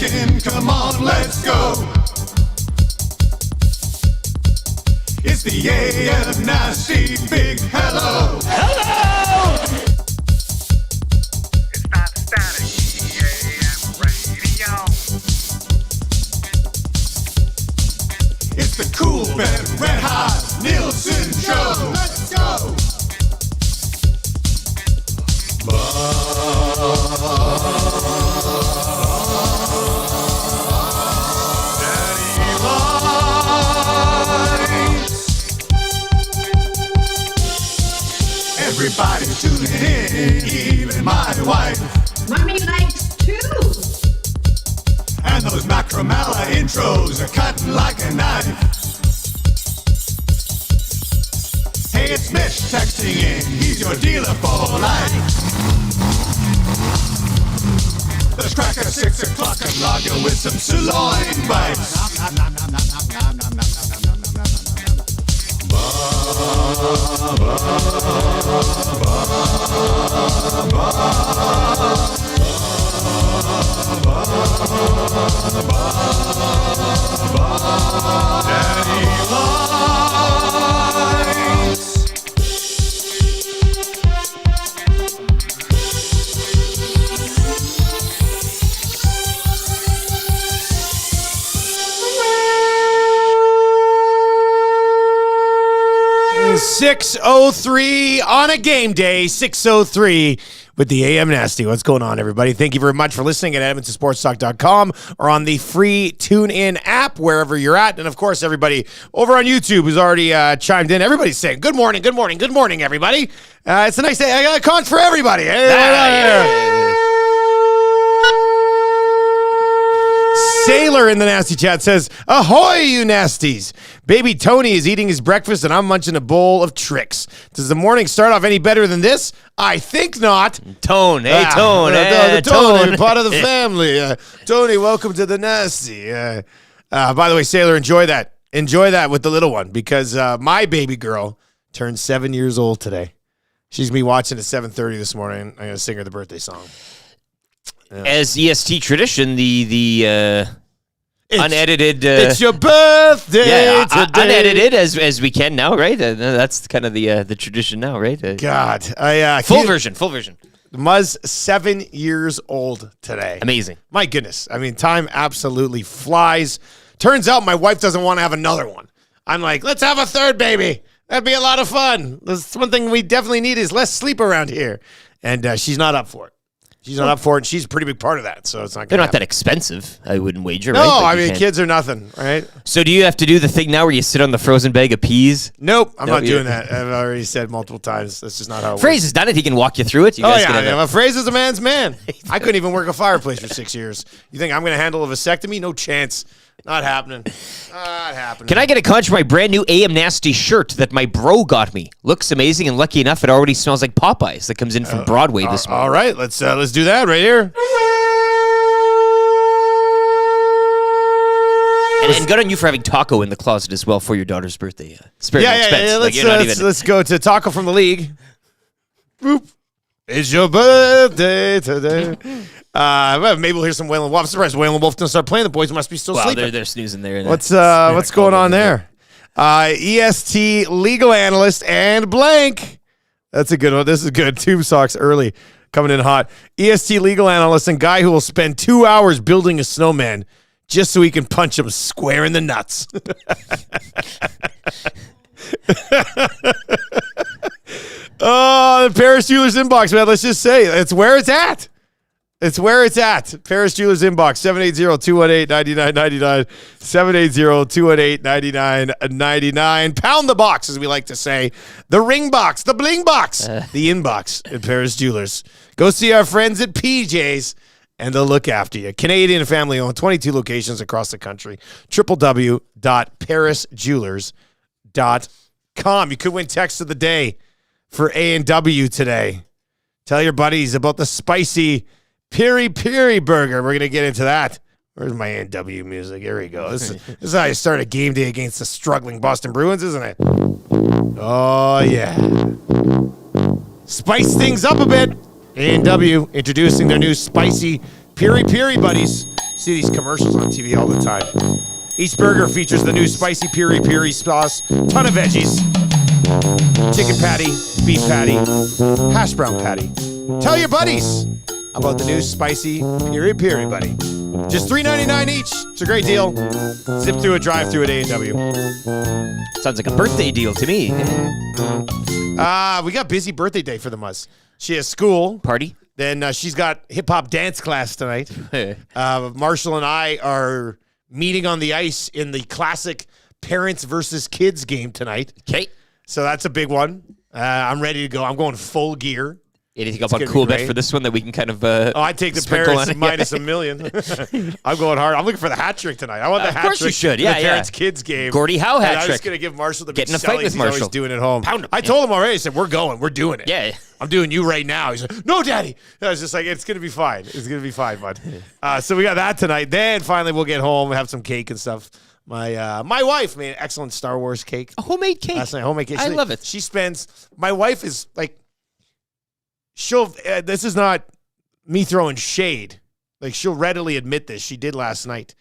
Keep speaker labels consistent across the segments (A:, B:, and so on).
A: talking, come on, let's go. It's the AM Nasty Big Hello.
B: Hello!
C: It's not static, AM radio.
A: It's the cool and red hot Nielson Show. Let's go. Everybody tuning in, even my wife.
D: Mommy likes too.
A: And those Macramalla intros are cutting like a knife. Hey, it's Mitch texting in, he's your dealer for life. Let's crack at 6 o'clock and log you with some sirloin bites. Daddy likes.
B: 6:03 on a game day, 6:03 with the AM Nasty. What's going on, everybody? Thank you very much for listening at EdmontonSportsTalk.com or on the free TuneIn app, wherever you're at. And, of course, everybody over on YouTube who's already chimed in. Everybody's saying, good morning, good morning, good morning, everybody. It's a nice day. I got a conch for everybody. Sailor in the Nasty Chat says, ahoy, you nasties. Baby Tony is eating his breakfast and I'm munching a bowl of tricks. Does the morning start off any better than this? I think not.
E: Tone, hey, Tone.
B: Tony, part of the family. Tony, welcome to the Nasty. By the way, Sailor, enjoy that. Enjoy that with the little one because my baby girl turned 7 years old today. She's going to be watching at 7:30 this morning. I'm going to sing her the birthday song. Yeah.
E: As EST tradition, the unedited.
B: It's your birthday today.
E: Unedited as we can now, right? That's kind of the tradition now, right?
B: God,
E: full version.
B: Muzz 7 years old today.
E: Amazing.
B: My goodness. I mean, time absolutely flies. Turns out my wife doesn't want to have another one. I'm like, let's have a third baby. That'd be a lot of fun. That's one thing we definitely need is less sleep around here. And she's not up for it. She's not up for it, and she's a pretty big part of that, so it's not.
E: They're not that expensive, I wouldn't wager.
B: No,
E: right?
B: I mean kids are nothing, right?
E: So do you have to do the thing now where you sit on the frozen bag of peas?
B: Nope, I'm not doing that. I've already said multiple times. That's just not how it
E: Fraze
B: works.
E: has done it. He can walk you through it. You guys
B: Well, Fraze is a man's man. I couldn't even work a fireplace for 6 years. You think I'm going to handle a vasectomy? No chance. Not happening. Not happening.
E: Can I get a conch for my brand new AM Nasty shirt that my bro got me? Looks amazing, and lucky enough, it already smells like Popeyes that comes in from Broadway this morning.
B: All right, let's do that right here.
E: And good on you for having taco in the closet as well for your daughter's birthday. Spare no expense.
B: Yeah. Let's go to Taco from the League. Boop. It's your birthday today. Maybe we'll hear some Waylon Wolf. I'm surprised Waylon Wolf didn't start playing. The boys must be still sleeping.
E: They're snoozing there.
B: What's going on there? EST legal analyst and blank. That's a good one. This is good. Tube Socks early, coming in hot. EST legal analyst and guy who will spend 2 hours building a snowman just so he can punch him square in the nuts. Oh, the Paris Jewelers inbox, man. Let's just say it's where it's at. It's where it's at. Paris Jewelers inbox, 780-218-9999, 780-218-9999. Pound the box, as we like to say. The ring box, the bling box, the inbox at Paris Jewelers. Go see our friends at PJ's, and they'll look after you. Canadian family-owned, 22 locations across the country. www.parisjewelers.com. You could win text of the day for A&W today. Tell your buddies about the spicy Piri Piri burger. We're going to get into that. Where's my A&W music? Here we go. This is how you start a game day against the struggling Boston Bruins, isn't it? Oh, yeah. Spice things up a bit. A&W introducing their new spicy Piri Piri buddies. See these commercials on TV all the time. Each burger features the new spicy piri piri sauce, ton of veggies, chicken patty, beef patty, hash brown patty. Tell your buddies about the new spicy piri piri, buddy. Just $3.99 each. It's a great deal. Zip through a drive-through at A&W.
E: Sounds like a birthday deal to me.
B: We got busy birthday day for the Muzz. She has school.
E: Party?
B: Then she's got hip-hop dance class tonight. Marshall and I are meeting on the ice in the classic parents versus kids game tonight.
E: Okay.
B: So that's a big one. I'm ready to go. I'm going full gear.
E: Anything up on cool bet for this one that we can kind of
B: I take the parents minus $1 million. I'm going hard. I'm looking for the hat trick tonight. I want the hat trick.
E: Of course you should.
B: The parents kids game.
E: Gordie Howe hat trick.
B: I'm just going to give Marshall the big
E: Get in a fight with
B: he's always
E: Marshall.
B: doing at home.
E: Pound him.
B: I told him already. I said, we're going. We're doing it.
E: Yeah.
B: I'm doing you right now. He's like, no, Daddy. I was just like, it's going to be fine. It's going to be fine, bud. So we got that tonight. Then finally we'll get home, have some cake and stuff. My wife made an excellent Star Wars cake.
E: A homemade cake.
B: Last night, homemade cake.
E: I love it.
B: She spends, my wife is like, this is not me throwing shade. Like, she'll readily admit this. She did last night.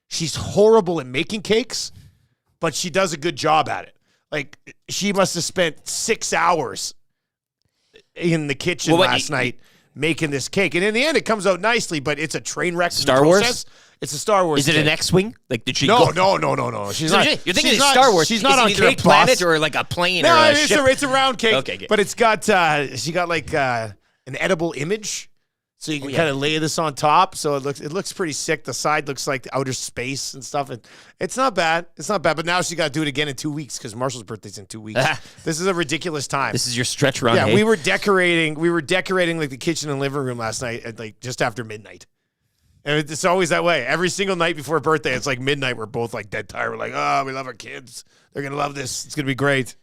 B: She's horrible at making cakes, but she does a good job at it. Like, she must have spent 6 hours in the kitchen last night making this cake. And in the end, it comes out nicely, but it's a train wreck.
E: Star Wars?
B: It's a Star Wars
E: Is it
B: cake.
E: an X-Wing? Like, did she
B: No.
E: She's
B: not.
E: not. You're thinking
B: she's
E: it's
B: not,
E: Star Wars.
B: She's not on
E: either a
B: Cake
E: planet
B: Boss.
E: or like a plane
B: No,
E: or a
B: it's
E: ship.
B: it's a round cake.
E: Okay.
B: But it's got she got like an edible image, so you can kind of lay this on top. So it looks pretty sick. The side looks like outer space and stuff. And it's not bad. It's not bad. But now she got to do it again in 2 weeks because Marshall's birthday's in 2 weeks. This is a ridiculous time.
E: This is your stretch run.
B: Yeah,
E: hey?
B: we were decorating like the kitchen and living room last night at like just after midnight. And it's always that way. Every single night before birthday, it's like midnight. We're both like dead tired. We're like, oh, we love our kids. They're gonna love this. It's gonna be great.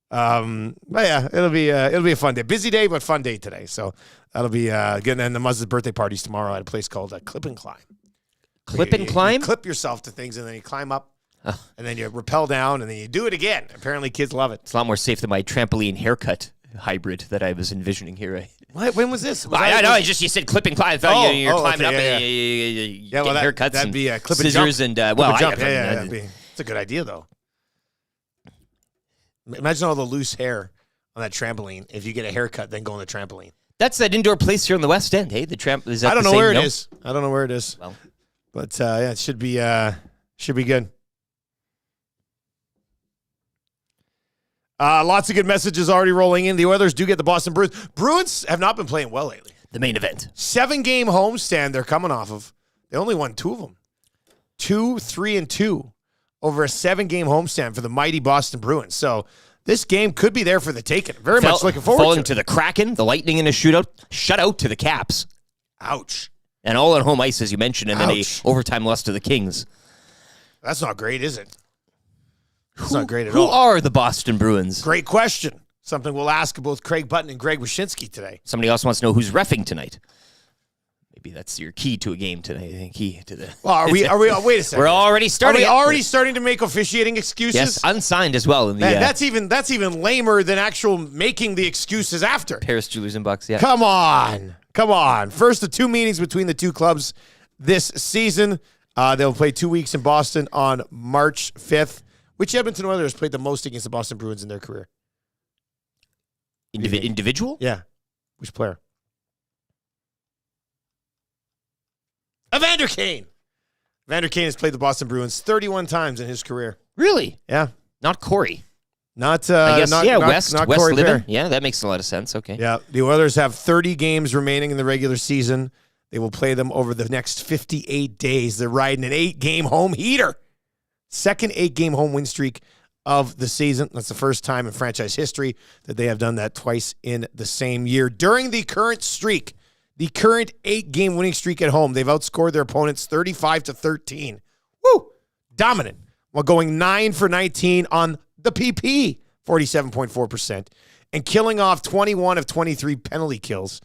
B: But yeah, it'll be a fun day. Busy day, but fun day today. So that'll be good. And the Muzz's birthday party's tomorrow at a place called Clip and Climb.
E: Clip and climb?
B: You clip yourself to things, and then you climb up, and then you rappel down, and then you do it again. Apparently, kids love it.
E: It's a lot more safe than my trampoline haircut hybrid that I was envisioning here. Right?
B: What? When was this?
E: I know. You said clip and climb. I thought you're climbing up
B: yeah.
E: and you
B: Yeah, well,
E: get haircuts
B: that'd be
E: and
B: clip
E: scissors
B: and
E: and
B: jump. It's a good idea though. Imagine all the loose hair on that trampoline. If you get a haircut, then go on the trampoline.
E: That's that indoor place here in the West End. Hey, the tramp. Is that
B: I don't
E: the
B: know
E: same?
B: where
E: No?
B: it is. I don't know where it is.
E: Well,
B: But yeah, it should be good. Lots of good messages already rolling in. The Oilers do get the Boston Bruins. Bruins have not been playing well lately.
E: the main event.
B: 7-game homestand they're coming off of. They only won 2 of them. 2, 3, and 2 over a 7-game homestand for the mighty Boston Bruins. So this game could be there for the taking. Very much looking forward
E: falling
B: to
E: the Kraken, the Lightning in a shutout to the Caps.
B: Ouch.
E: And all on home ice, as you mentioned, and then a
B: Ouch.
E: overtime loss to the Kings.
B: That's not great, is it? It's not great at
E: Who
B: all.
E: are the Boston Bruins?
B: Great question. Something we'll ask both Craig Button and Greg Wyshynski today.
E: Somebody else wants to know who's reffing tonight. Maybe that's your key to a game tonight. Key to the.
B: Well, are we? Wait a second.
E: We're already starting.
B: Are we already starting to make officiating excuses?
E: Yes, unsigned as well in the
B: That's even lamer than actual making the excuses after.
E: Paris Jewelers inbox. Yeah.
B: Come on. First of 2 meetings between the two clubs this season. They'll play 2 weeks in Boston on March 5th. Which Edmonton Oilers played the most against the Boston Bruins in their career?
E: Individual?
B: Yeah. Which player? Evander Kane. Evander Kane has played the Boston Bruins 31 times in his career.
E: Really?
B: Yeah.
E: Not Corey.
B: Not
E: I guess,
B: not
E: West
B: Corey
E: Living.
B: Perry.
E: Yeah, that makes a lot of sense. Okay.
B: Yeah. The Oilers have 30 games remaining in the regular season. They will play them over the next 58 days. They're riding an 8-game home heater. Second 8-game home win streak of the season. That's the first time in franchise history that they have done that twice in the same year. During the current streak, the current 8-game winning streak at home, they've outscored their opponents 35-13. Woo! Dominant. While going 9 for 19 on the PP, 47.4%. And killing off 21 of 23 penalty kills,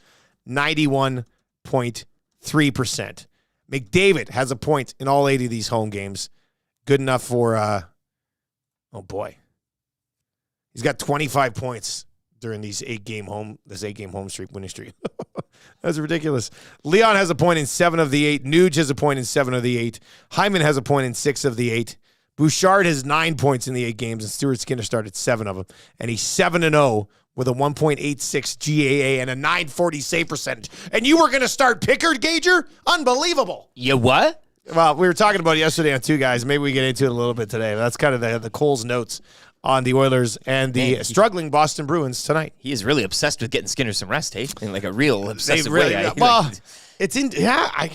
B: 91.3%. McDavid has a point in all 8 of these home games. Good enough for, oh boy. He's got 25 points during this 8-game home winning streak. That's ridiculous. Leon has a point in 7 of the 8. Nuge has a point in 7 of the 8. Hyman has a point in 6 of the 8. Bouchard has 9 points in the 8 games, and Stuart Skinner started 7 of them. And he's 7-0 with a 1.86 GAA and a 940 save percentage. And you were going to start Pickard, Gager? Unbelievable.
E: You what?
B: Well, we were talking about it yesterday on Two Guys. Maybe we get into it a little bit today. That's kind of the Cole's notes on the Oilers and the struggling Boston Bruins tonight.
E: He is really obsessed with getting Skinner some rest, hey? In like a real obsessive
B: really,
E: way.
B: Well, it's in. Yeah.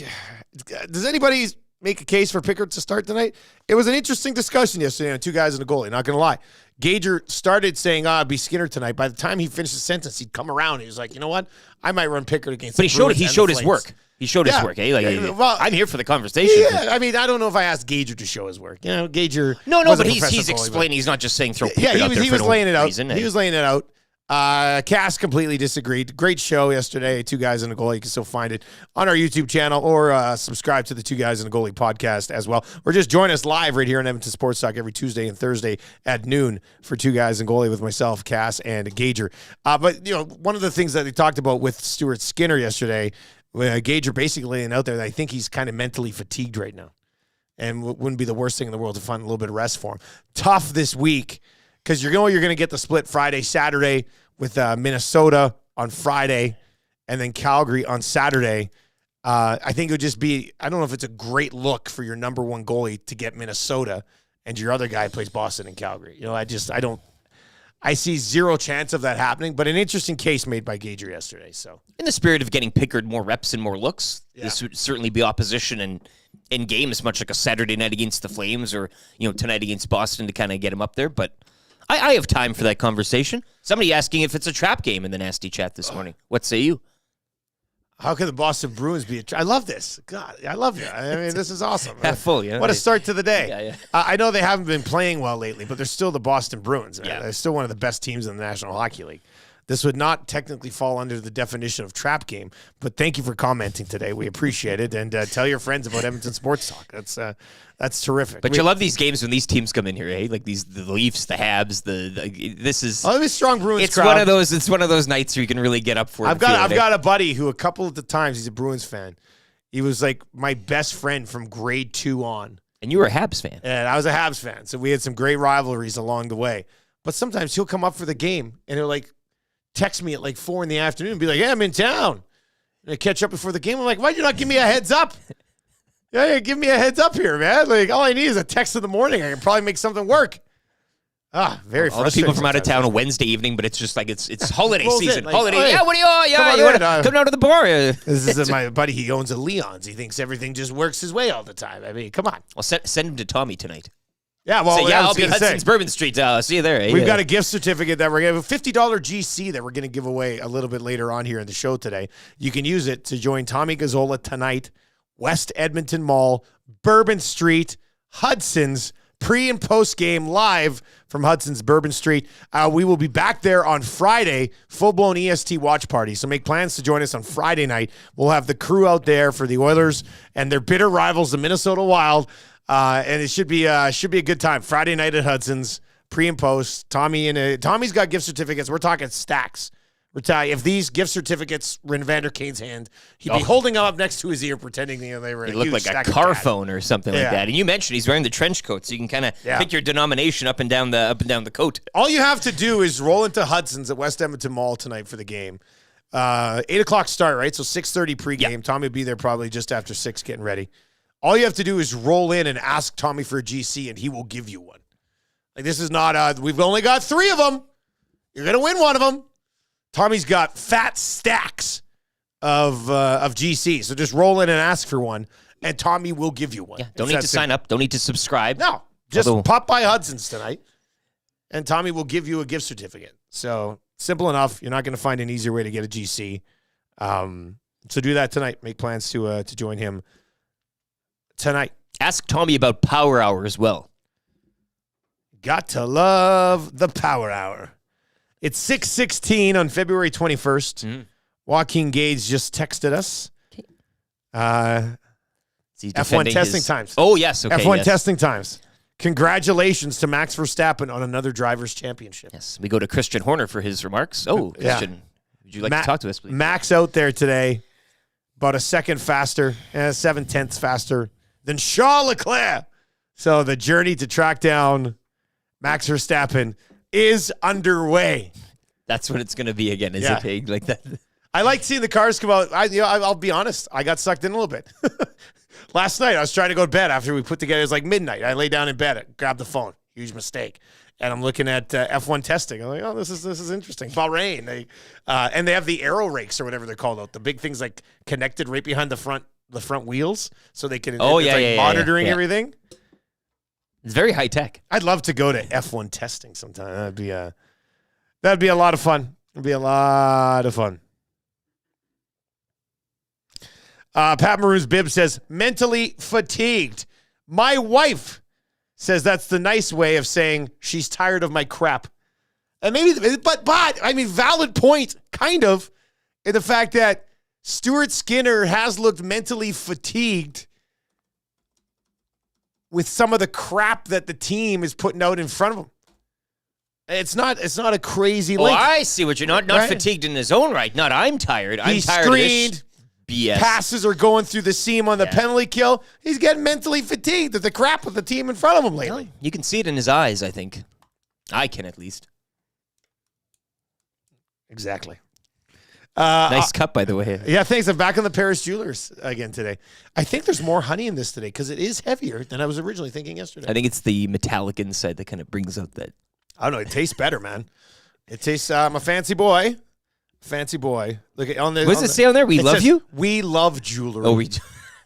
B: Does anybody make a case for Pickard to start tonight? It was an interesting discussion yesterday on Two Guys and a Goalie. Not going to lie. Gager started saying, it'd be Skinner tonight. By the time he finished the sentence, he'd come around. He was like, you know what? I might run Pickard against the Bruins.
E: But he showed his work. He showed his work, eh? Like,
B: well,
E: I'm here for the conversation.
B: Yeah, I mean, I don't know if I asked Gager to show his work. You know, Gager.
E: No,
B: wasn't
E: but
B: a
E: he's
B: professional goalie,
E: explaining. He's not just saying throw Pickard
B: yeah,
E: out there
B: he
E: for
B: was
E: no
B: laying it out.
E: reason,
B: He was laying it out. Cass completely disagreed. Great show yesterday. Two Guys and a Goalie. You can still find it on our YouTube channel or subscribe to the Two Guys and a Goalie podcast as well. Or just join us live right here on Edmonton Sports Talk every Tuesday and Thursday at noon for Two Guys and Goalie with myself, Cass, and Gager. But, you know, one of the things that they talked about with Stuart Skinner yesterday, Gager basically laying out there that I think he's kind of mentally fatigued right now. And wouldn't be the worst thing in the world to find a little bit of rest for him. Tough this week because you're going to get the split Friday, Saturday with Minnesota on Friday and then Calgary on Saturday. I think it would just be, I don't know if it's a great look for your number one goalie to get Minnesota and your other guy plays Boston and Calgary. You know, I see zero chance of that happening, but an interesting case made by Gager yesterday. So,
E: in the spirit of getting Pickard more reps and more looks, this would certainly be opposition and in games, much like a Saturday night against the Flames or tonight against Boston to kind of get him up there. But I have time for that conversation. Somebody asking if it's a trap game in the nasty chat this morning. What say you?
B: How can the Boston Bruins be I love this. God, I love it. I mean, this is awesome.
E: Half full, yeah.
B: What a start to the day.
E: Yeah.
B: I know they haven't been playing well lately, but they're still the Boston Bruins.
E: Yeah.
B: They're still one of the best teams in the National Hockey League. This would not technically fall under the definition of trap game, but thank you for commenting today. We appreciate it. And tell your friends about Edmonton Sports Talk. That's terrific.
E: But you love these games when these teams come in here, eh? Like the Leafs, the Habs, this is
B: a strong Bruins
E: it's
B: crowd.
E: It's one of those nights where you can really get up for it.
B: I've got a buddy who a couple of the times he's a Bruins fan. He was like my best friend from grade 2 on.
E: And you were a Habs fan.
B: And I was a Habs fan. So we had some great rivalries along the way. But sometimes he'll come up for the game and he'll like text me at like 4 in the afternoon and be like, "Hey, I'm in town." And I catch up before the game. I'm like, "Why'd you not give me a heads up?" Yeah, give me a heads up here, man. Like, all I need is a text in the morning. I can probably make something work. Very frustrating.
E: All the people from out of town on Wednesday evening, but it's just like it's holiday season.
B: Like,
E: holiday.
B: hey,
E: Yeah, what do you want to come down to the bar?
B: This is my buddy. He owns a Leon's. He thinks everything just works his way all the time. I mean, come on.
E: Well, send him to Tommy tonight.
B: Yeah, well,
E: Say, I'll be at Hudson's Bourbon Street. See you there.
B: We've got a gift certificate that we're going to have, a $50 GC that we're going to give away a little bit later on here in the show today. You can use it to join Tommy Gazzola tonight, West Edmonton Mall, Bourbon Street, Hudson's, pre- and post-game live from Hudson's Bourbon Street. We will be back there on Friday, full-blown EST watch party. So make plans to join us on Friday night. We'll have the crew out there for the Oilers and their bitter rivals, the Minnesota Wild. And it should be a good time. Friday night at Hudson's, pre and post. Tommy's got gift certificates. We're talking stacks. We're telling you, if these gift certificates were in Vander Kane's hand, he'd be holding them up next to his ear, pretending they were.
E: He looked like a car phone or something like that. And you mentioned he's wearing the trench coat, so you can kind of pick your denomination up and down the coat.
B: All you have to do is roll into Hudson's at West Edmonton Mall tonight for the game. 8:00 start, right? So 6:30 pregame.
E: Yep.
B: Tommy will be there probably just after 6, getting ready. All you have to do is roll in and ask Tommy for a GC, and he will give you one. Like, this is not, we've only got 3 of them. You're going to win one of them. Tommy's got fat stacks of GC. So just roll in and ask for one, and Tommy will give you one.
E: Yeah, don't need to sign up. Don't need to subscribe.
B: No, just pop by Hudson's tonight, and Tommy will give you a gift certificate. So simple enough. You're not going to find an easier way to get a GC. So do that tonight. Make plans to join him tonight.
E: Ask Tommy about Power Hour as well.
B: Got to love the Power Hour. It's 6:16 on February 21st. Joaquin Gage just texted us. F1 testing times.
E: Oh, yes. Okay,
B: F1 testing times. Congratulations to Max Verstappen on another driver's championship.
E: Yes, we go to Christian Horner for his remarks. Oh, Christian, would you like to talk to us, please?
B: Max out there today, about a second faster, 7/10 faster than Charles Leclerc. So the journey to track down Max Verstappen is underway.
E: That's what it's going to be again, is it, Pig? Like that.
B: I like seeing the cars come out. I'll be honest. I got sucked in a little bit. Last night, I was trying to go to bed after we put together. It was like midnight. I lay down in bed, grabbed the phone. Huge mistake. And I'm looking at F1 testing. I'm like, oh, this is interesting. Bahrain. And they have the aero rakes or whatever they're called out. The big things like connected right behind the front wheels, so they can monitoring everything.
E: It's very high tech.
B: I'd love to go to F1 testing sometime. That'd be a lot of fun. It'd be a lot of fun. Pat Maroon's bib says, mentally fatigued. My wife says that's the nice way of saying she's tired of my crap. And but I mean, valid point, kind of, in the fact that Stuart Skinner has looked mentally fatigued with some of the crap that the team is putting out in front of him. It's not a crazy link.
E: Oh, I see what you're not right? Fatigued in his own right. Not I'm tired. I'm tired
B: screened.
E: Of this BS.
B: Passes are going through the seam on the penalty kill. He's getting mentally fatigued at the crap with the team in front of him lately.
E: Well, you can see it in his eyes, I think. I can, at least.
B: Exactly.
E: Nice cup, by the way.
B: Yeah, thanks. I'm back on the Paris Jewelers again today. I think there's more honey in this today because it is heavier than I was originally thinking yesterday.
E: I think it's the metallic inside that kind of brings out that.
B: I don't know. It tastes better, man. It tastes. I'm a fancy boy. Fancy boy. Look at on the.
E: What does it say on there? We love you.
B: We love jewelry.
E: Oh, we.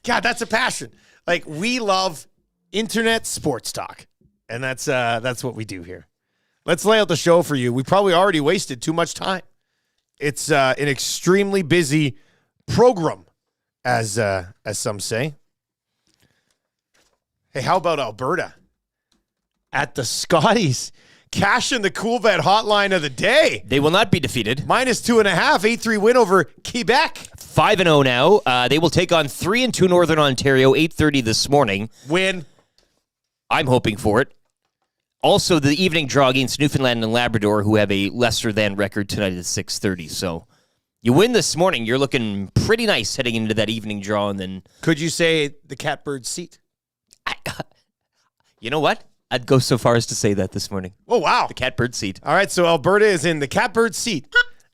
B: God, that's a passion. Like we love internet sports talk, and that's what we do here. Let's lay out the show for you. We probably already wasted too much time. It's an extremely busy program, as some say. Hey, how about Alberta at the Scotties? Cash in the cool bet hotline of the day.
E: They will not be defeated.
B: -2.5, 8-3 win over Quebec.
E: 5-0 now. They will take on 3-2 Northern Ontario, 8:30 this morning.
B: Win.
E: I'm hoping for it. Also, the evening draw against Newfoundland and Labrador, who have a lesser than record tonight at 6:30. So you win this morning, you're looking pretty nice heading into that evening draw. And then
B: could you say the catbird seat?
E: You know what? I'd go so far as to say that this morning.
B: Oh, wow.
E: The catbird seat.
B: All right, so Alberta is in the catbird seat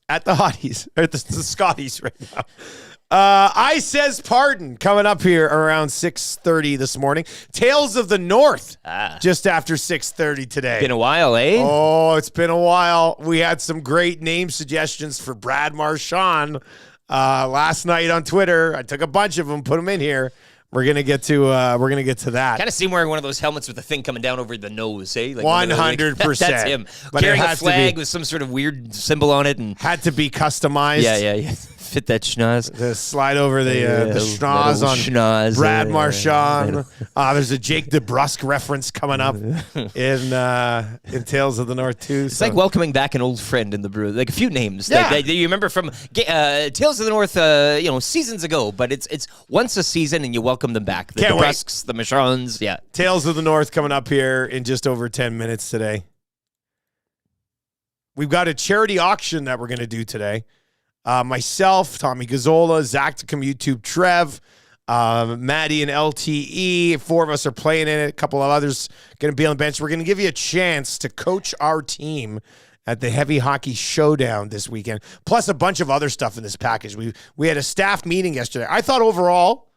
B: at the Hotties, or the Scotties right now. I says pardon coming up here around 6:30 this morning. Tales of the North just after 6:30 today.
E: Been a while, eh?
B: Oh, it's been a while. We had some great name suggestions for Brad Marchand last night on Twitter. I took a bunch of them, put them in here. We're gonna get to that.
E: Kind of see him wearing one of those helmets with the thing coming down over the nose, eh? Like
B: 100%.
E: That's him.
B: But
E: carrying a flag with some sort of weird symbol on it, and
B: had to be customized.
E: Yeah. Fit that schnoz.
B: To slide over the schnoz on
E: schnoz,
B: Brad Marchand. There's a Jake DeBrusque reference coming up in Tales of the North too.
E: It's like welcoming back an old friend in the brew. Like a few names that you remember from Tales of the North, seasons ago. But it's once a season, and you welcome them back. The DeBrusques, the Marchands, yeah.
B: Tales of the North coming up here in just over 10 minutes today. We've got a charity auction that we're going to do today. Myself, Tommy Gazzola, Zacticum, YouTube, Trev, Maddie and LTE. 4 of us are playing in it. A couple of others going to be on the bench. We're going to give you a chance to coach our team at the Heavy Hockey Showdown this weekend, plus a bunch of other stuff in this package. We had a staff meeting yesterday. I thought overall,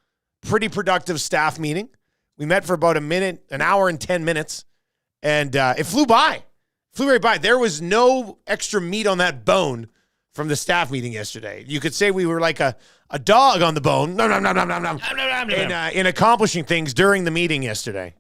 B: pretty productive staff meeting. We met for about an hour and 10 minutes, and it flew by. Flew right by. There was no extra meat on that bone from the staff meeting yesterday. You could say we were like a dog on the bone in accomplishing things during the meeting yesterday.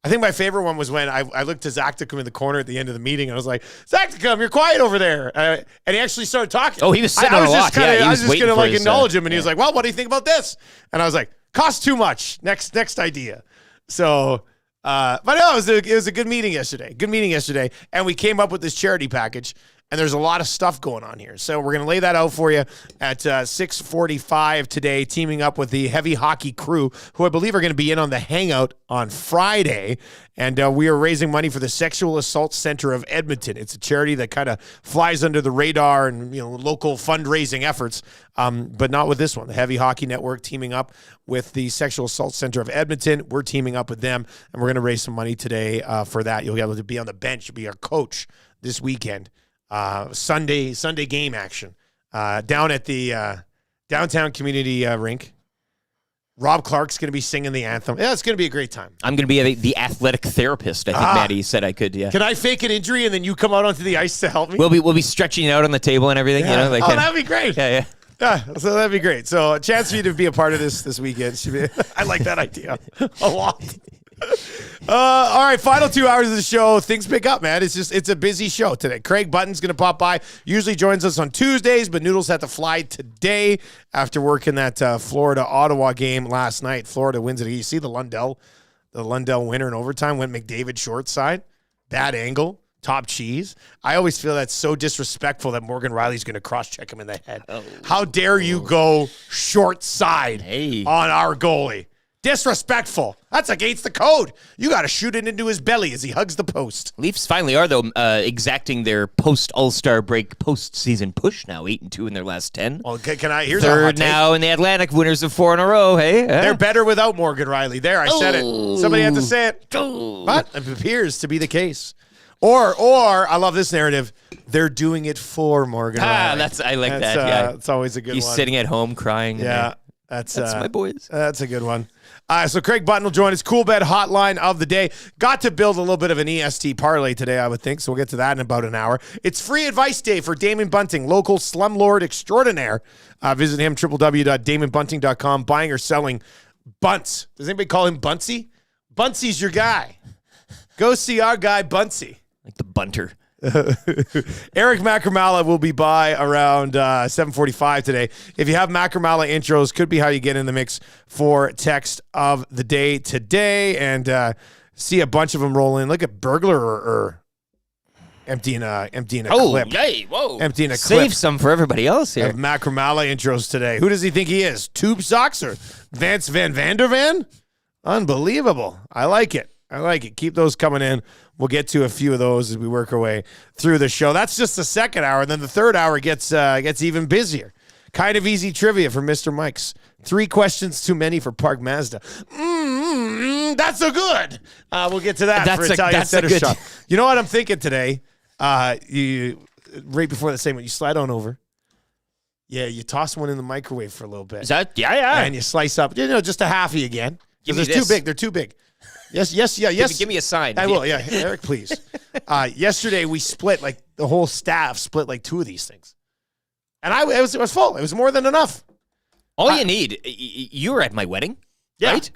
B: I think my favorite one was when I looked to Zacticum in the corner at the end of the meeting, and I was like, Zacticum, you're quiet over there. And he actually started talking.
E: Oh, he was sitting on a lot.
B: I was just going to like acknowledge him, and he was like, well, what do you think about this? And I was like, costs too much. Next idea. So, but no, it was a good meeting yesterday. And we came up with this charity package. and there's a lot of stuff going on here. So we're going to lay that out for you at 6:45 today, teaming up with the Heavy Hockey crew, who I believe are going to be in on the Hangout on Friday. And we are raising money for the Sexual Assault Center of Edmonton. It's a charity that kind of flies under the radar and local fundraising efforts, but not with this one. The Heavy Hockey Network teaming up with the Sexual Assault Center of Edmonton. We're teaming up with them, and we're going to raise some money today for that. You'll be able to be on the bench. You'll be our coach this weekend. Sunday game action down at the downtown community rink. Rob Clark's going to be singing the anthem. Yeah, it's going to be a great time.
E: I'm going to be the athletic therapist. I think Maddie said I could. Yeah.
B: Can I fake an injury and then you come out onto the ice to help me?
E: We'll be stretching out on the table and everything.
B: Yeah.
E: Like
B: that'd be great.
E: Yeah.
B: Yeah, so that'd be great. So a chance for you to be a part of this weekend. I like that idea a lot. All right, final 2 hours of the show. Things pick up, man. It's a busy show today. Craig Button's going to pop by. Usually joins us on Tuesdays, but Noodles had to fly today after working that Florida-Ottawa game last night. Florida wins it. You see the Lundell winner in overtime went McDavid short side. Bad angle. Top cheese. I always feel that's so disrespectful that Morgan Riley's going to cross-check him in the head. Oh. How dare you go short side on our goalie? Disrespectful. That's against the code. You got to shoot it into his belly as he hugs the post.
E: Leafs finally are, though, exacting their post-All-Star break postseason push now, 8-2 in their last 10.
B: Well, can I? Here's
E: third now in the Atlantic, winners of 4 in a row. Hey,
B: they're better without Morgan Riley. There, I said it. Somebody had to say it. But it appears to be the case. Or I love this narrative. They're doing it for Morgan Riley.
E: I like that. Yeah,
B: it's always a good one.
E: He's sitting at home crying.
B: Yeah, that's
E: my boys.
B: That's a good one. So Craig Button will join us. Cool Bet hotline of the day. Got to build a little bit of an EST parlay today, I would think. So we'll get to that in about an hour. It's free advice day for Damon Bunting, local slumlord extraordinaire. Visit him, www.damonbunting.com. Buying or selling bunts. Does anybody call him Buntsy? Buntsy's your guy. Go see our guy Buntsy.
E: Like the bunter.
B: Eric Macramalla will be by around 7:45 today. If you have Macramalla intros, could be how you get in the mix for text of the day today, and see a bunch of them roll in. Look at burglar or emptying a clip.
E: Hey, whoa!
B: Emptying a
E: Save
B: clip.
E: some for everybody else here.
B: Of Macramalla intros today. Who does he think he is? Tube Socks or Vance Van Vandervan? Unbelievable. I like it. Keep those coming in. We'll get to a few of those as we work our way through the show. That's just the second hour. And then the third hour gets even busier. Kind of easy trivia for Mr. Mike's. 3 questions too many for Park Mazda. That's so good. We'll get to that for Italian Center Shop. You know what I'm thinking today? You right before the segment, you slide on over. Yeah, you toss one in the microwave for a little bit.
E: Is that? Yeah.
B: And you slice up, just a halfie again. Because they're too big. They're too big. Yes.
E: Give me a sign.
B: I will, yeah. Eric, please. Yesterday, we split, the whole staff split 2 of these things. And it was full. It was more than enough.
E: All you need, you were at my wedding, right?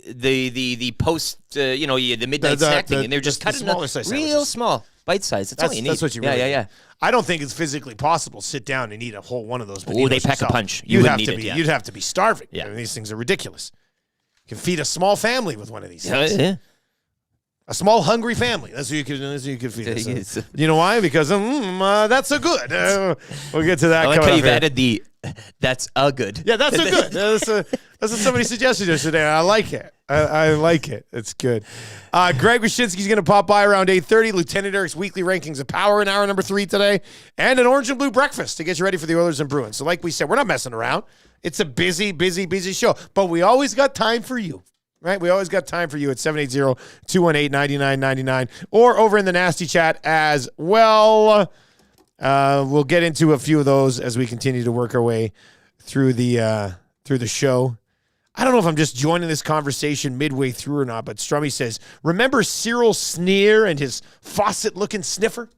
E: The post, the midnight snack thing, and they're just cutting
B: smaller
E: real
B: sandwiches.
E: small, bite size. That's all you need.
B: That's what you really
E: Yeah.
B: need. I don't think it's physically possible to sit down and eat a whole one of those.
E: Oh, they pack a punch.
B: You'd have to be starving.
E: Yeah.
B: I mean, these things are ridiculous. You can feed a small family with one of these things.
E: Yeah.
B: A small hungry family. That's what you could feed. So, you know why? Because that's so good. We'll get to that.
E: I like how you've added the that's a good.
B: Yeah, that's so good. That's what somebody suggested yesterday. I like it. I like it. It's good. Greg Wyshynski's going to pop by around 8:30. Lieutenant Eric's weekly rankings of power in hour number 3 today. And an orange and blue breakfast to get you ready for the Oilers and Bruins. So like we said, we're not messing around. It's a busy show. But we always got time for you. Right? We always got time for you at 780-218-9999 or over in the nasty chat as well. We'll get into a few of those as we continue to work our way through the show. I don't know if I'm just joining this conversation midway through or not, but Strummy says, remember Cyril Sneer and his faucet-looking sniffer?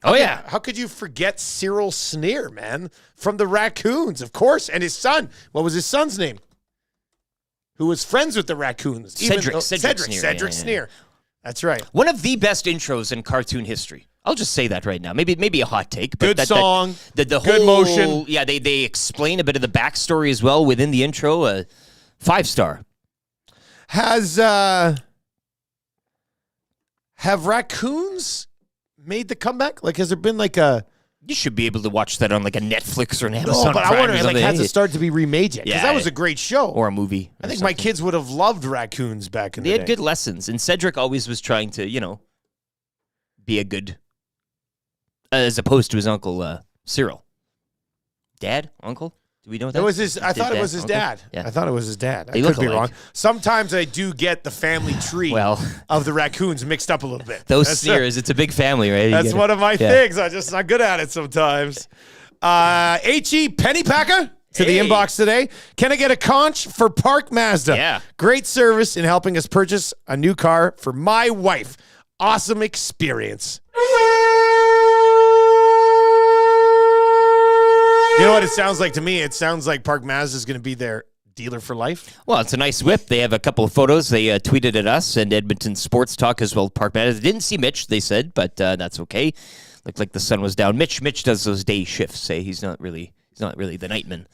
E: Oh, yeah.
B: How could you forget Cyril Sneer, man? From the Raccoons, of course. And his son. What was his son's name? Who was friends with the Raccoons.
E: Cedric
B: Sneer. That's right.
E: One of the best intros in cartoon history. I'll just say that right now. Maybe a hot take. But
B: good song.
E: The
B: good
E: whole
B: motion.
E: Yeah, they explain a bit of the backstory as well within the intro. 5-star.
B: Have raccoons made the comeback? Like, has there been like a...
E: You should be able to watch that on like a Netflix or an Amazon
B: No, but I
E: Prime
B: wonder,
E: or
B: like,
E: something.
B: has it started to be remade yet? Because
E: Yeah,
B: that was a great show.
E: Or a movie.
B: I think my kids would have loved raccoons back in
E: They
B: the day.
E: had good lessons, and Cedric always was trying to, be a good, as opposed to his uncle Cyril. Dad, uncle. Do we know that?
B: It was his. I thought it was his
E: uncle?
B: dad.
E: Yeah.
B: I thought it was his dad. I
E: They
B: could
E: look
B: be
E: alike.
B: wrong. Sometimes I do get the family tree
E: Well,
B: of the raccoons mixed up a little bit.
E: those
B: That's
E: sneers, it's a big family, right? You
B: That's
E: get
B: one
E: it.
B: of my
E: Yeah.
B: things. I'm just not good at it sometimes. HE Pennypacker to the
E: Hey.
B: inbox today. Can I get a conch for Park Mazda?
E: Yeah.
B: Great service in helping us purchase a new car for my wife. Awesome experience. You know what it sounds like to me? It sounds like Park Mazda is going to be their dealer for life.
E: Well, it's a nice whip. They have a couple of photos. They tweeted at us and Edmonton Sports Talk as well. Park Mazda didn't see Mitch, they said, but that's okay. Looked like the sun was down. Mitch does those day shifts. Say he's not really the nightman.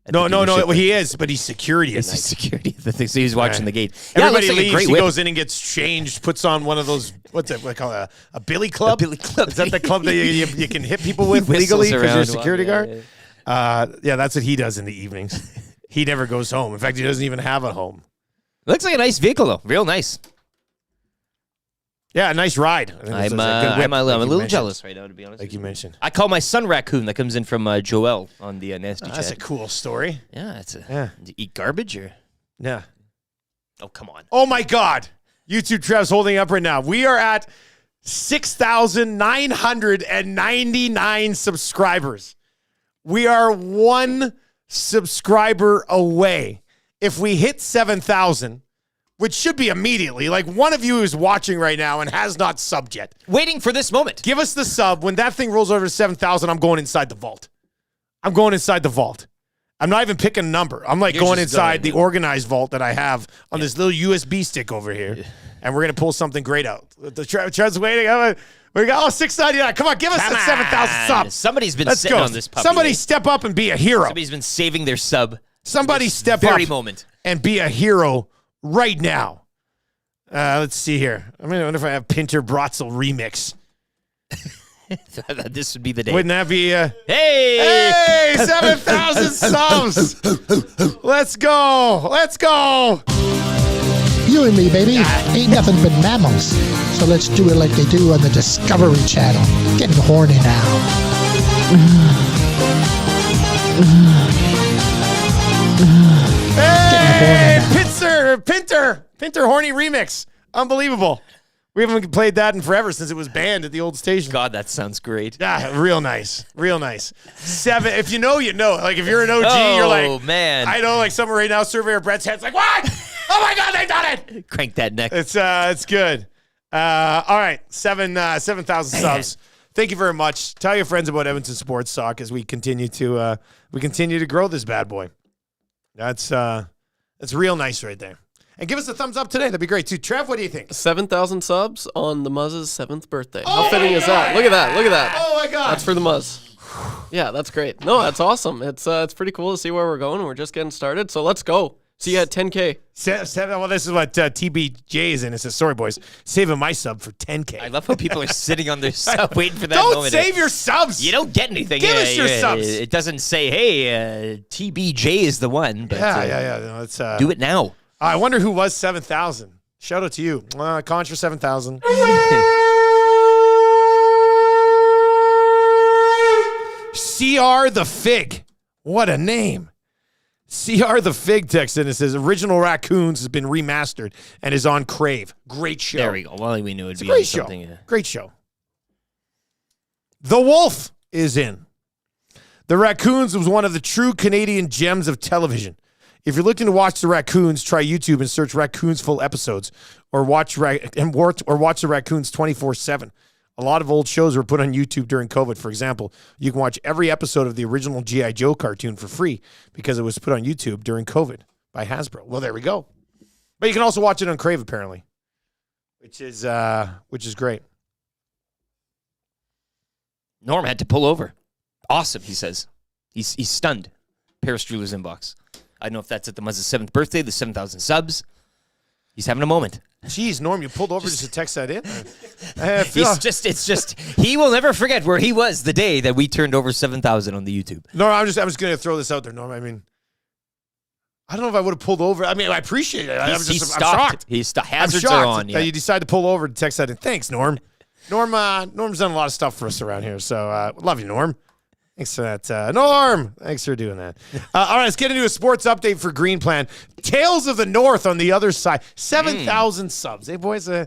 E: at the
B: No,
E: dealership.
B: he is, but he's security at
E: He's
B: night.
E: security at the thing, so he's watching the gate.
B: Everybody
E: it looks like
B: leaves.
E: a great
B: He
E: whip.
B: goes in and gets changed. Puts on one of those. What's it? Like a billy club?
E: billy club.
B: Is that the club that you can hit people with
E: Whistles
B: legally because you're a
E: around
B: security
E: while-
B: guard? Yeah, that's what he does in the evenings. He never goes home. In fact, he doesn't even have a home.
E: Looks like a nice vehicle though. Real nice.
B: Yeah, a nice ride. I think this is
E: I'm
B: a good whip,
E: I'm a
B: like you
E: little
B: mentioned.
E: jealous right now, to be honest.
B: Like you mentioned.
E: I call my son Raccoon that comes in from Joel on the Nasty
B: That's a
E: Chat.
B: cool story.
E: Yeah, it's a.
B: Yeah.
E: Do you eat garbage or?
B: Yeah.
E: Oh, come on.
B: Oh my God. YouTube Trev's holding up right now. We are at 6,999 subscribers. We are one subscriber away. If we hit 7,000, which should be immediately, like one of you is watching right now and has not subbed yet,
E: Waiting for this moment.
B: give us the sub. When that thing rolls over to 7,000, I'm going inside the vault. I'm going inside the vault. I'm not even picking a number. I'm like
E: You're
B: going
E: just
B: inside the
E: going in.
B: organized vault that I have on this little USB stick over here, and we're going to pull something great out. The Trev's waiting. We got 699. Come on, give us that 7,000 subs.
E: Somebody's been
B: Let's
E: sitting
B: go.
E: on this puppy.
B: Somebody step up and be a hero.
E: Somebody's been saving their sub.
B: Somebody step
E: very
B: up
E: moment.
B: and be a hero right now. Let's see here. I wonder if I have Pinter Brotzel remix.
E: This would be the day.
B: Wouldn't that be?
E: Hey!
B: Hey, 7,000 subs. Let's go. Let's go.
F: You and me, baby, ain't nothing but mammals. So let's do it like they do on the Discovery Channel. Getting horny now.
B: Hey, Pinter horny remix. Unbelievable. We haven't played that in forever since it was banned at the old station.
E: God, that sounds great.
B: Yeah, real nice. Real nice. 7. If you know, you know. Like, if you're an OG, you're like,
E: man.
B: I know, like, someone right now, Surveyor Brett's head's like, what? Oh, my God, they done it.
E: Crank that neck.
B: It's good. All right, 7,000 subs. Thank you very much. Tell your friends about Edmonton Sports Talk as we continue to grow this bad boy. That's real nice right there. And give us a thumbs up today. That'd be great too. Trev, what do you think?
G: 7,000 subs on the Muzz's 7th birthday. How fitting is that? Look at that. Look at that.
B: Oh my God.
G: That's for the Muzz. Yeah, that's great. No, that's awesome. It's pretty cool to see where we're going. We're just getting started. So let's go. See you at 10K.
B: Well, this is what TBJ is in. It says, sorry, boys, saving my sub for 10K.
E: I love how people are sitting on their sub waiting for that
B: Don't
E: moment.
B: save your subs.
E: You don't get anything.
B: Give us your subs.
E: It doesn't say, hey, TBJ is the one. But,
B: Yeah. No, it's,
E: Do it now.
B: I wonder who was 7,000. Shout out to you. Contra 7,000. CR the Fig. What a name. CR the Fig texted and it says, Original Raccoons has been remastered and is on Crave. Great show.
E: There we go. Well, we knew it'd
B: It's a
E: be on
B: great show.
E: something.
B: Great show. The Wolf is in. The Raccoons was one of the true Canadian gems of television. If you're looking to watch the Raccoons, try YouTube and search Raccoons full episodes, or watch the Raccoons 24/7. A lot of old shows were put on YouTube during COVID. For example, you can watch every episode of the original G.I. Joe cartoon for free because it was put on YouTube during COVID by Hasbro. Well, there we go. But you can also watch it on Crave apparently, which is great.
E: Norm had to pull over. Awesome, he says. He's stunned. Paris Struler's inbox. I don't know if that's at the Muzz's 7th birthday, the 7,000 subs. He's having a moment.
B: Jeez, Norm, you pulled over just to text that in?
E: It's just, he will never forget where he was the day that we turned over 7,000 on the YouTube.
B: No, I'm just going to throw this out there, Norm. I mean, I don't know if I would have pulled over. I mean, I appreciate it. I'm shocked.
E: He's stopped.
B: I'm
E: Hazards
B: shocked
E: are on.
B: that you decided to pull over to text that in. Thanks, Norm. Norm's done a lot of stuff for us around here, so love you, Norm. Thanks for that. Norm, thanks for doing that. All right, let's get into a sports update for Green Plan. Tales of the North on the other side. 7,000 subs. Hey, boys, you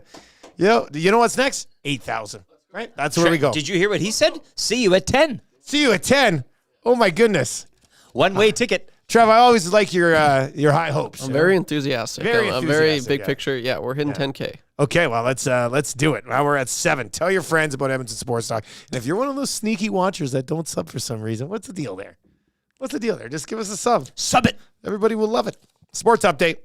B: know what's next? 8,000. Right? That's where we go.
E: Did you hear what he said? See you at 10.
B: See you at 10. Oh, my goodness.
E: One-way ticket.
B: Trev, I always like your high hopes.
G: I'm very enthusiastic. I'm very big picture. Yeah, we're hitting 10K.
B: Okay, well, let's do it. Now we're at 7. Tell your friends about Edmonton Sports Talk. And if you're one of those sneaky watchers that don't sub for some reason, what's the deal there? Just give us a sub.
E: Sub it.
B: Everybody will love it. Sports update.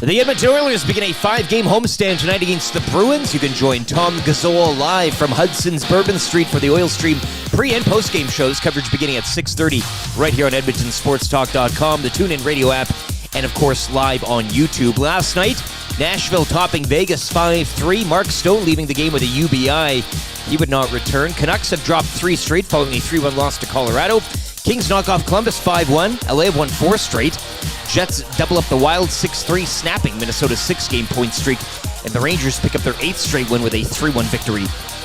E: The Edmonton Oilers begin a 5-game homestand tonight against the Bruins. You can join Tom Gazzola live from Hudson's Bourbon Street for the Oil Stream pre- and post-game shows. Coverage beginning at 6:30 right here on EdmontonSportsTalk.com, the TuneIn Radio app, and, of course, live on YouTube. Last night, Nashville topping Vegas 5-3. Mark Stone leaving the game with a UBI. He would not return. Canucks have dropped 3 straight following a 3-1 loss to Colorado. Kings knock off Columbus 5-1. LA have won 4 straight. Jets double up the Wild 6-3, snapping Minnesota's 6-game point streak. And the Rangers pick up their 8th straight win with a 3-1 victory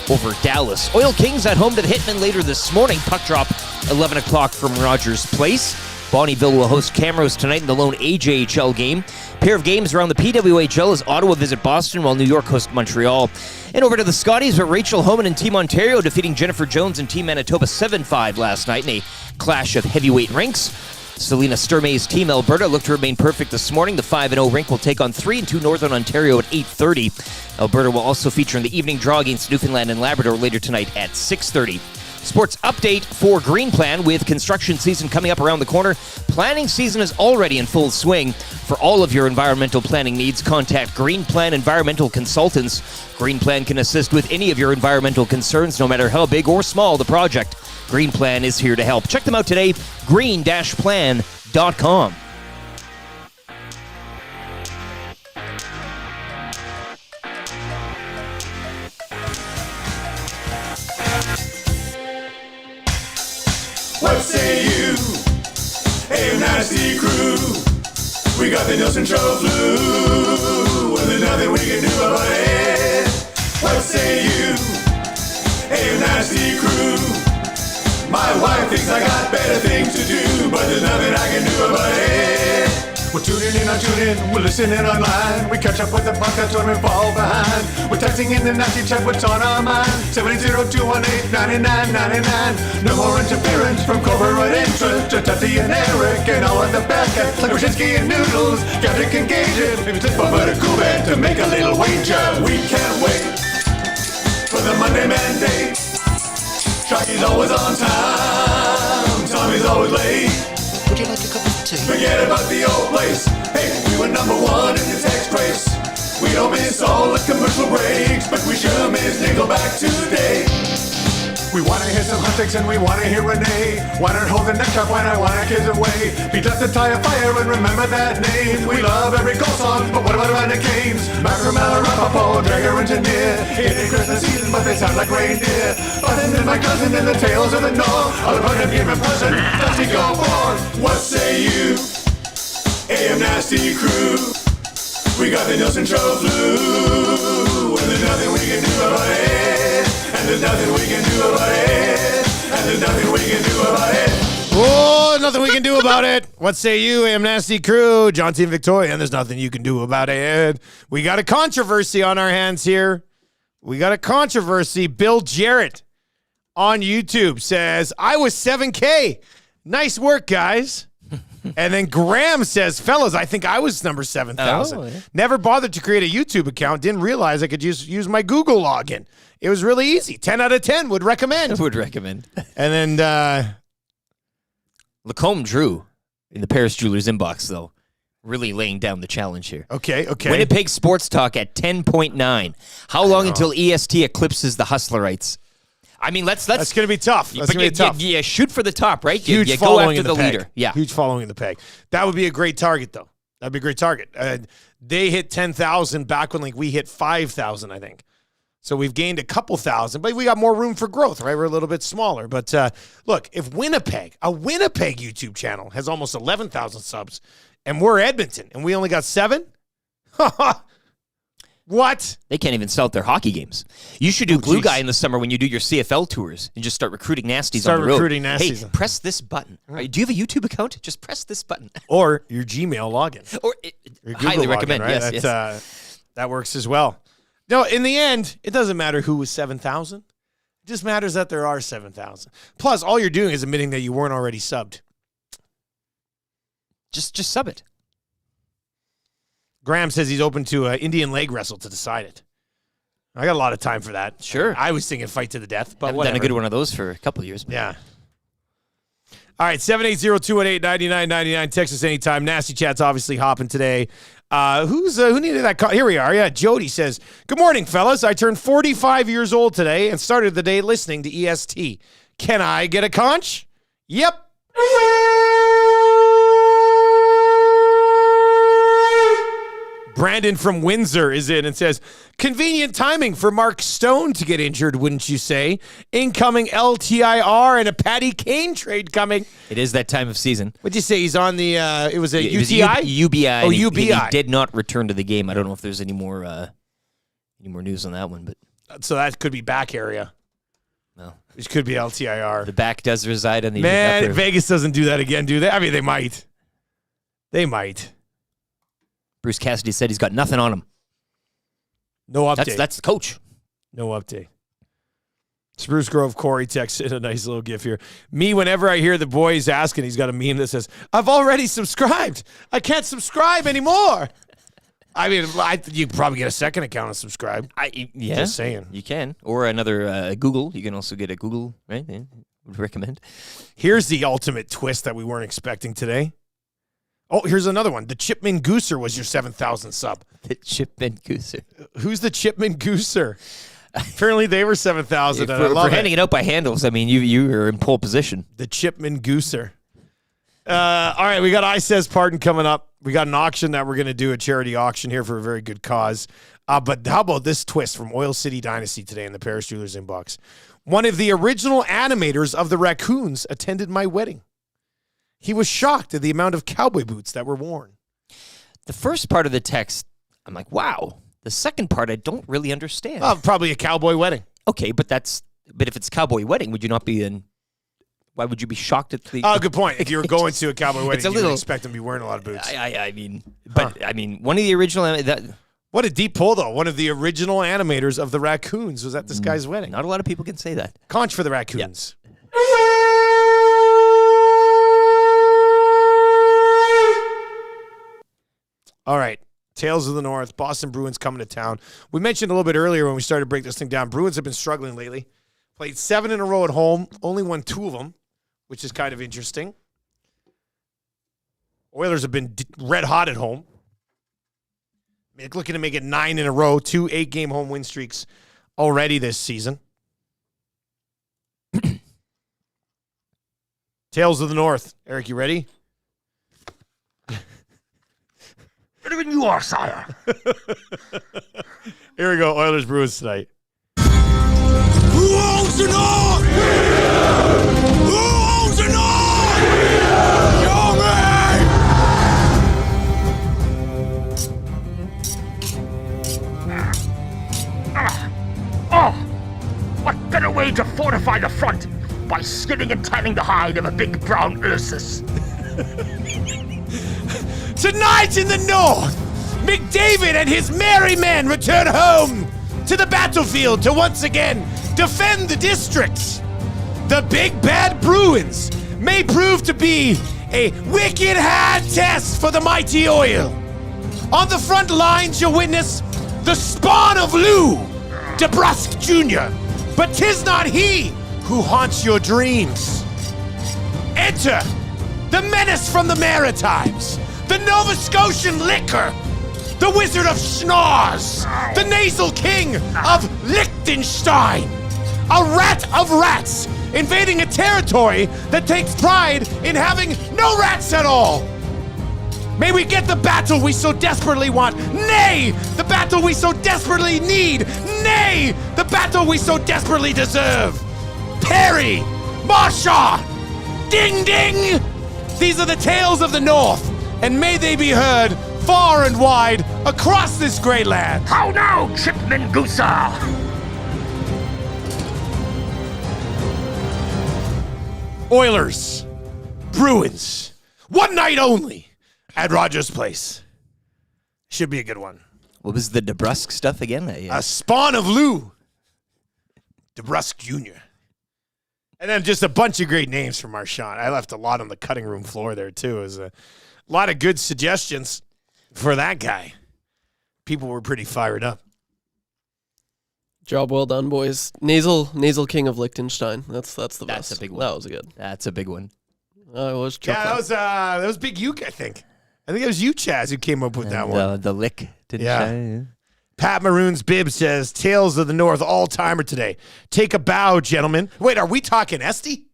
E: over Dallas. Oil Kings at home to the Hitmen later this morning. Puck drop 11 o'clock from Rogers Place. Bonnyville will host Camrose tonight in the lone AJHL game. Pair of games around the PWHL as Ottawa visit Boston while New York hosts Montreal. And over to the Scotties with Rachel Homan and Team Ontario defeating Jennifer Jones and Team Manitoba 7-5 last night in a clash of heavyweight rinks. Selena Sturmay's Team Alberta looked to remain perfect this morning. The 5-0 rink will take on 3-2 Northern Ontario at 8:30. Alberta will also feature in the evening draw against Newfoundland and Labrador later tonight at 6:30. Sports update for Green Plan. With construction season coming up around the corner, planning season is already in full swing. For all of your environmental planning needs, contact Green Plan Environmental Consultants. Green Plan can assist with any of your environmental concerns, no matter how big or small the project. Green Plan is here to help. Check them out today, green-plan.com.
A: What say you? Hey, nasty crew. We got the Nielson Show flu. Well, there's nothing we can do about it. What say you? Hey, nasty crew. My wife thinks I got better things to do, but there's nothing I can do about it. We're tuning in on TuneIn, we're listening online. We catch up with the podcast when we fall behind. We're texting in the nasty chat, what's on our mind. 780-218-9999. No more interference from corporate interest. Just Dusty and Eric and all at the back end. Like Wyshynski and Noodles, Gadrick and Gage. Maybe just but a cool band to make a little wager. We can't wait for the Monday mandate. Shocky's always on time. Tommy's always late.
H: Would you like a cup of tea?
A: Forget about the old place. Hey, we were number 1 in the text race. We don't miss all the commercial breaks, but we sure miss Nickelback today. We wanna hear some hot takes and we wanna hear Renee. Why not hold the neck up when I wanna kiss away? Beat up the tire fire and remember that name. We love every goal song, but what about around the games? Macramalla, Rapapo, Drager, Engineer. It ain't Christmas season, but they sound like reindeer. Button and my cousin and the tales of the North. All about him give him present. Does he go forth? What say you? AM Nasty Crew. We got the Nielson Show flu. And there's nothing we can do about it. And there's nothing we can do about it. And there's nothing we can do about it.
B: Oh, nothing we can do about it. What say you, AM Nasty Crew? John T. and Victoria, and there's nothing you can do about it. We got a controversy on our hands here. We got a controversy. Bill Jarrett on YouTube says, I was 7K. Nice work, guys. And then Graham says, fellas, I think I was number 7,000.
E: Oh, yeah.
B: Never bothered to create a YouTube account. Didn't realize I could just use my Google login. It was really easy. 10 out of 10 would recommend.
E: Would recommend.
B: And then
E: Lacombe Drew in the Paris Jewelers inbox, though, really laying down the challenge here.
B: Okay.
E: Winnipeg Sports Talk at 10.9. How long until EST eclipses the Hustlerites? I mean, let's
B: That's going to be tough. That's going to be tough.
E: Yeah, shoot for the top, right?
B: Huge
E: you go
B: following
E: after
B: in the peg.
E: leader. Yeah.
B: Huge following in the peg. That would be a great target, though. That'd be a great target. They hit 10,000 back when we hit 5,000, I think. So we've gained a couple thousand, but we got more room for growth, right? We're a little bit smaller. But look, if a Winnipeg YouTube channel has almost 11,000 subs, and we're Edmonton, and we only got 7, what?
E: They can't even sell out their hockey games. You should do Glue Guy in the summer when you do your CFL tours and just start recruiting nasties on the road.
B: Nasties.
E: Hey, press this button. Right, do you have a YouTube account? Just press this button.
B: Or your Gmail login.
E: Or
B: Your Google
E: highly
B: login,
E: recommend.
B: Right?
E: Yes.
B: That works as well. No, in the end, it doesn't matter who was 7,000. It just matters that there are 7,000. Plus, all you're doing is admitting that you weren't already subbed.
E: Just sub it.
B: Graham says he's open to an Indian leg wrestle to decide it. I got a lot of time for that.
E: Sure.
B: I was thinking fight to the death, but
E: I've
B: whatever.
E: done a good one of those for a couple of years.
B: Yeah. All right, 780-218-9999. Text us anytime. Nasty Chat's obviously hopping today. Who needed that call? Here we are. Yeah, Jody says, good morning, fellas. I turned 45 years old today and started the day listening to EST. Can I get a conch? Yep. Brandon from Windsor is in and says, convenient timing for Mark Stone to get injured, wouldn't you say? Incoming LTIR and a Patty Kane trade coming.
E: It is that time of season.
B: What'd you say? He's on the, it was a
E: It was
B: UTI?
E: UBI.
B: Oh,
E: and he
B: UBI.
E: did not return to the game. I don't know if there's any more news on that one, but
B: So that could be back area,
E: no.
B: which could be LTIR.
E: The back does reside on the
B: Man,
E: upper.
B: Vegas doesn't do that again, do they? I mean, they might. They might.
E: Bruce Cassidy said he's got nothing on him.
B: No update.
E: That's the coach.
B: No update. Spruce Grove Corey texted a nice little gif here. Me, whenever I hear the boys asking, he's got a meme that says, I've already subscribed. I can't subscribe anymore. I mean, you can probably get a second account and subscribe.
E: Yeah.
B: Just saying.
E: You can. Or another Google. You can also get a Google, right? Yeah, would recommend.
B: Here's the ultimate twist that we weren't expecting today. Oh, here's another one. The Chipman Gooser was your 7,000 sub.
E: The Chipman Gooser.
B: Who's the Chipman Gooser? Apparently they were 7,000.
E: For,
B: and I love
E: for handing it out by handles, I mean, you are in pole position.
B: The Chipman Gooser. All right, we got I Says Pardon coming up. We got an auction that we're going to do, a charity auction here for a very good cause. But how about this twist from Oil City Dynasty today in the Paris Jewelers inbox? One of the original animators of the Raccoons attended my wedding. He was shocked at the amount of cowboy boots that were worn.
E: The first part of the text, I'm like, wow. The second part, I don't really understand.
B: Probably a cowboy wedding.
E: Okay, but if it's cowboy wedding, would you not be in? Why would you be shocked at the?
B: Oh, good point. If you were going to a cowboy wedding, you would expect them to be wearing a lot of boots.
E: I mean, one of the original.
B: What a deep pull, though. One of the original animators of the Raccoons was at this guy's wedding.
E: Not a lot of people can say that.
B: Conch for the Raccoons. All right. Tales of the North, Boston Bruins coming to town. We mentioned a little bit earlier when we started to break this thing down. Bruins have been struggling lately. Played 7 in a row at home, only won 2 of them, which is kind of interesting. Oilers have been red hot at home. Looking to make it 9 in a row, 2 8-game home win streaks already this season. Tales of the North. Eric, you ready?
C: Better than you are, sire.
B: Here we go, Oilers Bruins tonight.
A: Who owns the North? Who owns the North? Show
C: What better way to fortify the front by skinning and tanning the hide of a big brown Ursus?
B: Tonight in the North, McDavid and his merry men return home to the battlefield to once again defend the districts. The big bad Bruins may prove to be a wicked hard test for the mighty Oil. On the front lines, you witness the spawn of Lou DeBrusque Jr., but 'tis not he who haunts your dreams. Enter the menace from the Maritimes, the Nova Scotian Liquor, the Wizard of Schnoz, the Nasal King of Liechtenstein, A rat of rats invading a territory that takes pride in having no rats at all. May we get the battle we so desperately want. Nay, the battle we so desperately need. Nay, the battle we so desperately deserve. Perry, Marshaw, ding ding. These are the tales of the North, and may they be heard far and wide across this great land.
C: How now, Chipman Goosa?
B: Oilers, Bruins, one night only at Rogers Place. Should be a good one.
E: What was the DeBrusque stuff again?
B: A spawn of Lou DeBrusque Jr. And then just a bunch of great names from Marchand. I left a lot on the cutting room floor there, too. It was a lot of good suggestions for that guy. People were pretty fired up.
G: Job well done, boys. Nasal King of Liechtenstein. That's the best.
E: That's a big one.
G: That was good.
E: That's a big one.
G: I was
B: Yeah, that was Big Uke, I think. I think it was you, Chaz, who came up with that one.
E: The lick.
B: Yeah. Pat Maroon's bib says, Tales of the North all-timer today. Take a bow, gentlemen. Wait, are we talking Esty?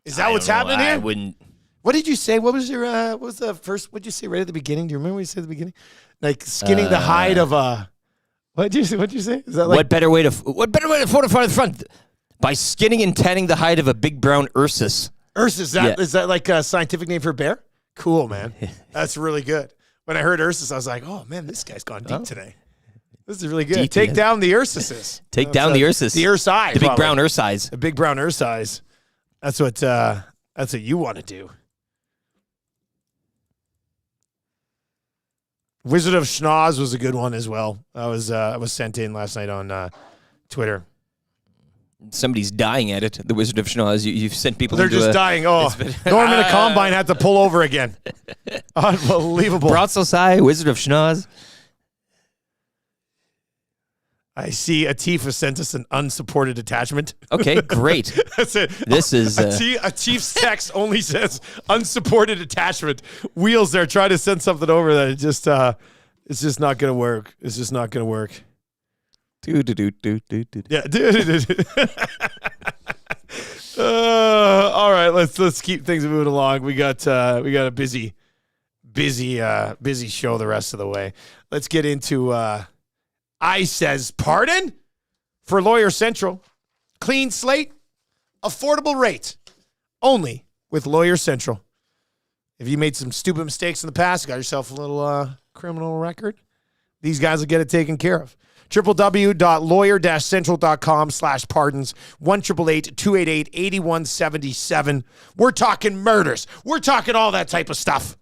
B: Is that what's happening here?
E: I wouldn't.
B: What did you say? What was your, what was the first, what did you say right at the beginning? Do you remember what you said at the beginning? Like skinning the hide of a, what did you say? Is that like?
E: What better way to fortify the front? By skinning and tanning the hide of a big brown Ursus.
B: Ursus, is that like a scientific name for a bear? Cool, man. That's really good. When I heard Ursus, I was like, oh, man, this guy's gone deep today. This is really good.
E: Deep,
B: Take
E: man.
B: down the Ursuses.
E: Take down the Ursus.
B: The Ursai.
E: The big brown Ursais.
B: The big brown Ursais. That's what you want to do. Wizard of Schnoz was a good one as well. I was sent in last night on Twitter.
E: Somebody's dying at it. The Wizard of Schnoz. You've sent people.
B: They're just dying. Oh, Norman the Combine had to pull over again. Unbelievable.
E: Brotzelsai, Wizard of Schnoz.
B: I see Atifa sent us an unsupported attachment.
E: Okay, great.
B: That's it.
E: This is
B: a Chief's text only says unsupported attachment. Wheels there trying to send something over that it's just not going to work. It's just not going to work. Yeah. All right, let's keep things moving along. We got a busy show the rest of the way. Let's get into I says pardon for Lawyer Central. Clean slate, affordable rate, only with Lawyer Central. If you made some stupid mistakes in the past, got yourself a little criminal record, these guys will get it taken care of. www.lawyer-central.com/pardons, 1-888-288-8177. We're talking murders. We're talking all that type of stuff.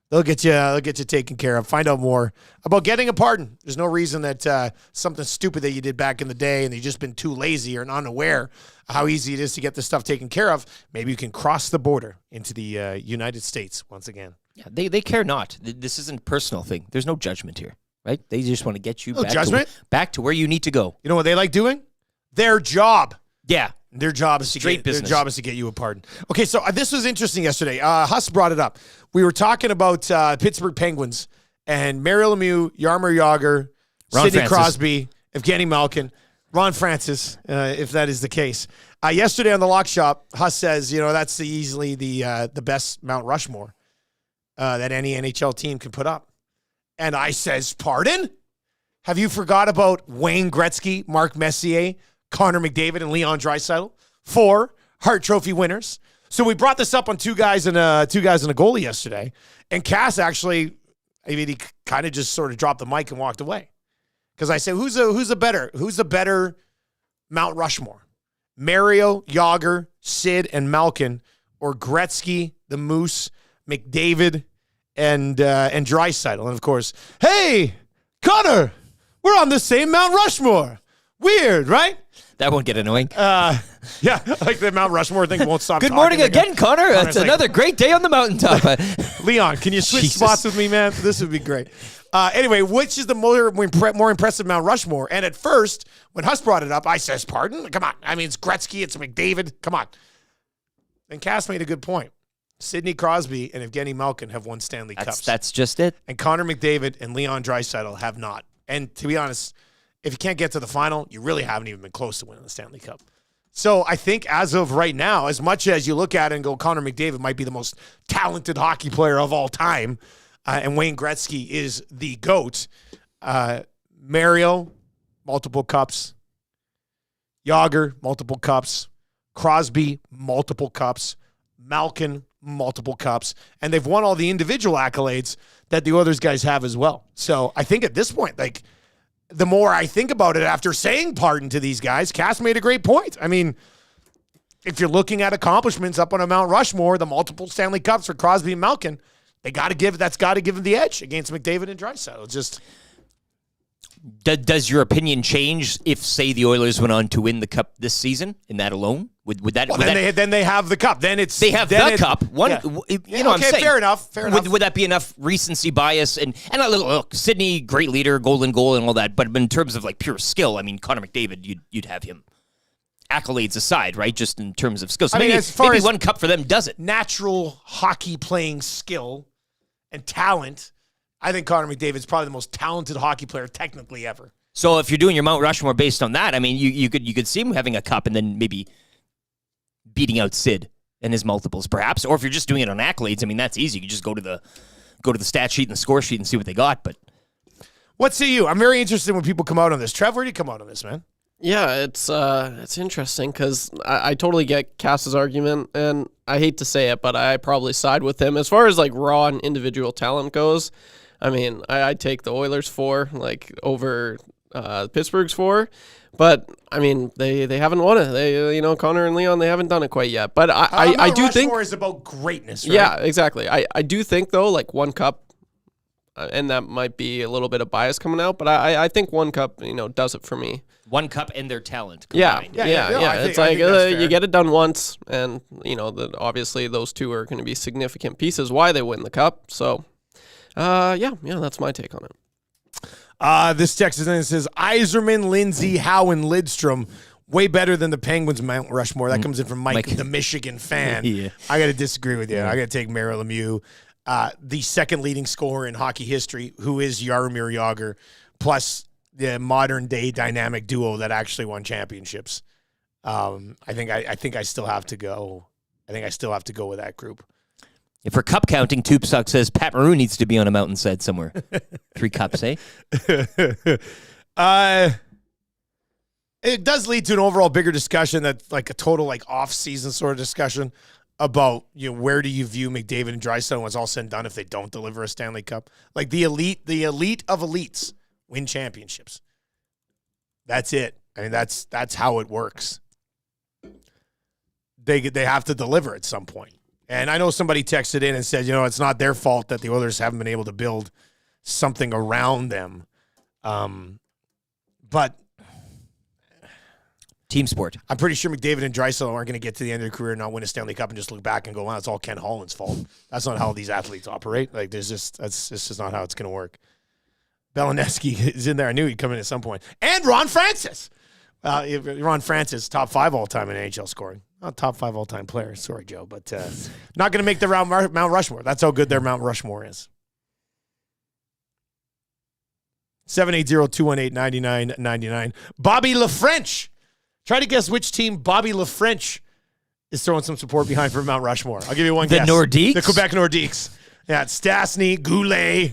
B: They'll get you taken care of. Find out more about getting a pardon. There's no reason that something stupid that you did back in the day and you've just been too lazy or unaware how easy it is to get this stuff taken care of. Maybe you can cross the border into the United States once again.
E: Yeah, they care not. This isn't a personal thing. There's no judgment here, right? They just want to get you back to where you need to go.
B: You know what they like doing? Their job.
E: Yeah.
B: Their job is to get you a pardon. Okay, so this was interesting yesterday. Huss brought it up. We were talking about Pittsburgh Penguins and Mario Lemieux, Jaromir Jagr, Sidney Crosby, Evgeny Malkin, Ron Francis, if that is the case. Yesterday on the Lock Shop, Huss says, that's easily the best Mount Rushmore that any NHL team can put up. And I says, pardon? Have you forgot about Wayne Gretzky, Mark Messier, Connor McDavid, and Leon Draisaitl? 4 Hart Trophy winners. So we brought this up on two guys and a goalie yesterday. And Cass actually, he kind of just sort of dropped the mic and walked away. Because I said, who's a better Mount Rushmore? Mario, Jagr, Sid, and Malkin, or Gretzky, the Moose, McDavid, and Draisaitl. And of course, hey, Connor, we're on the same Mount Rushmore. Weird, right?
E: That won't get annoying.
B: Yeah, like the Mount Rushmore thing won't stop.
E: Good morning again, Connor. It's another great day on the mountaintop.
B: Leon, can you switch spots with me, man? This would be great. Anyway, which is the more impressive Mount Rushmore? And at first, when Huss brought it up, I says, pardon? Come on. I mean, it's Gretzky, it's McDavid. Come on. And Cass made a good point. Sidney Crosby and Evgeny Malkin have won Stanley Cups.
E: That's just it.
B: And Connor McDavid and Leon Draisaitl have not. And to be honest, if you can't get to the final, you really haven't even been close to winning the Stanley Cup. So I think as of right now, as much as you look at it and go, Connor McDavid might be the most talented hockey player of all time, and Wayne Gretzky is the GOAT. Mario, multiple cups. Jágr, multiple cups. Crosby, multiple cups. Malkin, multiple cups. And they've won all the individual accolades that the Oilers guys have as well. So I think at this point, like, the more I think about it after saying pardon to these guys, Cass made a great point. I mean, if you're looking at accomplishments up on a Mount Rushmore, the multiple Stanley Cups for Crosby and Malkin, that's got to give them the edge against McDavid and Draisaitl. Just
E: does your opinion change if, say, the Oilers went on to win the Cup this season in that alone? Would that?
B: Well, then they have the Cup. Then it's
E: they have the Cup.
B: I'm saying, fair enough.
E: Would that be enough recency bias and a little look? Sidney, great leader, golden goal, and all that. But in terms of like pure skill, I mean, Connor McDavid, you'd have him. Accolades aside, right? Just in terms of skills. So maybe one Cup for them does it.
B: Natural hockey playing skill and talent. I think Connor McDavid's probably the most talented hockey player technically ever.
E: So if you're doing your Mount Rushmore based on that, I mean, you could see him having a Cup and then maybe beating out Sid and his multiples, perhaps. Or if you're just doing it on accolades, I mean, that's easy. You can just go to the stat sheet and the score sheet and see what they got. But
B: what say you? I'm very interested when people come out on this. Trev, where do you come out on this, man?
G: Yeah, it's interesting because I totally get Cass's argument, and I hate to say it, but I probably side with him. As far as like raw and individual talent goes, I mean, I'd take the Oilers 4 over Pittsburgh's 4. But I mean, they haven't won it. They, Connor and Leon, they haven't done it quite yet. But I do think
B: Rushmore is about greatness, right?
G: Yeah, exactly. I do think though, like one Cup, and that might be a little bit of bias coming out, but I think one Cup, does it for me.
E: One Cup and their talent
G: combined. Yeah.
B: It's
G: like you get it done once, and obviously those two are going to be significant pieces why they win the Cup. So, that's my take on it.
B: This text is in and says, Yzerman, Lindsay, Howe, and Lidstrom, way better than the Penguins' Mount Rushmore. That comes in from Mike, the Michigan fan.
E: Yeah.
B: I got to disagree with you. I got to take Mario Lemieux, the second leading scorer in hockey history, who is Jaromir Jágr, plus the modern-day dynamic duo that actually won championships. I think I still have to go. I think I still have to go with that group.
E: If for cup counting, Toopsuck says Pat Maroon needs to be on a mountainside somewhere. 3 cups, eh?
B: It does lead to an overall bigger discussion that's like a total like off-season sort of discussion about where do you view McDavid and Draisaitl when it's all said and done if they don't deliver a Stanley Cup. Like the elite of elites win championships. That's it. I mean that's how it works. They have to deliver at some point. And I know somebody texted in and said, it's not their fault that the Oilers haven't been able to build something around them. But
E: team sport.
B: I'm pretty sure McDavid and Draisaitl aren't going to get to the end of their career and not win a Stanley Cup and just look back and go, wow, it's all Ken Holland's fault. That's not how these athletes operate. Like, that's just not how it's going to work. Belineski is in there. I knew he'd come in at some point. And Ron Francis. Ron Francis, top 5 all-time in NHL scoring. Not top 5 all-time player. Sorry, Joe. But not going to make the Mount Rushmore. That's how good their Mount Rushmore is. 780-218-9999. Bobby LaFrench. Try to guess which team Bobby LaFrench is throwing some support behind for Mount Rushmore. I'll give you one guess.
E: The Nordiques?
B: The Quebec Nordiques. Yeah, it's Stastny, Goulet,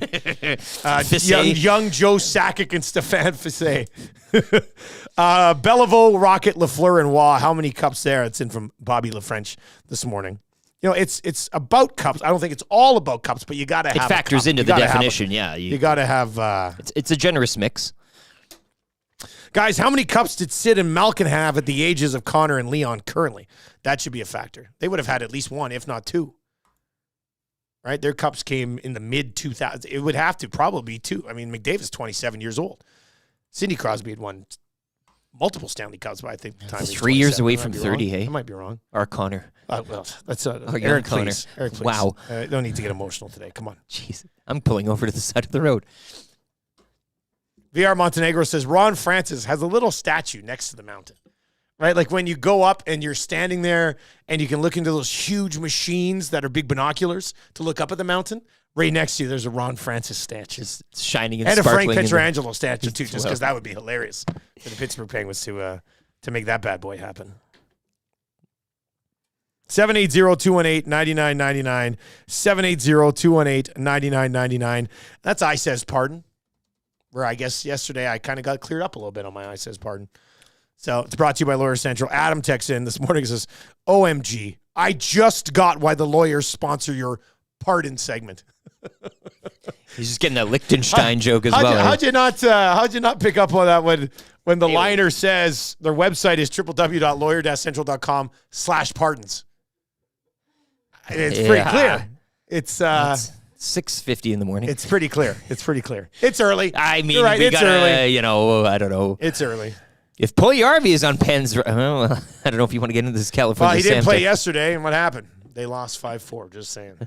B: young Joe Sakic, and Stéphane Fissé. Belleville, Rocket, Lafleur, and Waugh. How many cups there? It's in from Bobby LaFrench this morning. It's about cups. I don't think it's all about cups, but you got to have. It
E: factors into the definition. You
B: got to have.
E: It's a generous mix.
B: Guys, how many cups did Sid and Malkin have at the ages of Connor and Leon currently? That should be a factor. They would have had at least 1, if not 2. Right? Their cups came in the mid-2000s. It would have to probably be 2. I mean, McDavid's 27 years old. Sidney Crosby had won multiple Stanley Cups by, I think, the time he was
E: 3 years away
B: I
E: from 30, hey?
B: I might be wrong.
E: Or Connor.
B: Well, that's
E: Eric,
B: Connor.
E: please.
B: Eric, please.
E: Wow.
B: Don't need to get emotional today. Come on.
E: Jeez. I'm pulling over to the side of the road.
B: VR Montenegro says, Ron Francis has a little statue next to the mountain. right? Like when you go up and you're standing there and you can look into those huge machines that are big binoculars to look up at the mountain. Right next to you, there's a Ron Francis statue.
E: Just shining and
B: a Frank
E: sparkling.
B: Pietrangelo statue, too, just because that would be hilarious for the Pittsburgh Penguins to make that bad boy happen. 780-218-9999. 780-218-9999. That's I Says Pardon, where I guess yesterday I kind of got cleared up a little bit on my I Says Pardon. So it's brought to you by Lawyer Central. Adam texts in this morning and says, OMG, I just got why the lawyers sponsor your pardon segment.
E: He's just getting that Liechtenstein joke as well.
B: How'd you not pick up on that when the liner says their website is www.lawyer-central.com/pardons? It's pretty clear. It's
E: 6:50 in the morning.
B: It's pretty clear. It's early.
E: I mean,
B: you're right,
E: we
B: it's
E: gotta,
B: early.
E: I don't know.
B: It's early.
E: If Puljujärvi is on Penn's, well, I don't know if you want to get into this California.
B: Well, he didn't
E: Sam
B: play
E: thing.
B: yesterday, and what happened? They lost 5-4, just saying.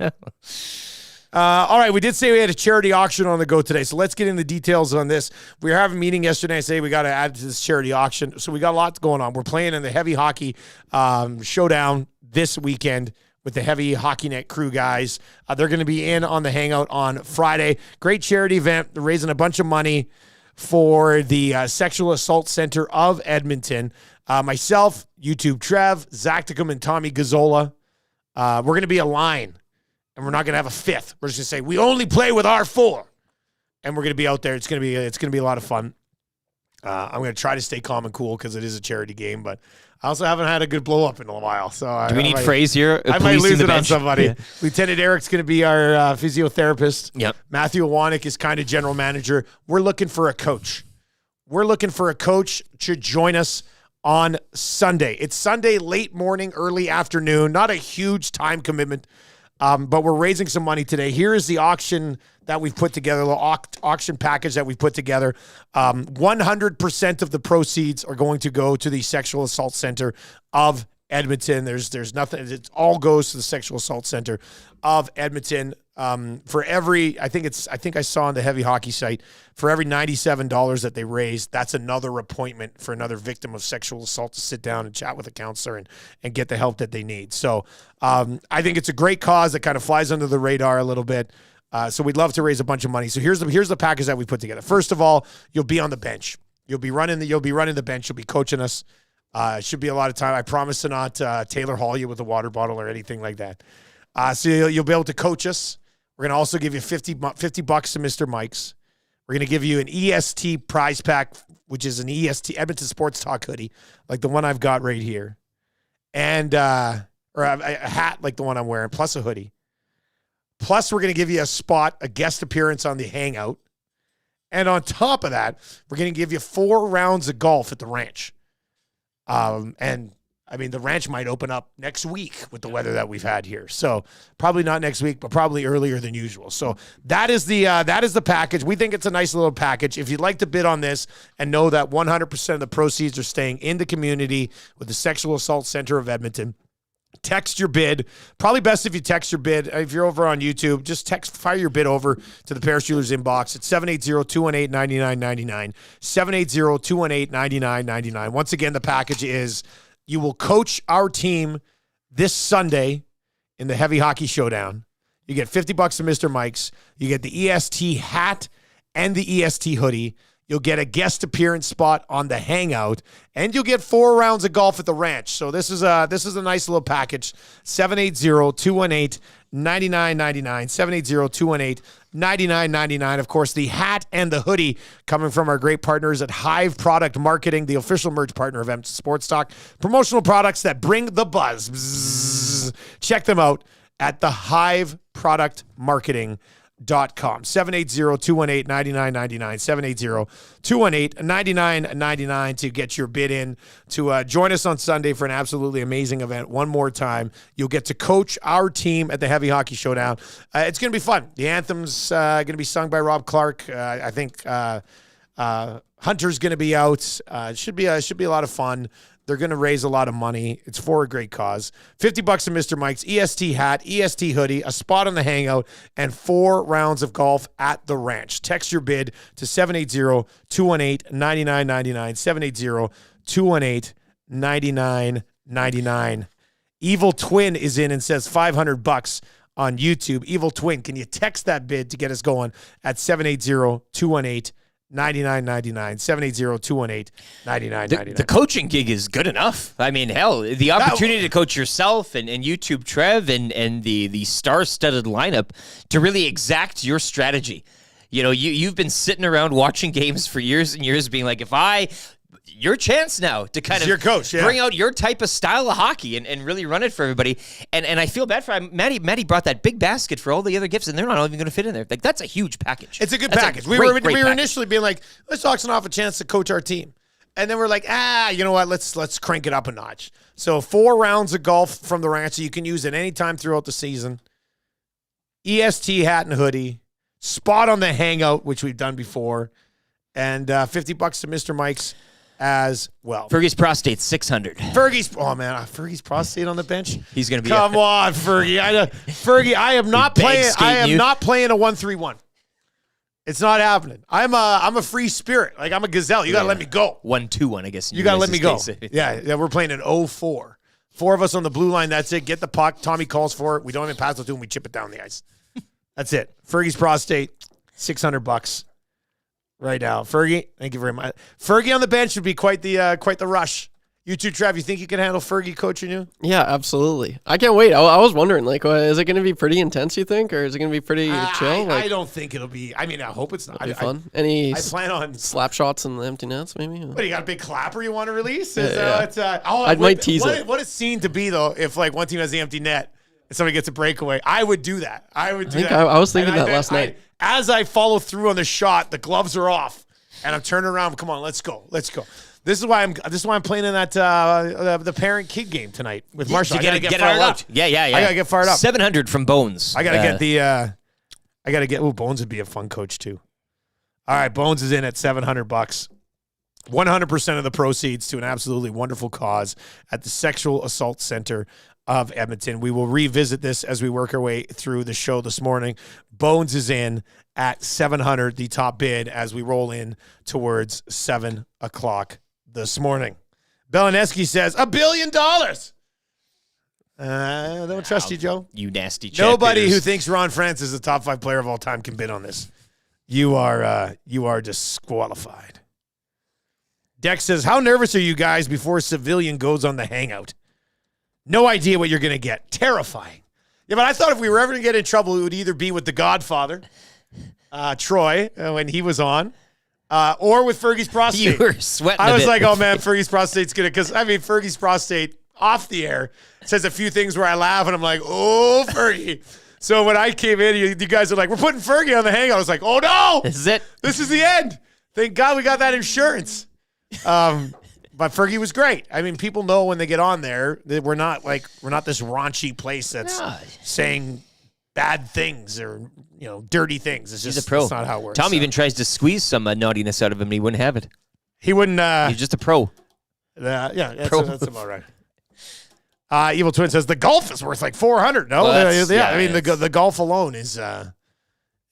B: All right, we did say we had a charity auction on the go today, so let's get into the details on this. We were having a meeting yesterday. I say we got to add to this charity auction, so we got a lot going on. We're playing in the heavy hockey showdown this weekend with the Heavy Hockey Net crew guys. They're going to be in on the Hangout on Friday. Great charity event. They're raising a bunch of money for the Sexual Assault Center of Edmonton. Myself, YouTube Trev, Zach Tickham, and Tommy Gazzola. We're going to be a line, and we're not going to have a fifth. We're just going to say, we only play with our four. And we're going to be out there. It's going to be a lot of fun. I'm going to try to stay calm and cool because it is a charity game, but I also haven't had a good blow up in a while. So
E: do we need phrase here?
B: I might lose it on somebody.
E: Yeah.
B: Lieutenant Eric's going to be our physiotherapist.
E: Yep.
B: Matthew Iwanek is kind of general manager. We're looking for a coach. We're looking for a coach to join us on Sunday. It's Sunday, late morning, early afternoon. Not a huge time commitment, but we're raising some money today. Here is the auction that we've put together, the auction package that we've put together. 100% of the proceeds are going to go to the Sexual Assault Center of Edmonton. There's nothing. It all goes to the Sexual Assault Center of Edmonton. For every, I think I saw on the Heavy Hockey site, for every $97 that they raise, that's another appointment for another victim of sexual assault to sit down and chat with a counselor and get the help that they need. So I think it's a great cause that kind of flies under the radar a little bit. So we'd love to raise a bunch of money. So here's the package that we put together. First of all, you'll be on the bench. You'll be running the bench. You'll be coaching us. Should be a lot of time. I promise to not Taylor Hall you with a water bottle or anything like that. So you'll be able to coach us. We're going to also give you $50 to Mr. Mike's. We're going to give you an EST prize pack, which is an EST Edmonton Sports Talk hoodie, like the one I've got right here, and or a hat like the one I'm wearing, plus a hoodie. Plus, we're going to give you a guest appearance on the Hangout. And on top of that, we're going to give you 4 rounds of golf at the ranch. And I mean, the ranch might open up next week with the weather that we've had here. So probably not next week, but probably earlier than usual. So that is the package. We think it's a nice little package. If you'd like to bid on this and know that 100% of the proceeds are staying in the community with the Sexual Assault Center of Edmonton, text your bid. Probably best if you text your bid. If you're over on YouTube, just fire your bid over to the Paris Jewelers inbox at 780-218-9999. 780-218-9999. Once again, the package is you will coach our team this Sunday in the Heavy Hockey Showdown. You get $50 to Mr. Mike's. You get the EST hat and the EST hoodie. You'll get a guest appearance spot on the Hangout, and you'll get 4 rounds of golf at the ranch. So this is a nice little package. 780-218-9999. 780-218-9999. Of course, the hat and the hoodie coming from our great partners at Hive Product Marketing, the official merch partner of Edmonton Sports Talk. Promotional products that bring the buzz. Bzzz. Check them out at the Hive Product Marketing.com. 780-218-9999. 780-218-9999 to get your bid in to join us on Sunday for an absolutely amazing event. One more time, you'll get to coach our team at the Heavy Hockey Showdown. It's going to be fun. The anthem's going to be sung by Rob Clark. I think Hunter's going to be out. It should be a lot of fun. They're going to raise a lot of money. It's for a great cause. $50 to Mr. Mike's, EST hat, EST hoodie, a spot on the Hangout, and 4 rounds of golf at the ranch. Text your bid to 780-218-9999, $99.99. Evil Twin is in and says $500 on YouTube. Evil Twin, can you text that bid to get us going at 780-218-9999, 780-218-9999.
E: The coaching gig is good enough. I mean, hell, the opportunity to coach yourself and YouTube Trev and the star-studded lineup to really exact your strategy. You know, you've been sitting around watching games for years and years being like, your chance now to kind of
B: your coach,
E: bring out your type of style of hockey and really run it for everybody. And I feel bad for him. Maddie brought that big basket for all the other gifts, and they're not even going to fit in there. Like, that's a huge package.
B: It's a good
E: That's
B: package.
E: Great
B: we were
E: package.
B: initially being like, let's auction off a chance to coach our team. And then we're like, you know what? Let's crank it up a notch. So 4 rounds of golf from the ranch you can use at any time throughout the season. EST hat and hoodie. Spot on the hangout, which we've done before. And $50 to Mr. Mike's as well.
E: Fergie's prostate's $600.
B: Fergie's prostate on the bench.
E: He's going to be.
B: Come on, Fergie. I am not playing. I am not playing a 1-3-1. It's not happening. I'm a free spirit. Like, I'm a gazelle. You got to let me go.
E: 1-2-1, I guess.
B: You got to let me go. Yeah, we're playing an 0-4. 4 of us on the blue line. That's it. Get the puck. Tommy calls for it. We don't even pass it to him. We chip it down the ice. That's it. Fergie's prostate, $600 right now. Fergie, thank you very much. Fergie on the bench would be quite the rush. You too, Trav. You think you can handle Fergie coaching you?
G: Yeah, absolutely. I can't wait. I was wondering, like, is it going to be pretty intense, you think, or is it going to be pretty chill?
B: I don't think it'll be. I mean, I hope it's not.
G: It'll be fun. Any
B: I plan on
G: slap shots in the empty nets, maybe?
B: What, you got a big clapper you want to release?
G: I might tease it.
B: What a scene to be, though, if, like, one team has the empty net and somebody gets a breakaway. I would do that. I
G: was thinking that last night.
B: As I follow through on the shot, the gloves are off, and I'm turning around. Come on, let's go. This is why I'm playing in that the parent kid game tonight with Marshall.
E: I gotta get fired up. Yeah. I
B: gotta get fired up.
E: 700 from Bones.
B: I gotta get. Oh, Bones would be a fun coach too. All right, Bones is in at $700. 100% of the proceeds to an absolutely wonderful cause at the Sexual Assault Center of Edmonton. We will revisit this as we work our way through the show this morning. Bones is in at $700, the top bid, as we roll in towards 7 o'clock this morning. Belineski says, $1 billion. I don't trust you, Joe.
E: You nasty chat
B: Nobody
E: bidders.
B: who thinks Ron Francis is the top 5 player of all time can bid on this. You are disqualified. Dex says, how nervous are you guys before Civilian goes on the hangout? No idea what you're going to get. Terrifying. Yeah, but I thought if we were ever going to get in trouble, it would either be with the Godfather, Troy, when he was on, or with Fergie's prostate.
E: You were sweating
B: I
E: a
B: was
E: bit.
B: like, oh, man, Fergie's prostate's going to, because, I mean, Fergie's prostate off the air says a few things where I laugh, and I'm like, oh, Fergie. So when I came in, you guys are like, we're putting Fergie on the hangout. I was like, oh, no.
E: This is it.
B: This is the end. Thank God we got that insurance. But Fergie was great. I mean, people know when they get on there that we're not this raunchy place that's saying bad things or dirty things. It's just
E: He's a pro.
B: That's not how it works.
E: Tom even tries to squeeze some naughtiness out of him, and he wouldn't have it.
B: He wouldn't.
E: He's just a pro.
B: That's
E: Pro.
B: about right. Evil Twin says the golf is worth like $400. No, I mean the golf alone is.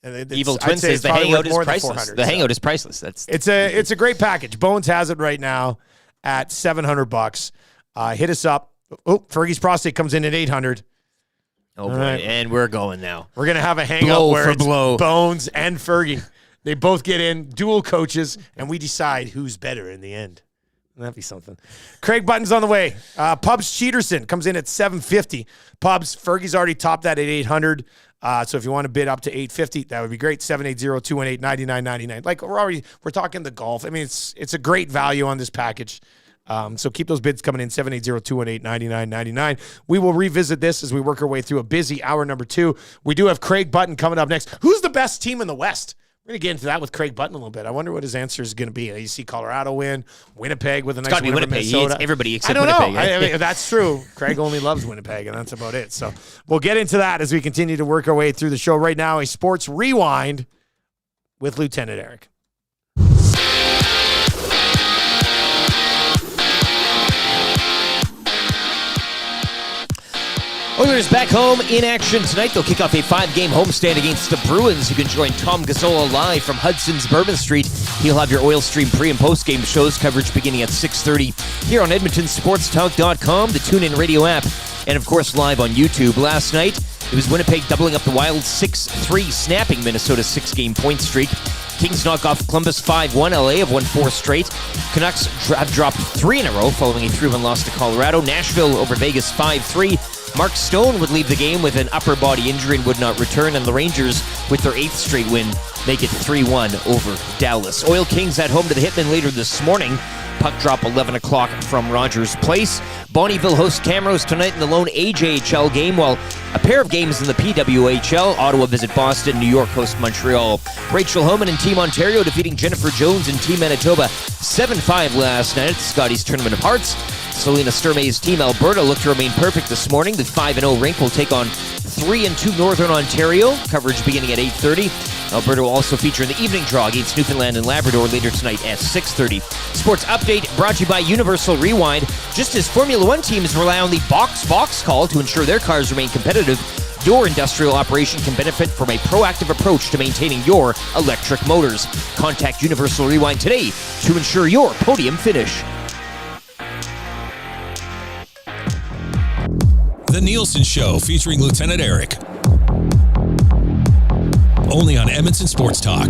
E: Evil Twin says the hangout is priceless. The hangout is priceless.
B: It's a great package. Bones has it right now at $700. Hit us up. Oh, Fergie's prostate comes in at $800.
E: Oh boy,
B: right.
E: And we're going now.
B: We're gonna have a hangout
E: Blow
B: where
E: for
B: it's
E: blow.
B: Bones and Fergie. They both get in, dual coaches, and we decide who's better in the end. That'd be something. Craig Button's on the way. Pubs Cheaterson comes in at $750. Pubs, Fergie's already topped that at $800. So if you want to bid up to $850, that would be great. 780-218-9999. Like we're talking the golf. I mean, it's a great value on this package. So keep those bids coming in, 780-218-9999. We will revisit this as we work our way through a busy hour number 2. We do have Craig Button coming up next. Who's the best team in the West? We're going to get into that with Craig Button a little bit. I wonder what his answer is going to be. You see Colorado win, Winnipeg with a nice win over Minnesota.
E: Everybody except
B: I don't
E: Winnipeg.
B: know. I mean, that's true. Craig only loves Winnipeg, and that's about it. So we'll get into that as we continue to work our way through the show. Right now, a sports rewind with Lieutenant Eric.
E: Oilers back home in action tonight. They'll kick off a 5-game homestand against the Bruins. You can join Tom Gazzola live from Hudson's Bourbon Street. He'll have your Oil Stream pre- and post-game shows coverage beginning at 6:30 here on EdmontonSportsTalk.com, the TuneIn Radio app, and of course live on YouTube. Last night, it was Winnipeg doubling up the Wild 6-3, snapping Minnesota's 6-game point streak. Kings knock off Columbus 5-1. LA have won 4 straight. Canucks have dropped 3 in a row following a 3-1 loss to Colorado. Nashville over Vegas 5-3. Mark Stone would leave the game with an upper body injury and would not return. And the Rangers, with their 8th straight win, make it 3-1 over Dallas. Oil Kings at home to the Hitmen later this morning. Puck drop 11 o'clock from Rogers Place. Bonnyville hosts Camrose tonight in the lone AJHL game, while a pair of games in the PWHL. Ottawa visit Boston, New York host Montreal. Rachel Homan and Team Ontario defeating Jennifer Jones and Team Manitoba 7-5 last night at the Scotties Tournament of Hearts. Selena Sturmay's Team Alberta looked to remain perfect this morning. The 5-0 rink will take on 3-2 Northern Ontario. Coverage beginning at 8:30. Alberta will also feature in the evening draw against Newfoundland and Labrador later tonight at 6:30. Sports update brought to you by Universal Rewind. Just as Formula One teams rely on the box call to ensure their cars remain competitive, your industrial operation can benefit from a proactive approach to maintaining your electric motors. Contact Universal Rewind today to ensure your podium finish.
H: The Nielson Show featuring Lieutenant Eric. Only on Edmonton Sports Talk.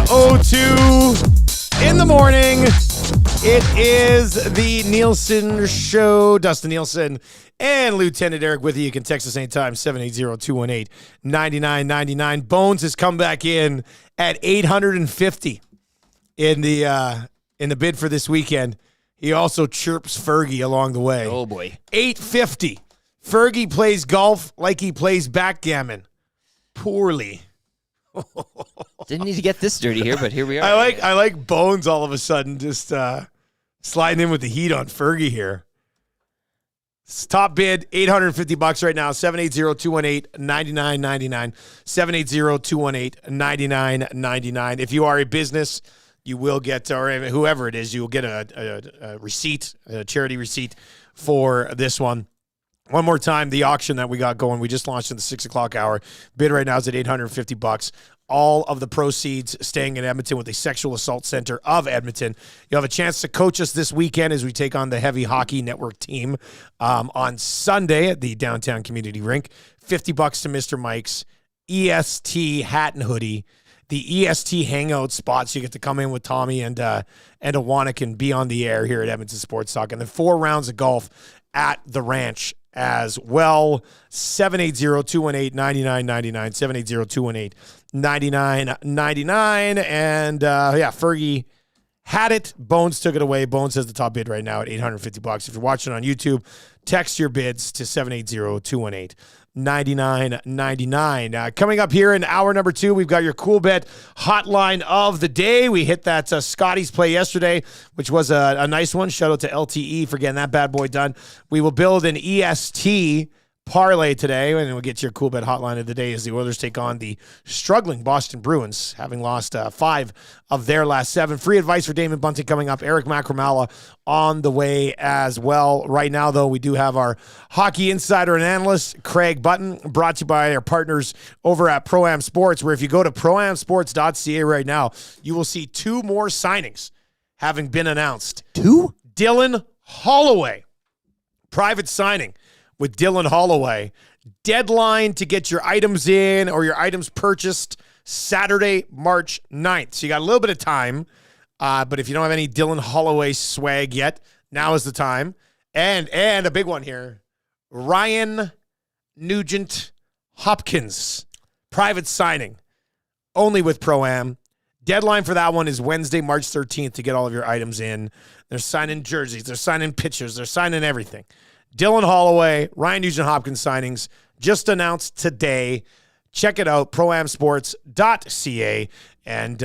B: .02 in the morning. It is the Nielson Show. Dustin Nielson and Lieutenant Eric with you. You can text us anytime, 780-218-9999. Bones has come back in at 850 in the bid for this weekend. He also chirps Fergie along the way.
E: Oh, boy.
B: 850. Fergie plays golf like he plays backgammon. Poorly.
E: Didn't need to get this dirty here, but here we are.
B: I like Bones all of a sudden just sliding in with the heat on Fergie here. Top bid, $850 right now, 780-218-9999, 780-218-9999. If you are a business, you will get, or whoever it is, you will get a receipt, a charity receipt for this one. One more time, the auction that we got going, we just launched in the 6 o'clock hour. Bid right now is at $850. All of the proceeds staying in Edmonton with the Sexual Assault Center of Edmonton. You'll have a chance to coach us this weekend as we take on the Heavy Hockey Network team on Sunday at the Downtown Community Rink. $50 to Mr. Mike's, EST hat and hoodie. The EST hangout spots, you get to come in with Tommy and Awanak and be on the air here at Edmonton Sports Talk. And then 4 rounds of golf at the ranch as well. 780-218-9999, 780-218-9999. And Fergie had it. Bones took it away. Bones has the top bid right now at $850. If you're watching on YouTube, text your bids to 780-218-9999. Coming up here in hour number 2, we've got your Cool Bet hotline of the day. We hit that Scotties play yesterday, which was a nice one. Shout out to LTE for getting that bad boy done. We will build an EST parlay today, and we'll get your Cool Bet hotline of the day as the Oilers take on the struggling Boston Bruins, having lost 5 of their last 7. Free advice for Damon Bunting coming up. Eric Macramalla on the way as well. Right now, though, we do have our hockey insider and analyst, Craig Button, brought to you by our partners over at Pro-Am Sports, where if you go to proamsports.ca right now, you will see 2 more signings having been announced.
E: 2?
B: Dylan Holloway, private signing with Dylan Holloway. Deadline to get your items in or your items purchased Saturday, March 9th. So you got a little bit of time, but if you don't have any Dylan Holloway swag yet, now is the time. And a big one here, Ryan Nugent Hopkins, private signing, only with Pro-Am. Deadline for that one is Wednesday, March 13th to get all of your items in. They're signing jerseys. They're signing pictures. They're signing everything. Dylan Holloway, Ryan Nugent-Hopkins signings just announced today. Check it out, proamsports.ca. and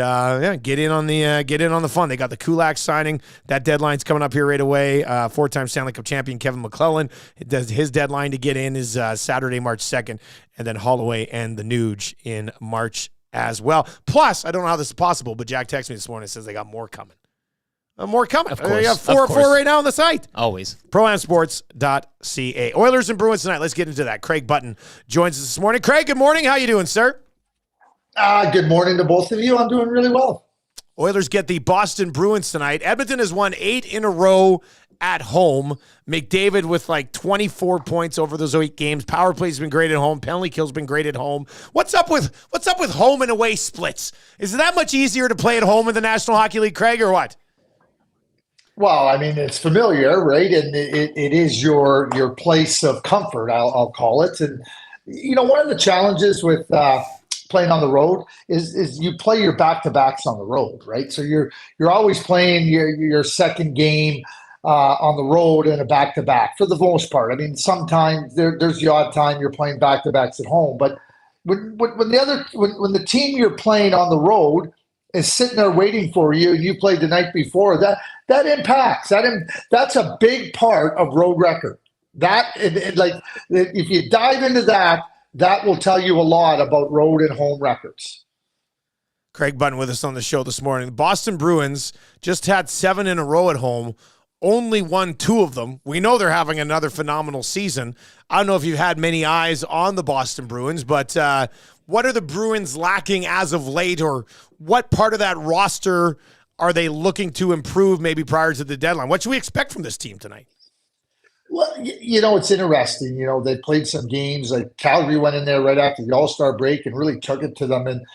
B: get in on the fun. They got the Kulak signing. That deadline's coming up here right away. 4-time Stanley Cup champion Kevin McClellan, his deadline to get in is Saturday, March 2nd, and then Holloway and the Nuge in March as well. Plus, I don't know how this is possible, but Jack texted me this morning and says they got more coming. More coming.
E: Of course.
B: They got four right now on the site.
E: Always.
B: ProAmSports.ca. Oilers and Bruins tonight. Let's get into that. Craig Button joins us this morning. Craig, good morning. How you doing, sir?
I: Good morning to both of you. I'm doing really well.
B: Oilers get the Boston Bruins tonight. Edmonton has won 8 in a row at home. McDavid with like 24 points over those 8 games. Power play's been great at home. Penalty kill's been great at home. What's up with home and away splits? Is it that much easier to play at home in the National Hockey League, Craig, or what?
I: Well, I mean, it's familiar, right? And it is your place of comfort, I'll call it. And, one of the challenges with playing on the road is you play your back-to-backs on the road, right? So you're always playing your second game on the road in a back-to-back for the most part. I mean, sometimes there's the odd time you're playing back-to-backs at home. But when the team you're playing on the road is sitting there waiting for you and you played the night before, that impacts. That's a big part of road record. If you dive into that will tell you a lot about road and home records.
B: Craig Button with us on the show this morning. The Boston Bruins just had 7 in a row at home, only won 2 of them. We know they're having another phenomenal season. I don't know if you've had many eyes on the Boston Bruins, but what are the Bruins lacking as of late, or what part of that roster are they looking to improve maybe prior to the deadline? What should we expect from this team tonight?
I: Well, it's interesting. They played some games. Like Calgary went in there right after the All-Star break and really took it to them. And,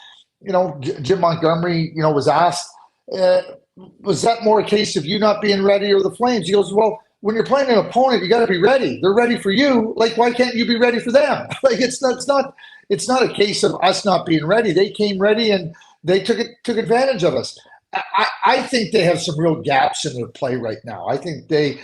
I: Jim Montgomery, was asked, was that more a case of you not being ready or the Flames? He goes, well, when you're playing an opponent, you got to be ready. They're ready for you. Like, why can't you be ready for them? Like, it's not a case of us not being ready. They came ready and they took advantage of us. I think they have some real gaps in their play right now. I think the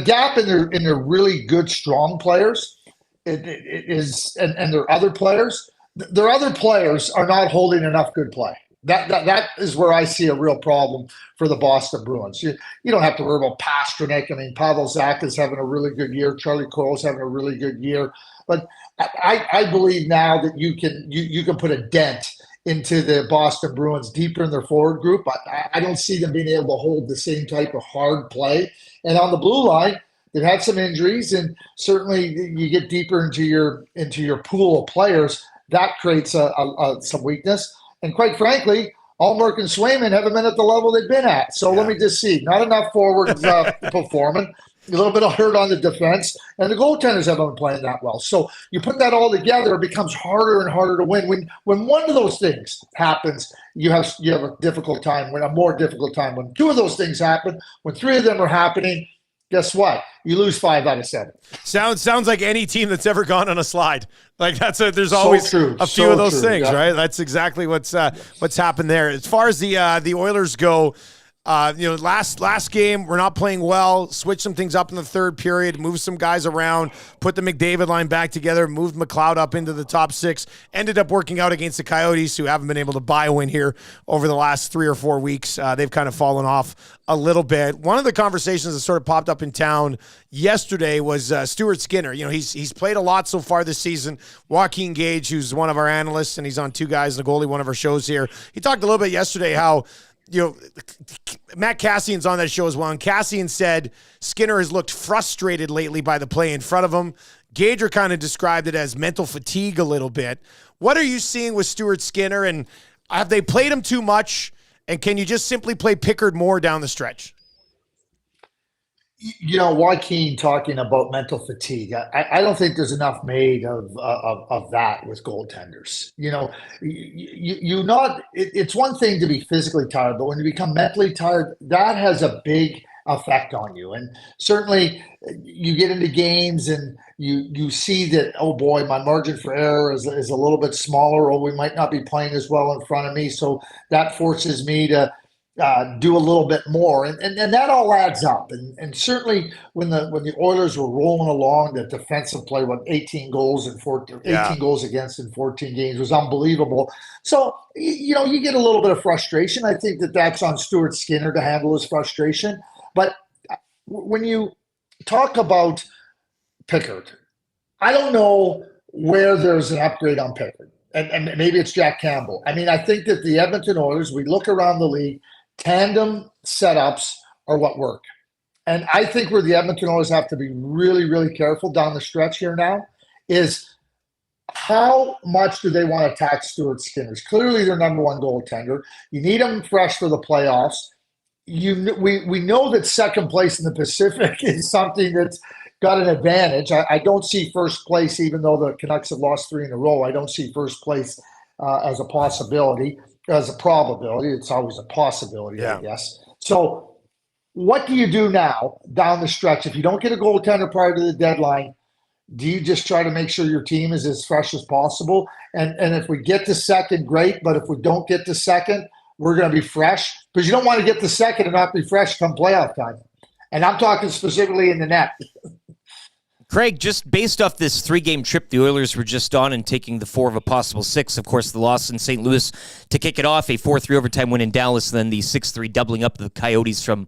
I: gap in their really good, strong players is their other players. Their other players are not holding enough good play. That is where I see a real problem for the Boston Bruins. You don't have to worry about Pastrnak. I mean, Pavel Zacha is having a really good year. Charlie Coyle's having a really good year. But I believe now that you can put a dent into the Boston Bruins deeper in their forward group. I don't see them being able to hold the same type of hard play. And on the blue line, they've had some injuries, and certainly you get deeper into your pool of players, that creates some weakness. And quite frankly, Allmark and Swayman haven't been at the level they've been at. So let me just see. Not enough forwards performing. A little bit of hurt on the defense. And the goaltenders haven't been playing that well. So you put that all together, it becomes harder and harder to win. When one of those things happens, you have a difficult time. A more difficult time. When 2 of those things happen, when 3 of them are happening, guess what? You lose 5 out of 7.
B: Sounds like any team that's ever gone on a slide. Like there's always a few of those things, yeah. Right? That's exactly what's happened there. As far as the Oilers go, last game, we're not playing well. Switch some things up in the third period, move some guys around, put the McDavid line back together, moved McLeod up into the top 6. Ended up working out against the Coyotes, who haven't been able to buy a win here over the last 3 or 4 weeks. They've kind of fallen off a little bit. One of the conversations that sort of popped up in town yesterday was Stuart Skinner. He's played a lot so far this season. Joaquin Gage, who's one of our analysts, and he's on Two Guys and a Goalie, one of our shows here. He talked a little bit yesterday how Matt Cassian's on that show as well, and Cassian said Skinner has looked frustrated lately by the play in front of him. Gager kind of described it as mental fatigue a little bit. What are you seeing with Stuart Skinner, and have they played him too much, and can you just simply play Pickard more down the stretch?
I: Joaquin talking about mental fatigue. I don't think there's enough made of that with goaltenders. It's one thing to be physically tired, but when you become mentally tired, that has a big effect on you. And certainly you get into games and you see that, oh boy, my margin for error is a little bit smaller, or we might not be playing as well in front of me. So that forces me to do a little bit more, and that all adds up. And certainly when the Oilers were rolling along, the defensive play, 18 goals and 18 goals against in 14 games was unbelievable. So you get a little bit of frustration. I think that's on Stuart Skinner to handle his frustration. But when you talk about Pickard, I don't know where there's an upgrade on Pickard. And maybe it's Jack Campbell. I mean, I think that the Edmonton Oilers, we look around the league, tandem setups are what work. And I think where the Edmonton Oilers have to be really, really careful down the stretch here now is how much do they want to attack Stuart Skinner? Clearly their number one goaltender. You need him fresh for the playoffs. We know that second place in the Pacific is something that's got an advantage. I don't see first place, even though the Canucks have lost 3 in a row. I don't see first place as a possibility, as a probability. It's always a possibility, I guess. So what do you do now down the stretch? If you don't get a goaltender prior to the deadline, do you just try to make sure your team is as fresh as possible? And if we get to second, great. But if we don't get to second, we're going to be fresh. Because you don't want to get to second and not be fresh come playoff time. And I'm talking specifically in the net.
E: Craig, just based off this 3-game trip the Oilers were just on and taking the 4 of a possible 6, of course, the loss in St. Louis to kick it off, a 4-3 overtime win in Dallas, and then the 6-3 doubling up the Coyotes from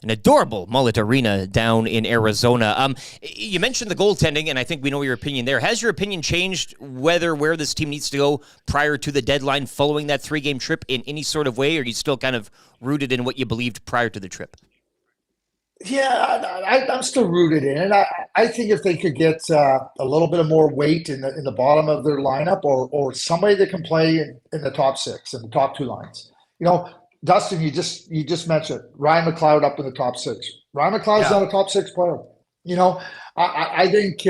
E: an adorable Mullet Arena down in Arizona. You mentioned the goaltending, and I think we know your opinion there. Has your opinion changed where this team needs to go prior to the deadline following that 3-game trip in any sort of way, or are you still kind of rooted in what you believed prior to the trip?
I: Yeah, I'm still rooted in it. I think if they could get a little bit of more weight in the bottom of their lineup, or somebody that can play in the top 6 and the top 2 lines. Dustin, you just mentioned Ryan McLeod up in the top 6. Ryan McLeod's not a top 6 player. I think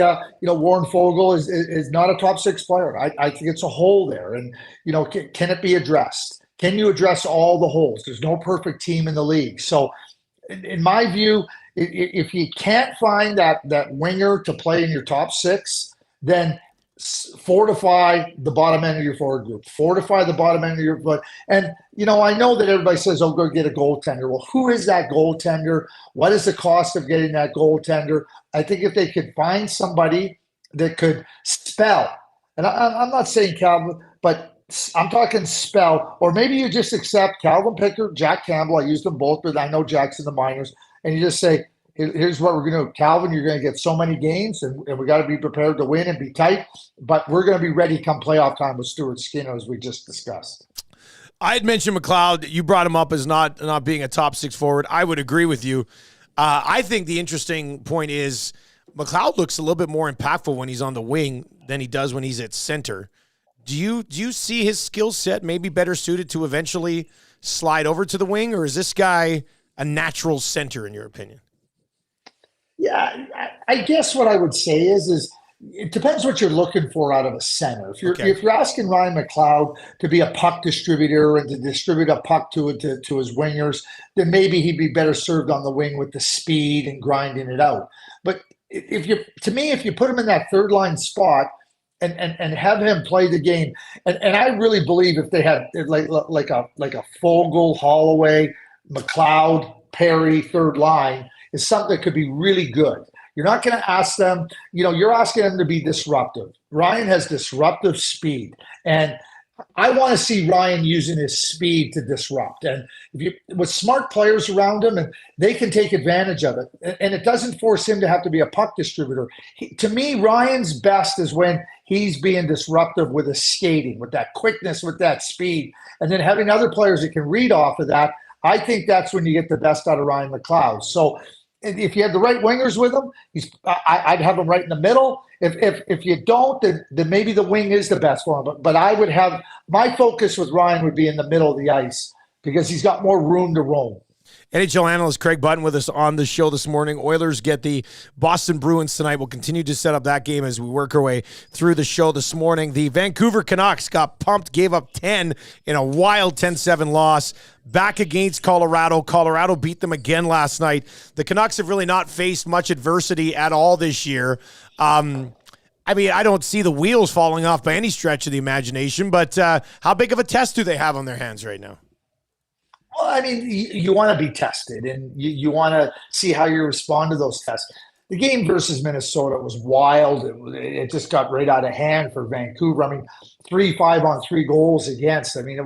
I: Warren Fogle is not a top 6 player. I think it's a hole there, and can it be addressed? Can you address all the holes? There's no perfect team in the league, so. In my view, if you can't find that winger to play in your top 6, then fortify the bottom end of your forward group. Fortify the bottom end of your foot. And, I know that everybody says, go get a goaltender. Well, who is that goaltender? What is the cost of getting that goaltender? I think if they could find somebody that could spell, and I'm not saying Calvin, but I'm talking spell, or maybe you just accept Calvin Pickard, Jack Campbell. I used them both, but I know Jack's in the minors. And you just say, here's what we're going to do. Calvin, you're going to get so many games, and we got to be prepared to win and be tight. But we're going to be ready come playoff time with Stuart Skinner, as we just discussed.
B: I had mentioned McLeod. You brought him up as not being a top 6 forward. I would agree with you. I think the interesting point is McLeod looks a little bit more impactful when he's on the wing than he does when he's at center. Do you see his skill set maybe better suited to eventually slide over to the wing, or is this guy a natural center in your opinion?
I: Yeah, I guess what I would say is it depends what you're looking for out of a center. If you're asking Ryan McLeod to be a puck distributor and to distribute a puck to his wingers, then maybe he'd be better served on the wing with the speed and grinding it out. But if you put him in that third line spot, and have him play the game. And I really believe if they had like a Fogle, Holloway, McLeod, Perry, third line is something that could be really good. You're not going to ask them, you're asking them to be disruptive. Ryan has disruptive speed. And I want to see Ryan using his speed to disrupt. And with smart players around him, and they can take advantage of it. And it doesn't force him to have to be a puck distributor. To me, Ryan's best is when he's being disruptive with his skating, with that quickness, with that speed. And then having other players that can read off of that, I think that's when you get the best out of Ryan McLeod. So if you have the right wingers with him, I'd have him right in the middle. If you don't, then maybe the wing is the best for him. But I would have my focus with Ryan would be in the middle of the ice because he's got more room to roam.
B: NHL analyst Craig Button with us on the show this morning. Oilers get the Boston Bruins tonight. We'll continue to set up that game as we work our way through the show this morning. The Vancouver Canucks got pumped, gave up 10 in a wild 10-7 loss. Back against Colorado. Colorado beat them again last night. The Canucks have really not faced much adversity at all this year. I don't see the wheels falling off by any stretch of the imagination, but how big of a test do they have on their hands right now?
I: Well, I mean, you want to be tested, and you want to see how you respond to those tests. The game versus Minnesota was wild. It just got right out of hand for Vancouver. I mean, 3-5 on 3 goals against. I mean,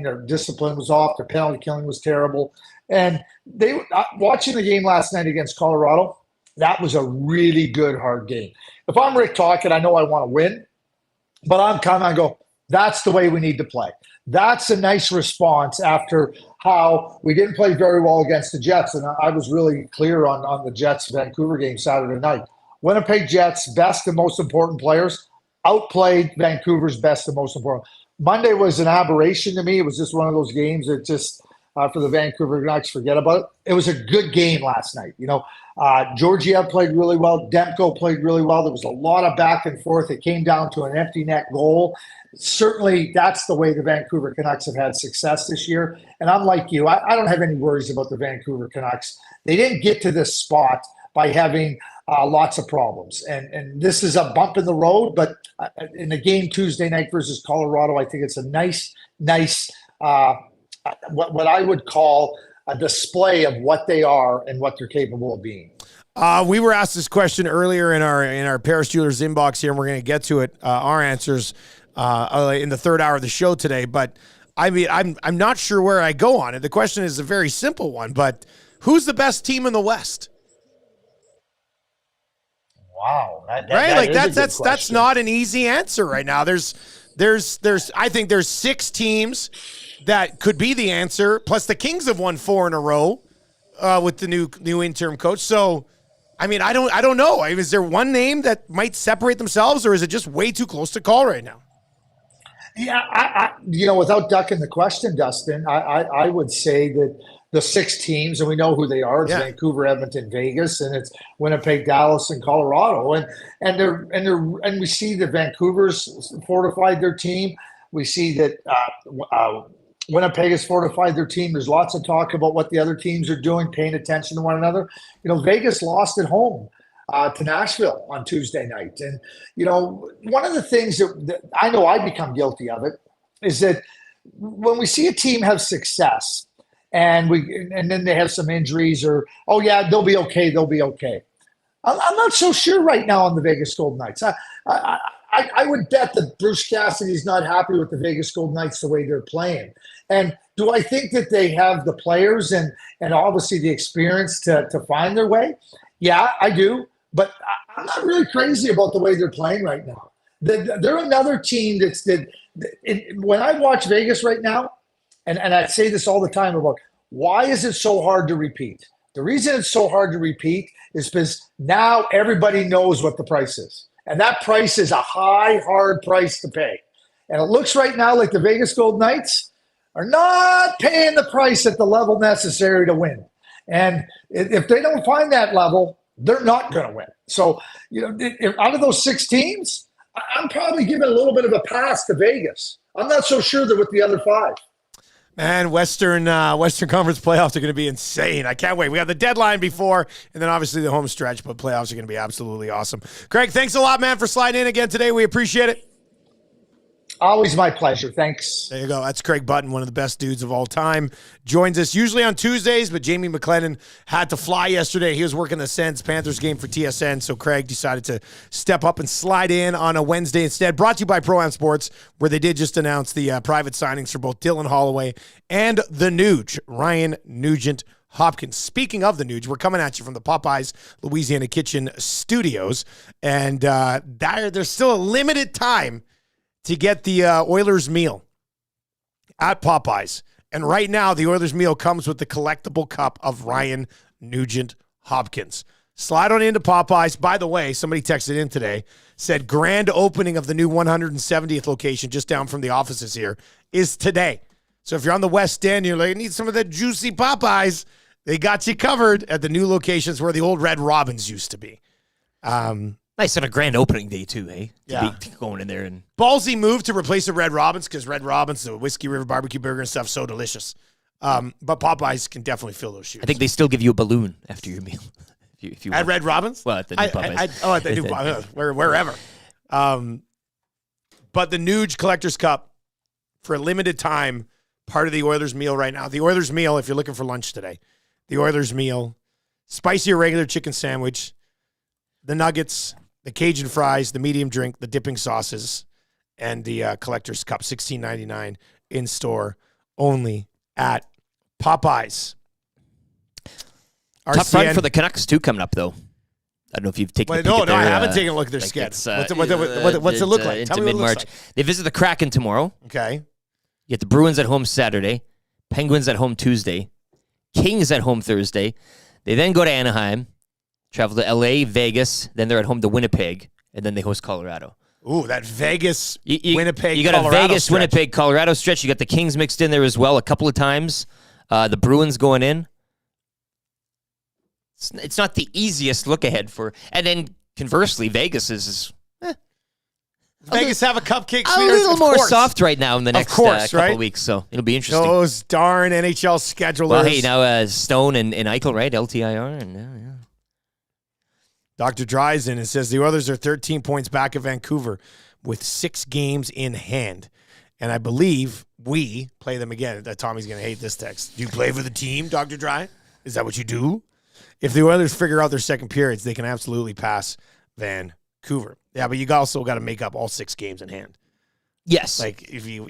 I: their discipline was off. Their penalty killing was terrible. And they watching the game last night against Colorado, that was a really good, hard game. If I'm Rick Tocchet, I know I want to win, but I go, that's the way we need to play. That's a nice response after how we didn't play very well against the Jets. And I was really clear on the Jets-Vancouver game Saturday night. Winnipeg Jets' best and most important players outplayed Vancouver's best and most important. Monday was an aberration to me. It was just one of those games that just, for the Vancouver Canucks, forget about it. It was a good game last night. Georgiev played really well. Demko played really well. There was a lot of back and forth. It came down to an empty net goal. Certainly, that's the way the Vancouver Canucks have had success this year. And I'm like you. I don't have any worries about the Vancouver Canucks. They didn't get to this spot by having lots of problems. And this is a bump in the road. But in the game Tuesday night versus Colorado, I think it's a nice what I would call a display of what they are and what they're capable of being.
B: We were asked this question earlier in our Paris Jewelers inbox here, and we're going to get to it. Our answers in the third hour of the show today. But I mean, I'm not sure where I go on it. The question is a very simple one, but who's the best team in the West?
I: Wow,
B: that's not an easy answer right now. I think there's 6 teams that could be the answer. Plus the Kings have won 4 in a row with the new interim coach. So, I mean, I don't know. I mean, is there one name that might separate themselves, or is it just way too close to call right now?
I: Yeah, without ducking the question, Dustin, I would say that the 6 teams, and we know who they are. It's Vancouver, Edmonton, Vegas, and it's Winnipeg, Dallas, and Colorado. And we see that Vancouver's fortified their team. We see that Winnipeg has fortified their team. There's lots of talk about what the other teams are doing, paying attention to one another. Vegas lost at home to Nashville on Tuesday night. And, one of the things that I know I become guilty of it is that when we see a team have success and then they have some injuries or, oh, yeah, they'll be okay. I'm not so sure right now on the Vegas Golden Knights. I would bet that Bruce Cassidy's not happy with the Vegas Golden Knights the way they're playing. And do I think that they have the players and obviously the experience to find their way? Yeah, I do. But I'm not really crazy about the way they're playing right now. They're another team when I watch Vegas right now, and I say this all the time about why is it so hard to repeat? The reason it's so hard to repeat is because now everybody knows what the price is. And that price is a high, hard price to pay. And it looks right now like the Vegas Golden Knights are not paying the price at the level necessary to win. And if they don't find that level, they're not going to win. So, out of those 6 teams, I'm probably giving a little bit of a pass to Vegas. I'm not so sure that with the other 5.
B: Man, Western Conference playoffs are going to be insane. I can't wait. We have the deadline before, and then obviously the home stretch, but playoffs are going to be absolutely awesome. Greg, thanks a lot, man, for sliding in again today. We appreciate it.
I: Always my pleasure. Thanks.
B: There you go. That's Craig Button, one of the best dudes of all time. Joins us usually on Tuesdays, but Jamie McLennan had to fly yesterday. He was working the Sens Panthers game for TSN, so Craig decided to step up and slide in on a Wednesday instead. Brought to you by Pro-Am Sports, where they did just announce the private signings for both Dylan Holloway and the Nuge, Ryan Nugent-Hopkins. Speaking of the Nuge, we're coming at you from the Popeyes Louisiana Kitchen studios, and there's still a limited time to get the Oilers meal at Popeyes. And right now, the Oilers meal comes with the collectible cup of Ryan Nugent-Hopkins. Slide on into Popeyes. By the way, somebody texted in today, said grand opening of the new 170th location just down from the offices here is today. So if you're on the West End, you're like, I need some of that juicy Popeyes, they got you covered at the new locations where the old Red Robins used to be.
E: Nice on a grand opening day, too, eh?
B: Yeah.
E: Going in there and...
B: Ballsy move to replace the Red Robins because Red Robins, the Whiskey River barbecue burger and stuff, so delicious. But Popeyes can definitely fill those shoes.
E: I think they still give you a balloon after your meal. if you
B: at Red Robins?
E: Well, at the new Popeyes.
B: At the new Popeyes, wherever. But the Nuge Collector's Cup, for a limited time, part of the Oilers meal right now. The Oilers meal, if you're looking for lunch today, the Oilers meal, spicy or regular chicken sandwich, the nuggets, the Cajun fries, the medium drink, the dipping sauces, and the collector's cup, $16.99 in store only at Popeyes.
E: Tough run for the Canucks too coming up though. I don't know if you've taken.
B: No, I haven't taken a look at their schedule. What's it look like? Tell me what it looks like.
E: They visit the Kraken tomorrow.
B: Okay.
E: You get the Bruins at home Saturday, Penguins at home Tuesday, Kings at home Thursday. They then go to Anaheim, travel to LA, Vegas, then they're at home to Winnipeg, and then they host Colorado.
B: Ooh, that Vegas, Winnipeg,
E: you got
B: Colorado
E: a Vegas,
B: stretch.
E: Winnipeg, Colorado stretch. You got the Kings mixed in there as well a couple of times. The Bruins going in. It's not the easiest look ahead for, and then conversely, Vegas is
B: Vegas have a cupcake
E: a
B: sweeter.
E: little more soft right now in the next couple
B: right?
E: of weeks, so it'll be interesting.
B: Those darn NHL schedulers.
E: Well, hey, now Stone and Eichel, right? LTIR and yeah.
B: Dr. Dreisen, it says the Oilers are 13 points back of Vancouver with 6 games in hand. And I believe we play them again. Tommy's going to hate this text. Do you play for the team, Dr. Dry? Is that what you do? If the Oilers figure out their second periods, they can absolutely pass Vancouver. Yeah, but you also got to make up all 6 games in hand.
E: Yes.
B: Like, if you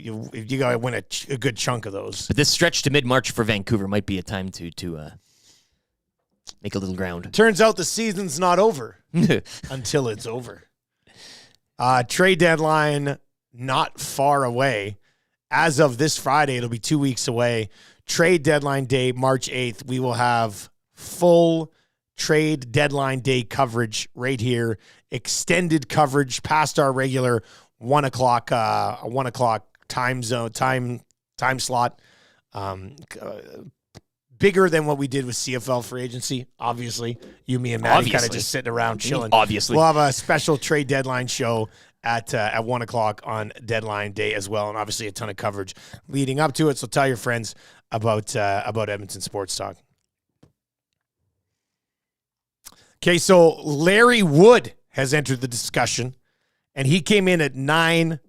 B: got to win a good chunk of those.
E: But this stretch to mid-March for Vancouver might be a time to make a little ground.
B: Turns out the season's not over until it's over. Trade deadline not far away. As of this Friday, it'll be 2 weeks away. Trade deadline day, March 8th, we will have full trade deadline day coverage right here. Extended coverage past our regular 1 o'clock time slot. Bigger than what we did with CFL free agency, obviously. You, me, and Maddie kind of just sitting around chilling.
E: Obviously.
B: We'll have a special trade deadline show at 1 o'clock on deadline day as well, and obviously a ton of coverage leading up to it. So tell your friends about Edmonton Sports Talk. Okay, so Larry Wood has entered the discussion, and he came in at $900.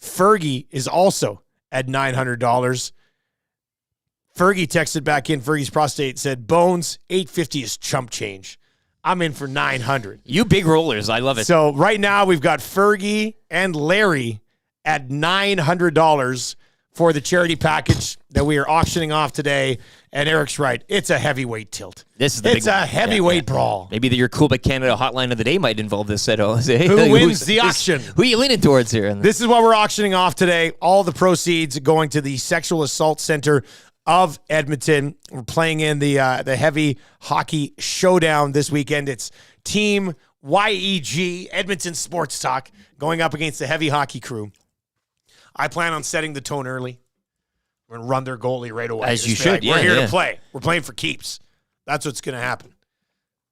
B: Fergie is also at $900. Fergie texted back in. Fergie's prostate said, "Bones, $850 is chump change. I'm in for $900."
E: You big rollers, I love it.
B: So right now we've got Fergie and Larry at $900 for the charity package that we are auctioning off today. And Eric's right. It's a heavyweight tilt.
E: This is the big
B: It's a heavyweight brawl.
E: Maybe your Cool Bit Canada hotline of the day might involve this at all.
B: Who wins the auction?
E: Who are you leaning towards here?
B: This is what we're auctioning off today. All the proceeds going to the Sexual Assault Center of Edmonton. We're playing in the Heavy Hockey Showdown this weekend. It's Team YEG, Edmonton Sports Talk, going up against the Heavy Hockey crew. I plan on setting the tone early. We're going to run their goalie right away.
E: As you should.
B: We're here to play. We're playing for keeps. That's what's going to happen.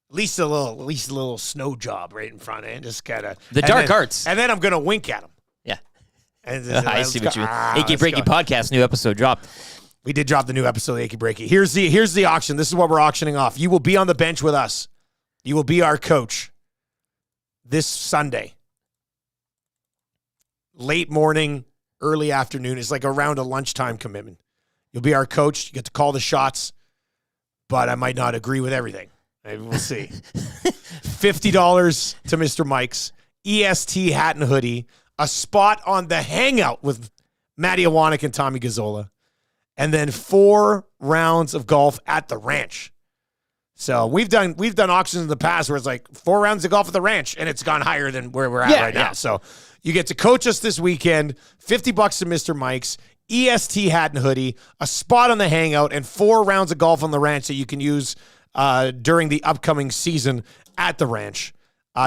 B: At least a little snow job right in front of it. Just gotta
E: dark arts.
B: And then I'm going to wink at them.
E: Yeah.
B: And
E: I see what you mean. Achy Breaky Podcast, new episode dropped.
B: We did drop the new episode of Achy Breaky. Here's the auction. This is what we're auctioning off. You will be on the bench with us. You will be our coach this Sunday. Late morning, early afternoon. It's like around a lunchtime commitment. You'll be our coach. You get to call the shots, but I might not agree with everything. Maybe we'll see. $50 to Mr. Mike's, EST hat and hoodie, a spot on the Hangout with Matty Iwanek and Tommy Gazzola, and then 4 rounds of golf at the ranch. So we've done auctions in the past where it's like 4 rounds of golf at the ranch, and it's gone higher than where we're at now. So you get to coach us this weekend, $50 to Mr. Mike's, EST hat and hoodie, a spot on the Hangout, and 4 rounds of golf on the ranch that you can use during the upcoming season at the ranch.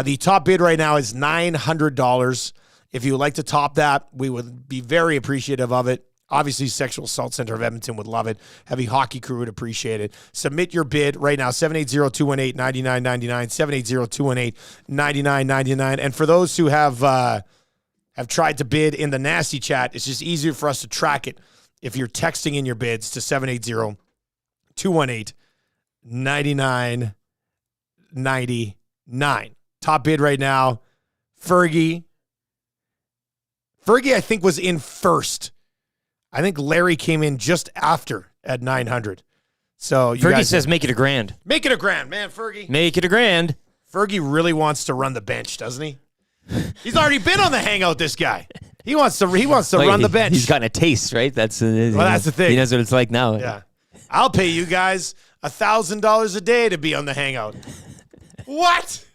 B: The top bid right now is $900. If you would like to top that, we would be very appreciative of it. Obviously, Sexual Assault Center of Edmonton would love it. Heavy Hockey Crew would appreciate it. Submit your bid right now, 780-218-9999, 780-218-9999. And for those who have tried to bid in the nasty chat, it's just easier for us to track it if you're texting in your bids to 780-218-9999. Top bid right now, Fergie Fergie, I think, was in first. I think Larry came in just after at 900. So
E: Fergie says make it a grand.
B: Make it a grand, man, Fergie.
E: Make it a grand.
B: Fergie really wants to run the bench, doesn't he? He's already been on the hangout, this guy. He wants to run the bench.
E: He's gotten a taste, right? That's
B: that's the thing.
E: He knows what it's like now.
B: Yeah. I'll pay you guys $1,000 a day to be on the hangout. What?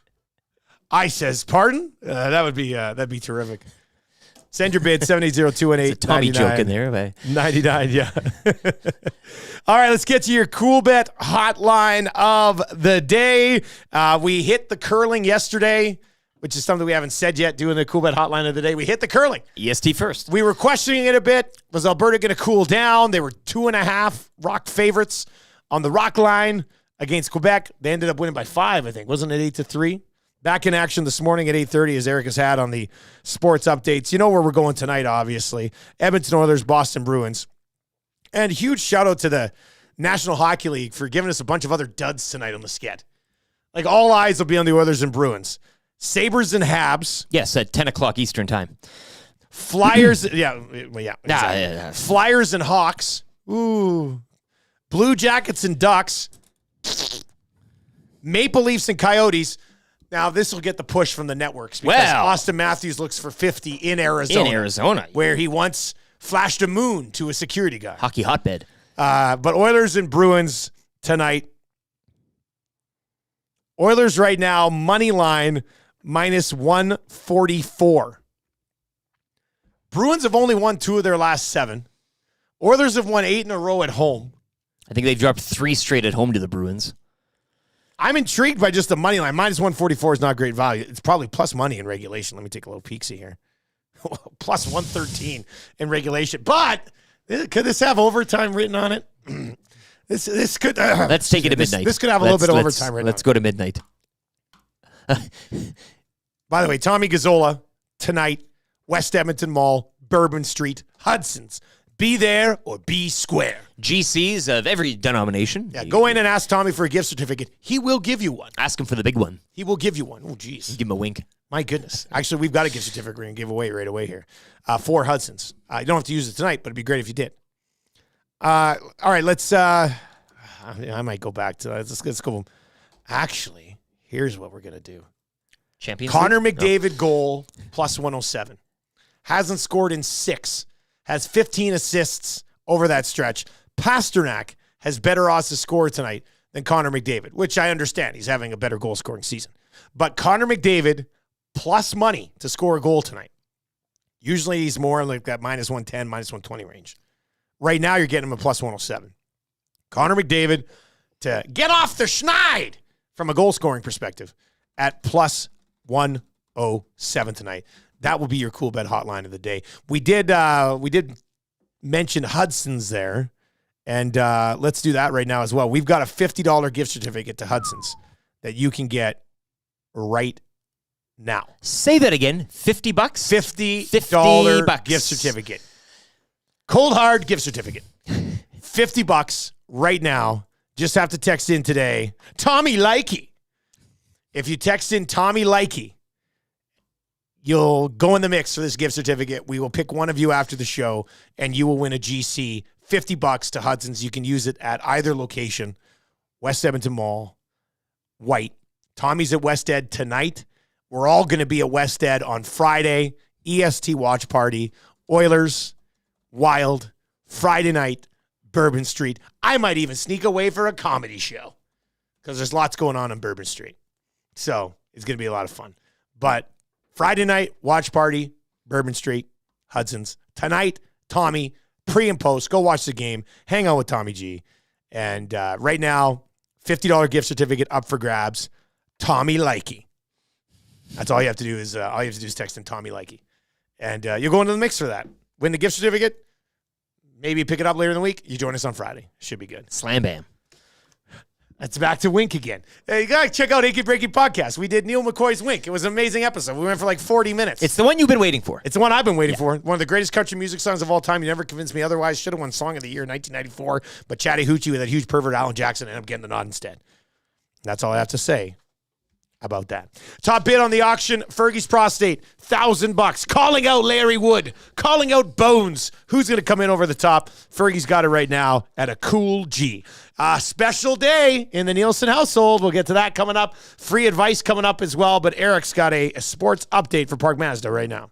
B: I says, pardon? That'd be terrific. Send your bid, 780-218-99.
E: It's a Tommy joke in there. But
B: 99, yeah. All right, let's get to your Cool Bet hotline of the day. We hit the curling yesterday, which is something we haven't said yet, doing the Cool Bet hotline of the day. We hit the curling.
E: EST first.
B: We were questioning it a bit. Was Alberta going to cool down? They were 2.5 Rock favorites on the Rock line against Quebec. They ended up winning by 5, I think. Wasn't it 8-3? Back in action this morning at 8:30, as Eric has had on the sports updates. You know where we're going tonight, obviously. Edmonton Oilers, Boston Bruins. And huge shout out to the National Hockey League for giving us a bunch of other duds tonight on the sked. Like, all eyes will be on the Oilers and Bruins. Sabres and Habs.
E: Yes, at 10 o'clock Eastern time.
B: Flyers. yeah. Exactly.
E: Yeah.
B: Flyers and Hawks. Ooh. Blue Jackets and Ducks. Maple Leafs and Coyotes. Now, this will get the push from the networks because Austin Matthews looks for 50 in Arizona. Where he once flashed a moon to a security guy.
E: Hockey hotbed.
B: But Oilers and Bruins tonight. Oilers right now, money line minus 144. Bruins have only won 2 of their last 7. Oilers have won 8 in a row at home.
E: I think they've dropped 3 straight at home to the Bruins.
B: I'm intrigued by just the money line. Minus 144 is not great value. It's probably plus money in regulation. Let me take a little peek-see here. Plus 113 in regulation. But could this have overtime written on it? This could.
E: Let's take it to midnight.
B: This could have a little bit of overtime written on it.
E: Let's go to midnight.
B: By the way, Tommy Gazzola tonight, West Edmonton Mall, Bourbon Street, Hudson's. Be there or be square.
E: GCs of every denomination.
B: Yeah, go in and ask Tommy for a gift certificate. He will give you one.
E: Ask him for the big one.
B: He will give you one. Oh, geez.
E: Give him a wink.
B: My goodness. Actually, we've got a gift certificate we're going to give away right away here. 4 Hudson's. You don't have to use it tonight, but it'd be great if you did. All right, let's... I might go back to that. Let's go. Actually, here's what we're going to do.
E: Champions
B: Connor
E: League?
B: McDavid goal plus 107. Hasn't scored in 6. Has 15 assists over that stretch. Pasternak has better odds to score tonight than Connor McDavid, which I understand. He's having a better goal-scoring season. But Connor McDavid plus money to score a goal tonight. Usually he's more like that minus 110, minus 120 range. Right now you're getting him a plus 107. Connor McDavid to get off the schneid from a goal-scoring perspective at plus 107 tonight. That will be your cool bet hotline of the day. We did mention Hudson's there, and let's do that right now as well. We've got a $50 gift certificate to Hudson's that you can get now.
E: Say that again. $50?
B: $50 gift certificate. Cold hard gift certificate. $50 right now. Just have to text in today. Tommy Likey. If you text in Tommy Likey, you'll go in the mix for this gift certificate. We will pick one of you after the show, and you will win a GC, $50 to Hudson's. You can use it at either location, West Edmonton Mall, White. Tommy's at West Ed tonight. We're all going to be at West Ed on Friday, EST watch party, Oilers, Wild, Friday night, Bourbon Street. I might even sneak away for a comedy show because there's lots going on Bourbon Street. So it's going to be a lot of fun. But Friday night, watch party, Bourbon Street, Hudson's. Tonight, Tommy, pre and post, go watch the game, hang out with Tommy G. And right now, $50 gift certificate up for grabs. Tommy Likey. That's all you have to do is text in Tommy Likey. And you'll go into the mix for that. Win the gift certificate. Maybe pick it up later in the week. You join us on Friday. Should be good.
E: Slam bam.
B: That's back to Wink again. Hey, you got to check out Achy Breaky Podcast. We did Neil McCoy's Wink. It was an amazing episode. We went for like 40 minutes.
E: It's the one you've been waiting for.
B: It's the one I've been waiting for. One of the greatest country music songs of all time. You never convinced me otherwise. Should have won Song of the Year in 1994. But Chatty Hoochie with that huge pervert Alan Jackson ended up getting the nod instead. That's all I have to say How about that? Top bid on the auction, Fergie's Prostate, $1,000. Calling out Larry Wood, calling out Bones. Who's going to come in over the top? Fergie's got it right now at a cool G. Special day in the Nielsen household. We'll get to that coming up. Free advice coming up as well, but Eric's got a sports update for Park Mazda right now.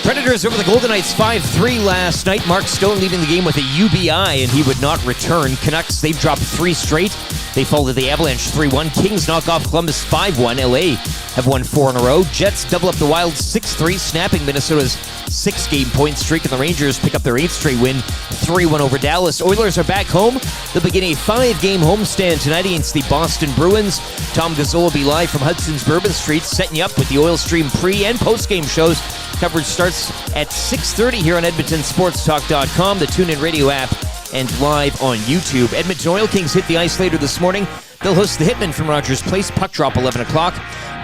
E: Predators over the Golden Knights 5-3 last night. Mark Stone leaving the game with a UBI, and he would not return. Canucks, they've dropped 3 straight. They fall to the Avalanche 3-1. Kings knock off Columbus 5-1. LA have won 4 in a row. Jets double up the Wild 6-3, snapping Minnesota's 6-game point streak, and the Rangers pick up their 8th straight win 3-1 over Dallas. Oilers are back home. They'll begin a 5-game homestand tonight against the Boston Bruins. Tom Gazzola will be live from Hudson's Bourbon Street, setting you up with the Oil Stream pre- and post-game shows. Coverage starts at 6:30 here on EdmontonSportsTalk.com, the TuneIn Radio app, and live on YouTube. Edmonton Oil Kings hit the ice later this morning. They'll host the Hitmen from Rogers Place. Puck drop 11 o'clock.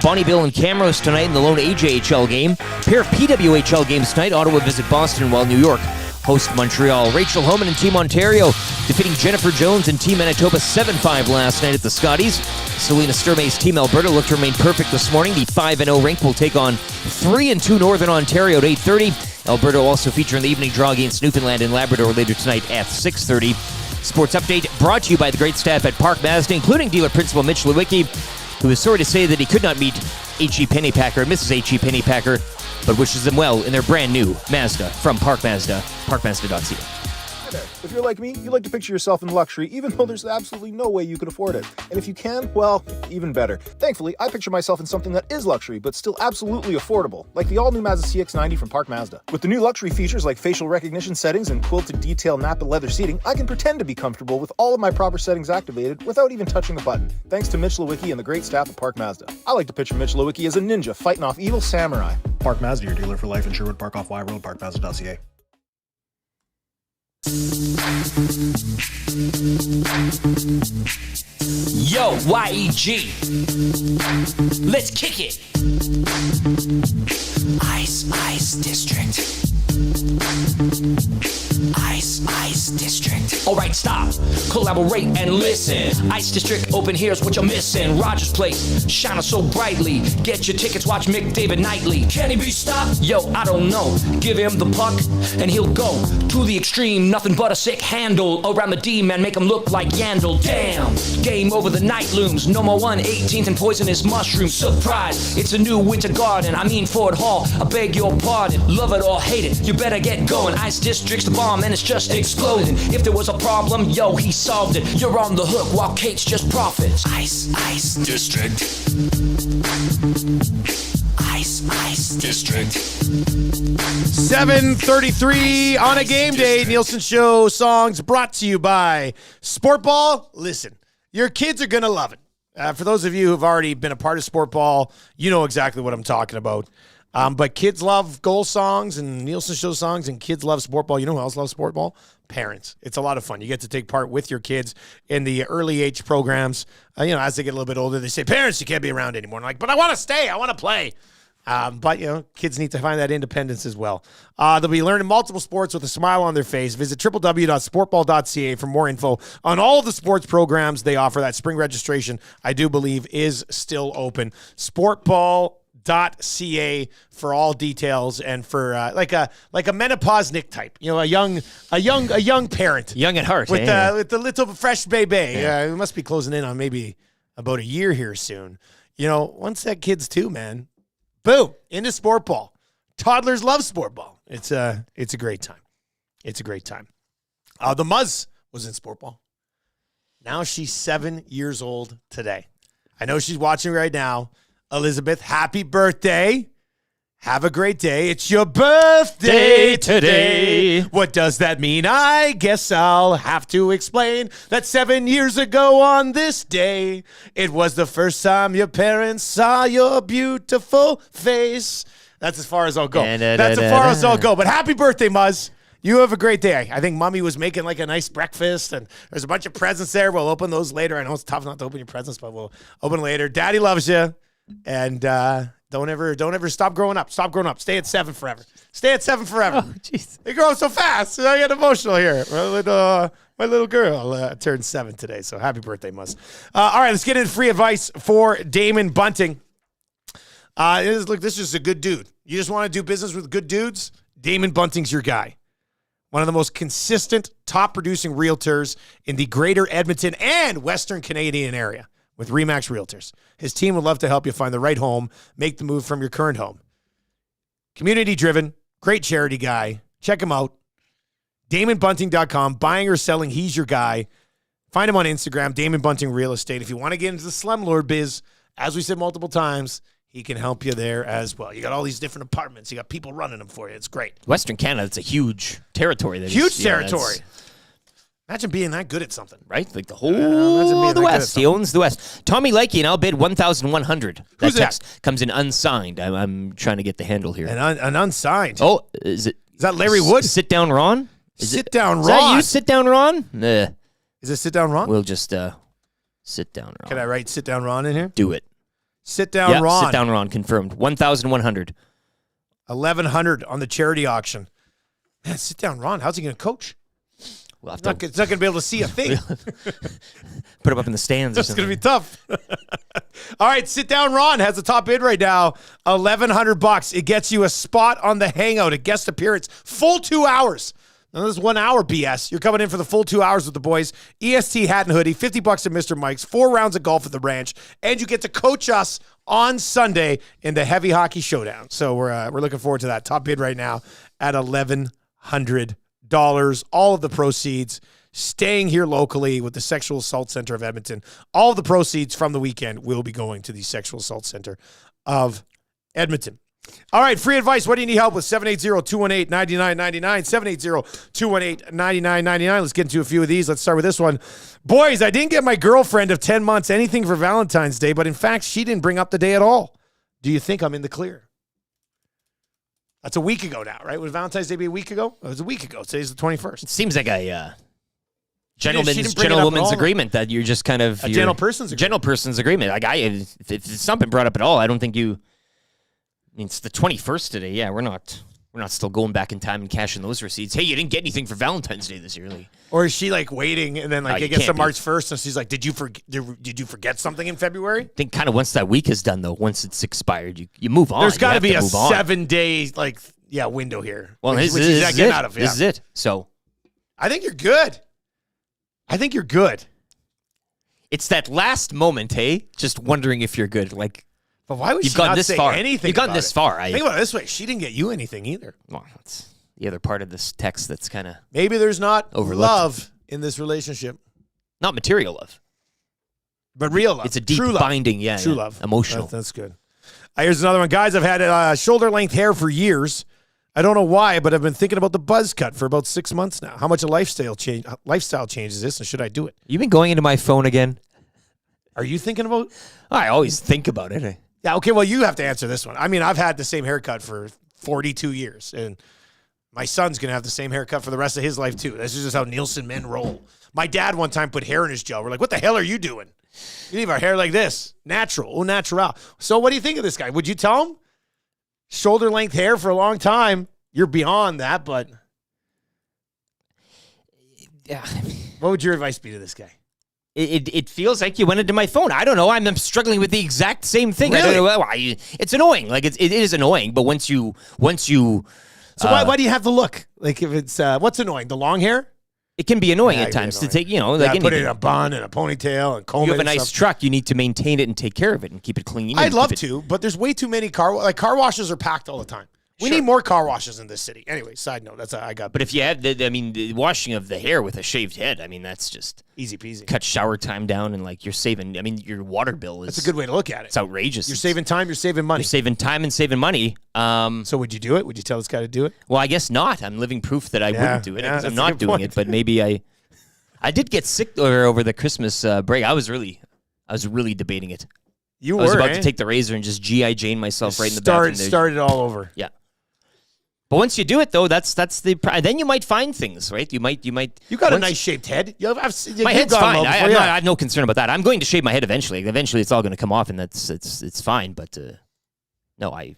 E: Bonneville and Camrose tonight in the lone AJHL game. Pair of PWHL games tonight. Ottawa visit Boston while New York host Montreal. Rachel Homan and Team Ontario defeating Jennifer Jones and Team Manitoba 7-5 last night at the Scotties. Selena Sturmay's Team Alberta looked to remain perfect this morning. The 5-0 rink will take on 3-2 Northern Ontario at 8:30. Alberta will also feature in the evening draw against Newfoundland and Labrador later tonight at 6:30. Sports update brought to you by the great staff at Park Mazda, including dealer principal Mitch Lewicki, who is sorry to say that he could not meet H.E. Pennypacker and Mrs. H.E. Pennypacker, but wishes them well in their brand new Mazda from Park Mazda, parkmazda.ca.
J: Hi there. If you're like me, you like to picture yourself in luxury, even though there's absolutely no way you could afford it. And if you can, well, even better. Thankfully, I picture myself in something that is luxury, but still absolutely affordable, like the all-new Mazda CX-90 from Park Mazda. With the new luxury features like facial recognition settings and quilted detail Napa leather seating, I can pretend to be comfortable with all of my proper settings activated without even touching the button, thanks to Mitch Lewicki and the great staff at Park Mazda. I like to picture Mitch Lewicki as a ninja fighting off evil samurai.
K: Park Mazda, your dealer for life in Sherwood Park off Y Road, parkmazda.ca.
L: Yo, YEG. Let's kick it. Ice District. Ice District. Alright, stop, collaborate and listen. Ice District open, here's what you're missing. Rogers Place, shining so brightly. Get your tickets, watch McDavid nightly. Can he be stopped? Yo, I don't know. Give him the puck and he'll go to the extreme. Nothing but a sick handle around the D-man, make him look like Yandel. Damn, game over, the night looms. No more 1/18th and poisonous mushrooms. Surprise, it's a new winter garden. I mean Ford Hall, I beg your pardon. Love it or hate it, you better get going. Ice District's the bomb and it's just exploding. If there was a problem, yo, he solved it. You're on the hook while Kate's just profits. Ice District. Ice District.
B: 7:33 on a game day. Nielsen Show songs brought to you by Sport Ball. Listen, your kids are going to love it. For those of you who've already been a part of Sport Ball, you know exactly what I'm talking about. But kids love goal songs and Nielsen Show songs, and kids love Sport Ball. You know who else loves Sport Ball? Parents. It's a lot of fun. You get to take part with your kids in the early age programs. As they get a little bit older, they say, parents, you can't be around anymore. And I'm like, but I want to stay. I want to play. But kids need to find that independence as well. They'll be learning multiple sports with a smile on their face. Visit www.sportball.ca for more info on all of the sports programs they offer. That spring registration, I do believe, is still open. Sportball.ca for all details and for like a menopause Nick type, a young parent,
E: young at heart,
B: with the little fresh baby. We must be closing in on maybe about a year here soon. Once that kid's 2, man. Boom, into Sport Ball. Toddlers love Sport Ball. It's a great time. It's a great time. The Muzz was in Sport Ball. Now she's 7 years old today. I know she's watching right now. Elizabeth, happy birthday. Have a great day. It's your birthday today. What does that mean? I guess I'll have to explain that 7 years ago on this day, it was the first time your parents saw your beautiful face. That's as far as I'll go. That's as far as I'll go. But happy birthday, Muzz. You have a great day. I think Mommy was making like a nice breakfast, and there's a bunch of presents there. We'll open those later. I know it's tough not to open your presents, but we'll open later. Daddy loves you. And Don't ever stop growing up. Stop growing up. Stay at 7 forever. Stay at 7 forever.
E: Oh, jeez.
B: They grow up so fast. I get emotional here. My little girl turned 7 today, so happy birthday, Mus. All right, let's get into free advice for Damon Bunting. Look, this is a good dude. You just want to do business with good dudes? Damon Bunting's your guy. One of the most consistent, top-producing realtors in the greater Edmonton and Western Canadian area with RE/MAX Realtors. His team would love to help you find the right home, make the move from your current home. Community-driven, great charity guy. Check him out. DamonBunting.com. Buying or selling, he's your guy. Find him on Instagram, Damon Bunting Real Estate. If you want to get into the slumlord biz, as we said multiple times, he can help you there as well. You got all these different apartments. You got people running them for you. It's great.
E: Western Canada, it's a huge territory.
B: Huge territory. Imagine being that good at something.
E: Right? Like the whole the West. He owns the West. Tommy Likey and I'll bid 1,100.
B: Who's
E: that text comes in unsigned. I'm trying to get the handle here.
B: An unsigned?
E: Oh, is
B: that Larry Wood?
E: Sit down, Ron?
B: Sit down, Ron.
E: Is that you, Sit down, Ron?
B: Is it Sit down, Ron?
E: We'll just Sit down, Ron.
B: Can I write Sit down, Ron in here?
E: Do it.
B: Sit down, Ron.
E: Sit down, Ron. Confirmed. 1,100.
B: 1,100 on the charity auction. Man, Sit down, Ron. How's he going to coach?
E: We'll
B: it's not going to be able to see a thing.
E: Put him up in the stands.
B: That's going to be tough. All right, Sit Down Ron has the top bid right now, $1,100. It gets you a spot on the Hangout, a guest appearance, full 2 hours. Now, this is 1 hour BS. You're coming in for the full 2 hours with the boys. EST hat and hoodie, $50 at Mr. Mike's, 4 rounds of golf at the ranch, and you get to coach us on Sunday in the heavy hockey showdown. So we're looking forward to that. Top bid right now at $1,100. All of the proceeds staying here locally with the Sexual Assault Center of Edmonton. All of the proceeds from the weekend will be going to the Sexual Assault Center of Edmonton. All right, free advice. What do you need help with? 780-218-9999. 780-218-9999. Let's get into a few of these. Let's start with this one. Boys, I didn't get my girlfriend of 10 months anything for Valentine's Day, but in fact, she didn't bring up the day at all. Do you think I'm in the clear? That's a week ago now, right? Would Valentine's Day be a week ago? It was a week ago. Today's the 21st.
E: It seems like a gentleman's agreement that you're just kind of...
B: A gentleperson's agreement.
E: Gentleperson's agreement. Like if it's not been brought up at all, I don't think you... I mean, it's the 21st today. Yeah, we're not still going back in time and cashing those receipts. Hey, you didn't get anything for Valentine's Day this year. Like,
B: or is she like waiting and then like it gets to March 1st and she's like, did you forget something in February?
E: I think kind of once that week is done though, once it's expired, you move on.
B: There's got to be a 7-day window here.
E: Well, this is it. So
B: I think you're good.
E: It's that last moment, hey? Just wondering if you're good. Like,
B: but why would she not say anything?
E: You've gotten this far.
B: Think about it this way. She didn't get you anything either.
E: Well, that's the other part of this text that's kind of
B: maybe there's not
E: overlooked.
B: Love in this relationship.
E: Not material love.
B: But real love.
E: It's a deep
B: true
E: binding,
B: love. True love.
E: Emotional.
B: That's good. Here's another one. Guys, I've had shoulder-length hair for years. I don't know why, but I've been thinking about the buzz cut for about 6 months now. How much a lifestyle change is this, and should I do it?
E: You've been going into my phone again?
B: Are you thinking about?
E: I always think about it.
B: Yeah, okay, well, you have to answer this one. I mean, I've had the same haircut for 42 years, and my son's going to have the same haircut for the rest of his life, too. This is just how Nielsen men roll. My dad one time put hair in his gel. We're like, what the hell are you doing? You leave our hair like this. Natural. Au natural. So what do you think of this guy? Would you tell him? Shoulder-length hair for a long time. You're beyond that, but...
E: Yeah.
B: What would your advice be to this guy?
E: It feels like you went into my phone. I don't know. I'm struggling with the exact same thing.
B: Really?
E: I don't know why. It's annoying. Like it is annoying. But once you.
B: So why do you have to look? Like if it's what's annoying? The long hair?
E: It can be annoying at times to take. Like
B: put it in a bun and a ponytail and comb it.
E: You have a nice truck. You need to maintain it and take care of it and keep it clean.
B: I'd love to, but there's way too many car washes are packed all the time. We need more car washes in this city. Anyway, side note, that's I got.
E: But if you had, the washing of the hair with a shaved head, I mean, that's just
B: easy peasy.
E: Cut shower time down, and like you're saving. I mean, your water bill is.
B: That's a good way to look at it.
E: It's outrageous.
B: You're saving time. You're saving money.
E: You're saving time and saving money.
B: So would you do it? Would you tell this guy to do it?
E: Well, I guess not. I'm living proof that I wouldn't do it because I'm not doing it. But maybe I did get sick over the Christmas break. I was really debating it. I was about to take the razor and just G.I. Jane myself right in the bathroom.
B: Start it all over.
E: Yeah. But once you do it, though, that's then you might find things, right? You
B: got a nice shaped head.
E: My head's fine. I have no concern about that. I'm going to shave my head eventually. Eventually, it's all going to come off, and it's fine. But No, I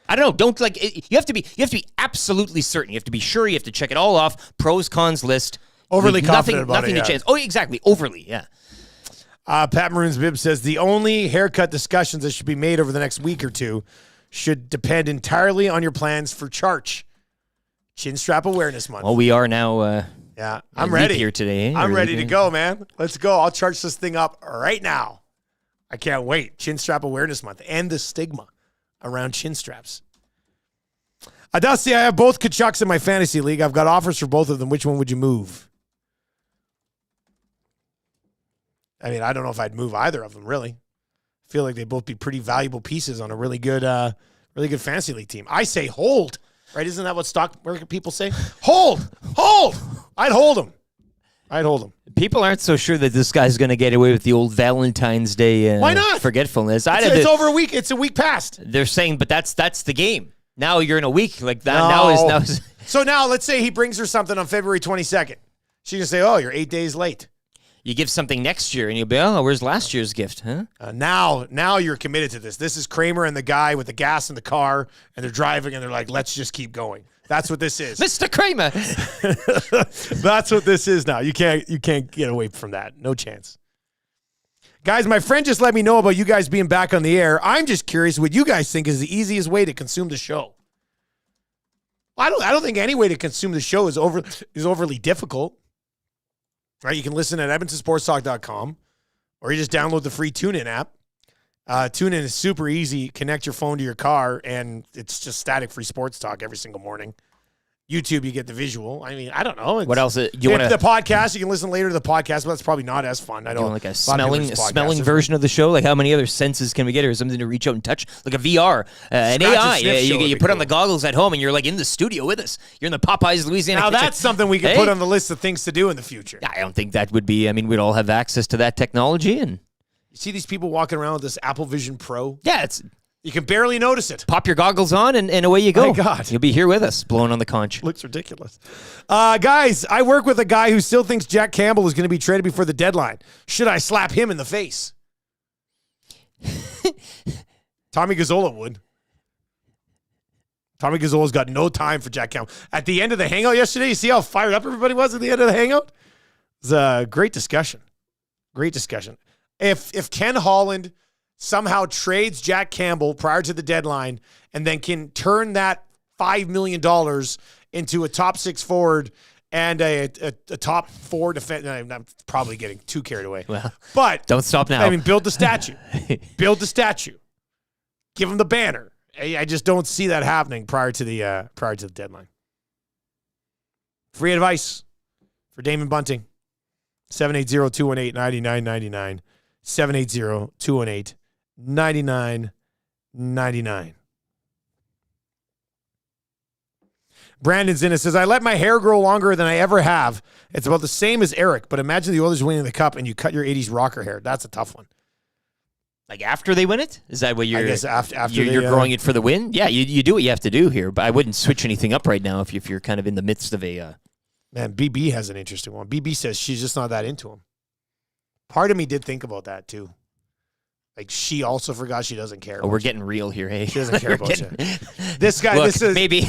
E: don't know. Don't like. You have to be absolutely certain. You have to be sure. You have to check it all off. Pros, cons list.
B: Overly confident about
E: nothing
B: it,
E: to chance. Oh, exactly. Overly. Yeah.
B: Pat Maroon's Bib says the only haircut discussions that should be made over the next week or two should depend entirely on your plans for Charch. Chin Strap Awareness Month.
E: Well, we are now.
B: Yeah, I'm ready
E: here today.
B: I'm ready to go, man. Let's go. I'll charge this thing up right now. I can't wait. Chin Strap Awareness Month and the stigma around chin straps. Dusty, I have both Kachucks in my fantasy league. I've got offers for both of them. Which one would you move? I mean, I don't know if I'd move either of them, really. I feel like they'd both be pretty valuable pieces on a really good fantasy league team. I say hold, right? Isn't that what stock market people say? Hold! I'd hold them.
E: People aren't so sure that this guy's going to get away with the old Valentine's Day
B: Why not?
E: Forgetfulness.
B: It's over a week. It's a week past.
E: They're saying, but that's the game. Now you're in a week like that. Now is
B: So now let's say he brings her something on February 22nd. She's going to say, oh, you're 8 days late.
E: You give something next year, and you'll be, oh, where's last year's gift, huh?
B: Now you're committed to this. This is Kramer and the guy with the gas in the car, and they're driving, and they're like, let's just keep going. That's what this is.
E: Mr. Kramer.
B: That's what this is now. You can't get away from that. No chance. Guys, my friend just let me know about you guys being back on the air. I'm just curious what you guys think is the easiest way to consume the show. I don't think any way to consume the show is overly difficult. Right? You can listen at edmontonsportstalk.com, or you just download the free TuneIn app. TuneIn is super easy. Connect your phone to your car, and it's just static free sports talk every single morning. YouTube, you get the visual. I mean, I don't know.
E: What else?
B: The podcast, you can listen later to the podcast, but that's probably not as fun. I don't
E: like a smelling version of the show. Like how many other senses can we get, or something to reach out and touch? Like a VR, an AI. You put on the goggles at home, and you're like in the studio with us. You're in the Popeyes, Louisiana.
B: Now
E: kitchen.
B: that's something we can put on the list of things to do in the future.
E: I don't think that would be. I mean, we'd all have access to that technology, and
B: you see these people walking around with this Apple Vision Pro.
E: Yeah,
B: you can barely notice it.
E: Pop your goggles on, and away you go.
B: My God.
E: You'll be here with us, blowing on the conch.
B: Looks ridiculous. Guys, I work with a guy who still thinks Jack Campbell is going to be traded before the deadline. Should I slap him in the face? Tommy Gazzola would. Tommy Gazzola's got no time for Jack Campbell. At the end of the hangout yesterday, you see how fired up everybody was at the end of the hangout? It was a great discussion. Great discussion. If Ken Holland somehow trades Jack Campbell prior to the deadline and then can turn that $5 million into a top six forward and a top four defense. I'm probably getting too carried away.
E: Well,
B: but
E: don't stop now.
B: I mean, build the statue. Build the statue. Give him the banner. I just don't see that happening prior to the deadline. Free advice for Damon Bunting. 780-218-9999. 780-218-9999. Brandon's in it, says, I let my hair grow longer than I ever have. It's about the same as Eric, but imagine the Oilers winning the cup and you cut your 80s rocker hair. That's a tough one.
E: Like after they win it? Is that what you're?
B: I guess after
E: you're growing it for the win? Yeah, you do what you have to do here, but I wouldn't switch anything up right now if you're kind of in the midst of a.
B: Man, BB has an interesting one. BB says she's just not that into him. Part of me did think about that too. Like she also forgot she doesn't care.
E: Oh, we're getting real here, hey.
B: She doesn't care about you. This guy,
E: Look, maybe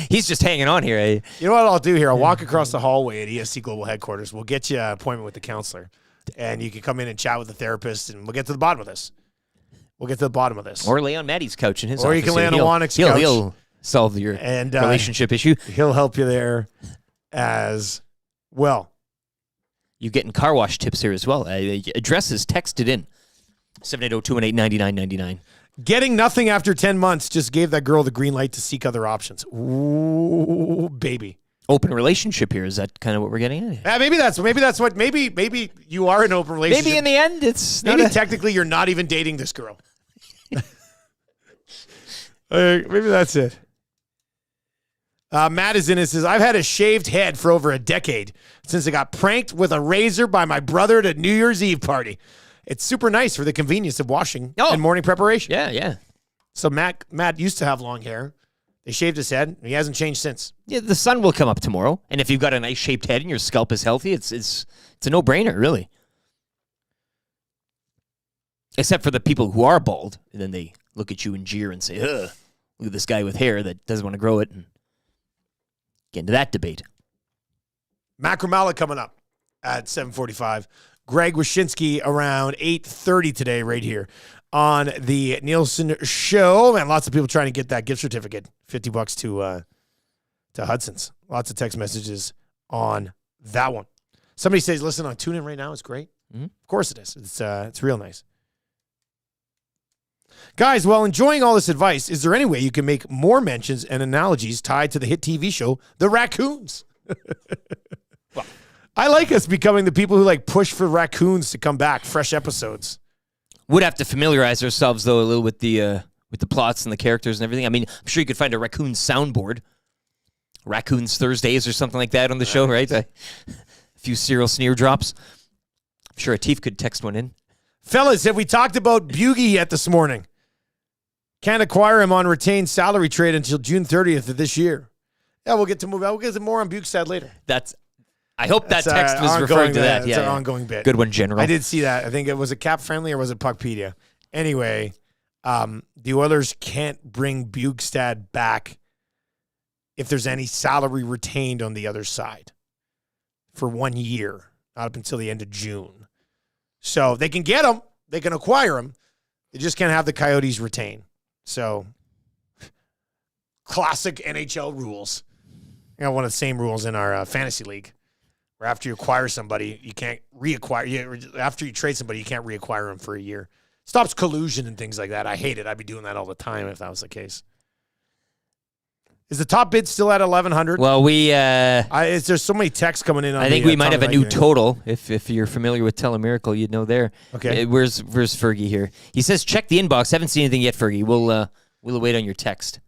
E: he's just hanging on here, hey.
B: You know what I'll do here? I'll walk across the hallway at ESC Global Headquarters. We'll get you an appointment with the counselor, and you can come in and chat with the therapist, and we'll get to the bottom of this.
E: Or lay on Maddie's couch in his office.
B: Or you can lay on Awanik's couch.
E: He'll solve your relationship issue.
B: He'll help you there as well.
E: You getting car wash tips here as well. Addresses texted in. 780-218-9999.
B: Getting nothing after 10 months just gave that girl the green light to seek other options. Ooh, baby.
E: Open relationship here. Is that kind of what we're getting at?
B: Maybe that's what you are in an open relationship.
E: Maybe in the end it's
B: maybe technically you're not even dating this girl. Maybe that's it. Matt is in it, says, I've had a shaved head for over a decade since I got pranked with a razor by my brother at a New Year's Eve party. It's super nice for the convenience of washing and morning preparation.
E: Yeah.
B: So Matt used to have long hair. They shaved his head, and he hasn't changed since.
E: Yeah, the sun will come up tomorrow, and if you've got a nice shaped head and your scalp is healthy, it's a no-brainer, really. Except for the people who are bald, and then they look at you and jeer and say, ugh, look at this guy with hair that doesn't want to grow it, and get into that debate.
B: Macramalla coming up at 7:45. Greg Wyshynski around 8:30 today right here on the Nielson Show. And lots of people trying to get that gift certificate, $50 to Hudson's. Lots of text messages on that one. Somebody says, listen on TuneIn right now. It's great.
E: Mm-hmm.
B: Of course it is. It's real nice. Guys, while enjoying all this advice, is there any way you can make more mentions and analogies tied to the hit TV show, The Raccoons? Well, I like us becoming the people who like push for raccoons to come back, fresh episodes.
E: Would have to familiarize ourselves though a little with the plots and the characters and everything. I mean, I'm sure you could find a raccoon soundboard, Raccoons Thursdays or something like that on the show, right? A few serial sneer drops. I'm sure Atif could text one in.
B: Fellas, have we talked about Bugey yet this morning? Can't acquire him on retained salary trade until June 30th of this year. Yeah, we'll get to move out. We'll get to more on Bukestad later.
E: I hope that text was referring to that.
B: It's an ongoing bit.
E: Good one, General.
B: I did see that. I think it was a Cap Friendly or was it Puckpedia? Anyway, the Oilers can't bring Bukestad back if there's any salary retained on the other side for 1 year, not up until the end of June. So they can get him. They can acquire him. They just can't have the Coyotes retain. So classic NHL rules. You know, one of the same rules in our fantasy league. Where after you acquire somebody, you can't reacquire. After you trade somebody, you can't reacquire them for a year. Stops collusion and things like that. I hate it. I'd be doing that all the time if that was the case. Is the top bid still at 1,100?
E: Well,
B: there's so many texts coming in. On
E: I think we might have a new total. If you're familiar with Telemiracle, you'd know there.
B: Okay.
E: Where's Fergie here? He says check the inbox. Haven't seen anything yet, Fergie. We'll wait on your text.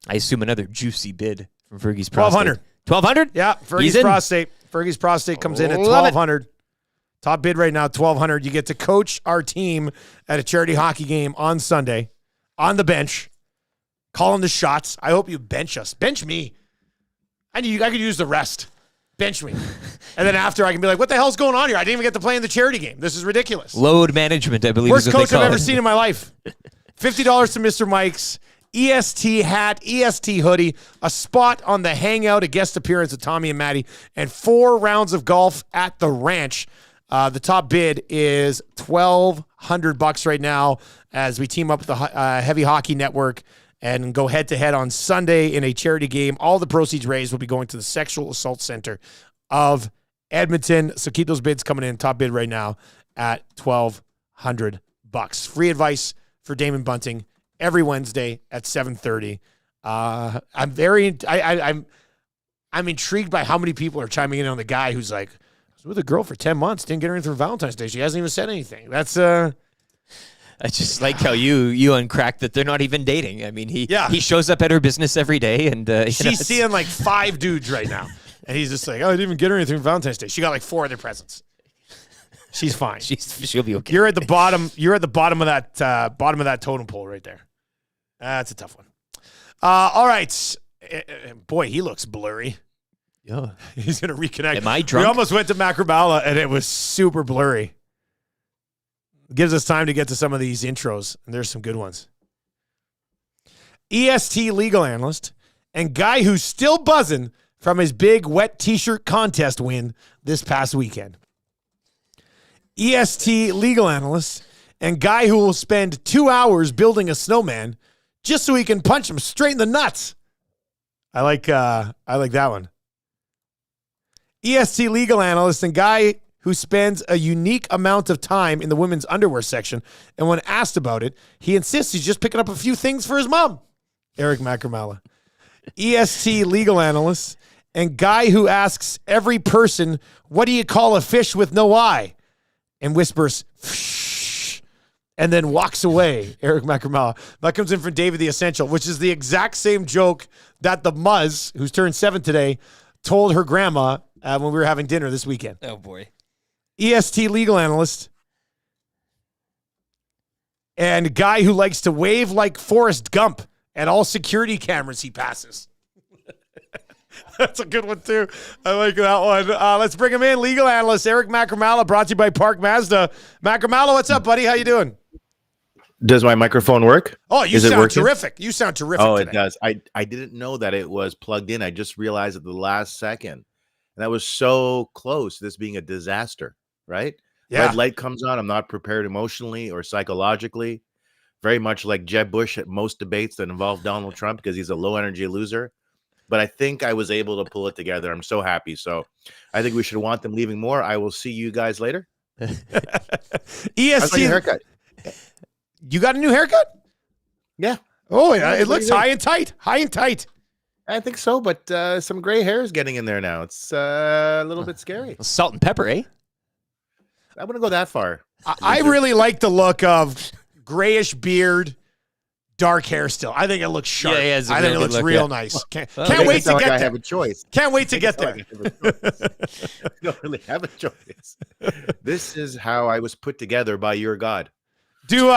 E: I assume another juicy bid from Fergie's prostate.
B: 1,200.
E: 1,200?
B: Yeah, Fergie's prostate. Fergie's prostate comes in at 1,200. Top bid right now, 1,200. You get to coach our team at a charity hockey game on Sunday on the bench, calling the shots. I hope you bench us. Bench me. I could use the rest. Bench me. And then after, I can be like, what the hell's going on here? I didn't even get to play in the charity game. This is ridiculous.
E: Load management, I believe.
B: Worst
E: is what
B: coach I've ever seen in my life. $50 to Mr. Mike's. EST hat, EST hoodie, a spot on the hangout, a guest appearance with Tommy and Maddie, and 4 rounds of golf at the ranch. The top bid is $1,200 right now as we team up with the Heavy Hockey Network and go head-to-head on Sunday in a charity game. All the proceeds raised will be going to the Sexual Assault Center of Edmonton. So keep those bids coming in. Top bid right now at $1,200. Free advice for Damon Bunting every Wednesday at 7:30. I'm intrigued by how many people are chiming in on the guy who's like, I was with a girl for 10 months, didn't get her in for Valentine's Day. She hasn't even said anything. That's
E: I just like how you uncracked that they're not even dating. I mean, he shows up at her business every day, and
B: she's seeing like 5 dudes right now, and he's just like, oh, I didn't even get her anything for Valentine's Day. She got like 4 other presents. She's fine.
E: She'll be okay.
B: You're at the bottom. You're at the bottom of that totem pole right there. That's a tough one. All right. Boy, he looks blurry.
E: Yeah.
B: He's going to reconnect.
E: Am I drunk?
B: We almost went to Macramalla, and it was super blurry. It gives us time to get to some of these intros, and there's some good ones. EST legal analyst and guy who's still buzzing from his big wet T-shirt contest win this past weekend. EST legal analyst and guy who will spend 2 hours building a snowman just so he can punch him straight in the nuts. I like that one. EST legal analyst and guy who spends a unique amount of time in the women's underwear section, and when asked about it, he insists he's just picking up a few things for his mom. Eric Macramalla. EST legal analyst and guy who asks every person, what do you call a fish with no eye? And whispers, and then walks away. Eric Macramalla. That comes in from David the Essential, which is the exact same joke that the Muzz, who's turned 7 today, told her grandma when we were having dinner this weekend.
E: Oh, boy.
B: EST legal analyst and a guy who likes to wave like Forrest Gump at all security cameras he passes. That's a good one, too. I like that one. Let's bring him in. Legal analyst Eric Macramalla, brought to you by Park Mazda. Macramalla, what's up, buddy? How you doing?
M: Does my microphone work?
B: Oh, you
M: Is it
B: sound
M: working?
B: terrific. You sound terrific
M: Oh,
B: today.
M: it does. I didn't know that it was plugged in. I just realized at the last second. And that was so close to this being a disaster, right?
B: Yeah.
M: Red light comes on. I'm not prepared emotionally or psychologically. Very much like Jeb Bush at most debates that involve Donald Trump because he's a low-energy loser. But I think I was able to pull it together. I'm so happy. So I think we should want them leaving more. I will see you guys later.
B: ESPN.
M: How's your haircut?
B: You got a new haircut?
M: Yeah.
B: Oh, yeah. It looks high and tight. High and tight.
M: I think so, but some gray hair is getting in there now. It's a little bit scary.
E: Salt and pepper, eh?
M: I wouldn't go that far.
B: I really like the look of grayish beard, dark hair still. I think it looks sharp.
E: Yeah, it's a
B: I think it
E: real
B: looks
E: good look,
B: real
E: yeah.
B: nice. Can't
M: It
B: wait
M: doesn't
B: to
M: sound like
B: get
M: I
B: there.
M: have a choice.
B: Can't wait to get there.
M: I don't really have a choice. This is how I was put together by your God.
B: Do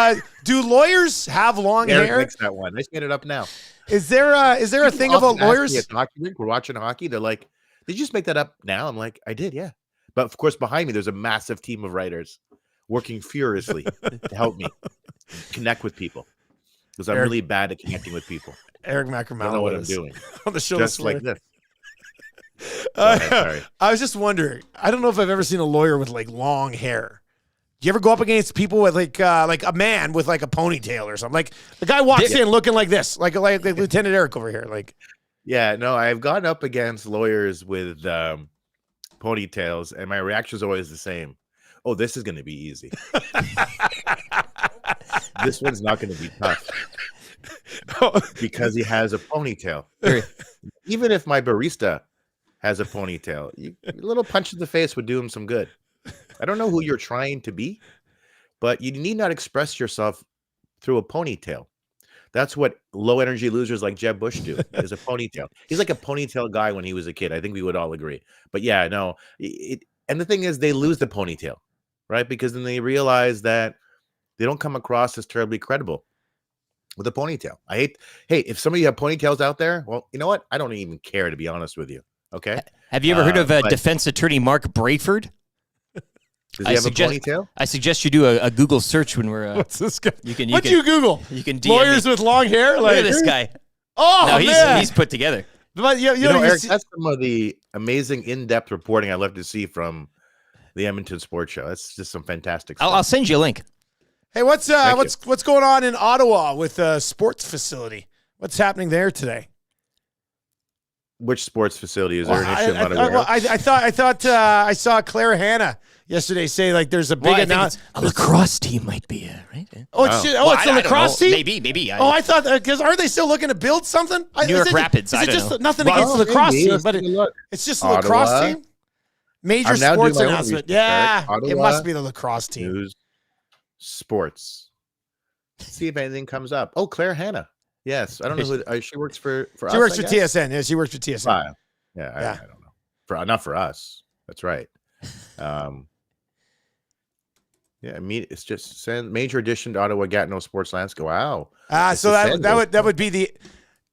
B: lawyers have long
M: Eric
B: hair?
M: makes that one. I just made it up now.
B: Is there a thing about
M: Often ask me
B: lawyers?
M: at hockey rink, we're watching hockey. They're like, "Did you just make that up now?" I'm like, "I did, yeah." But of course, behind me, there's a massive team of writers working furiously to help me connect with people because I'm
B: Eric-
M: really bad at connecting with people.
B: Eric
M: I
B: Macramalla
M: don't know what I'm
B: was
M: doing.
B: on the show
M: Just
B: this
M: like
B: morning.
M: this. Go ahead, sorry.
B: I was just wondering. I don't know if I've ever seen a lawyer with like long hair. Do you ever go up against people with like a man with like a ponytail or something? Like the guy walks in looking like this, like Lieutenant Eric over here. Like,
M: Yeah, no, I've gone up against lawyers with ponytails, and my reaction is always the same. Oh, this is going to be easy. This one's not going to be tough because he has a ponytail. Even if my barista has a ponytail, a little punch in the face would do him some good. I don't know who you're trying to be, but you need not express yourself through a ponytail. That's what low energy losers like Jeb Bush do, is a ponytail. He's like a ponytail guy when he was a kid. I think we would all agree. But yeah, no. And the thing is, they lose the ponytail, right? Because then they realize that they don't come across as terribly credible with a ponytail. Hey, if some of you have ponytails out there, well, you know what? I don't even care, to be honest with you. Okay.
E: Have you ever heard of
M: but
E: defense attorney Mark Brayford?
M: Does he have a ponytail?
E: I suggest you do a Google search when we're.
B: what's this guy?
E: What'd
B: you Google?
E: You can DM
B: lawyers
E: me.
B: with long hair.
E: Look
B: Like
E: at this guy.
B: Oh
E: No,
B: man,
E: he's put together.
B: But you
M: You know,
B: don't even
M: Eric,
B: see-
M: that's some of the amazing in-depth reporting I love to see from the Edmonton Sports Show. That's just some fantastic stuff.
E: I'll send you a link.
B: Hey, what's
M: Thank
B: what's going on in Ottawa with the sports facility? What's happening there today?
M: Which sports facility is there
B: Well,
M: an issue I'm not aware of?
B: I thought I saw Claire Hanna yesterday say like there's a big
E: Well, I think
B: announcement.
E: a lacrosse team might be right.
B: Oh, it's
E: Well,
B: it's the
E: I don't
B: lacrosse
E: know.
B: team.
E: Maybe.
B: I thought because aren't they still looking to build something?
E: New York
B: Is it-
E: Rapids,
B: Is
E: I
B: it
E: don't
B: just
E: know.
B: nothing
M: Well,
B: against the lacrosse
M: maybe.
B: team,
M: Let's
B: but
M: take a look.
B: it's just the lacrosse
M: Ottawa.
B: team. Major
M: I'm now doing
B: sports
M: my own
B: announcement.
M: research,
B: Yeah,
M: Eric.
B: it
M: Ottawa
B: must be the lacrosse team.
M: News, sports. See if anything comes up. Oh, Claire Hanna. Yes, I don't know who she works for.
B: She
M: us,
B: works
M: I
B: for
M: guess?
B: TSN. Yeah, she works for TSN.
M: Wow. Yeah,
B: Yeah.
M: I don't know. Not for us. That's right. Yeah, it's just send major addition to Ottawa Gatineau sports landscape. Wow. It's
B: So
M: a
B: that would be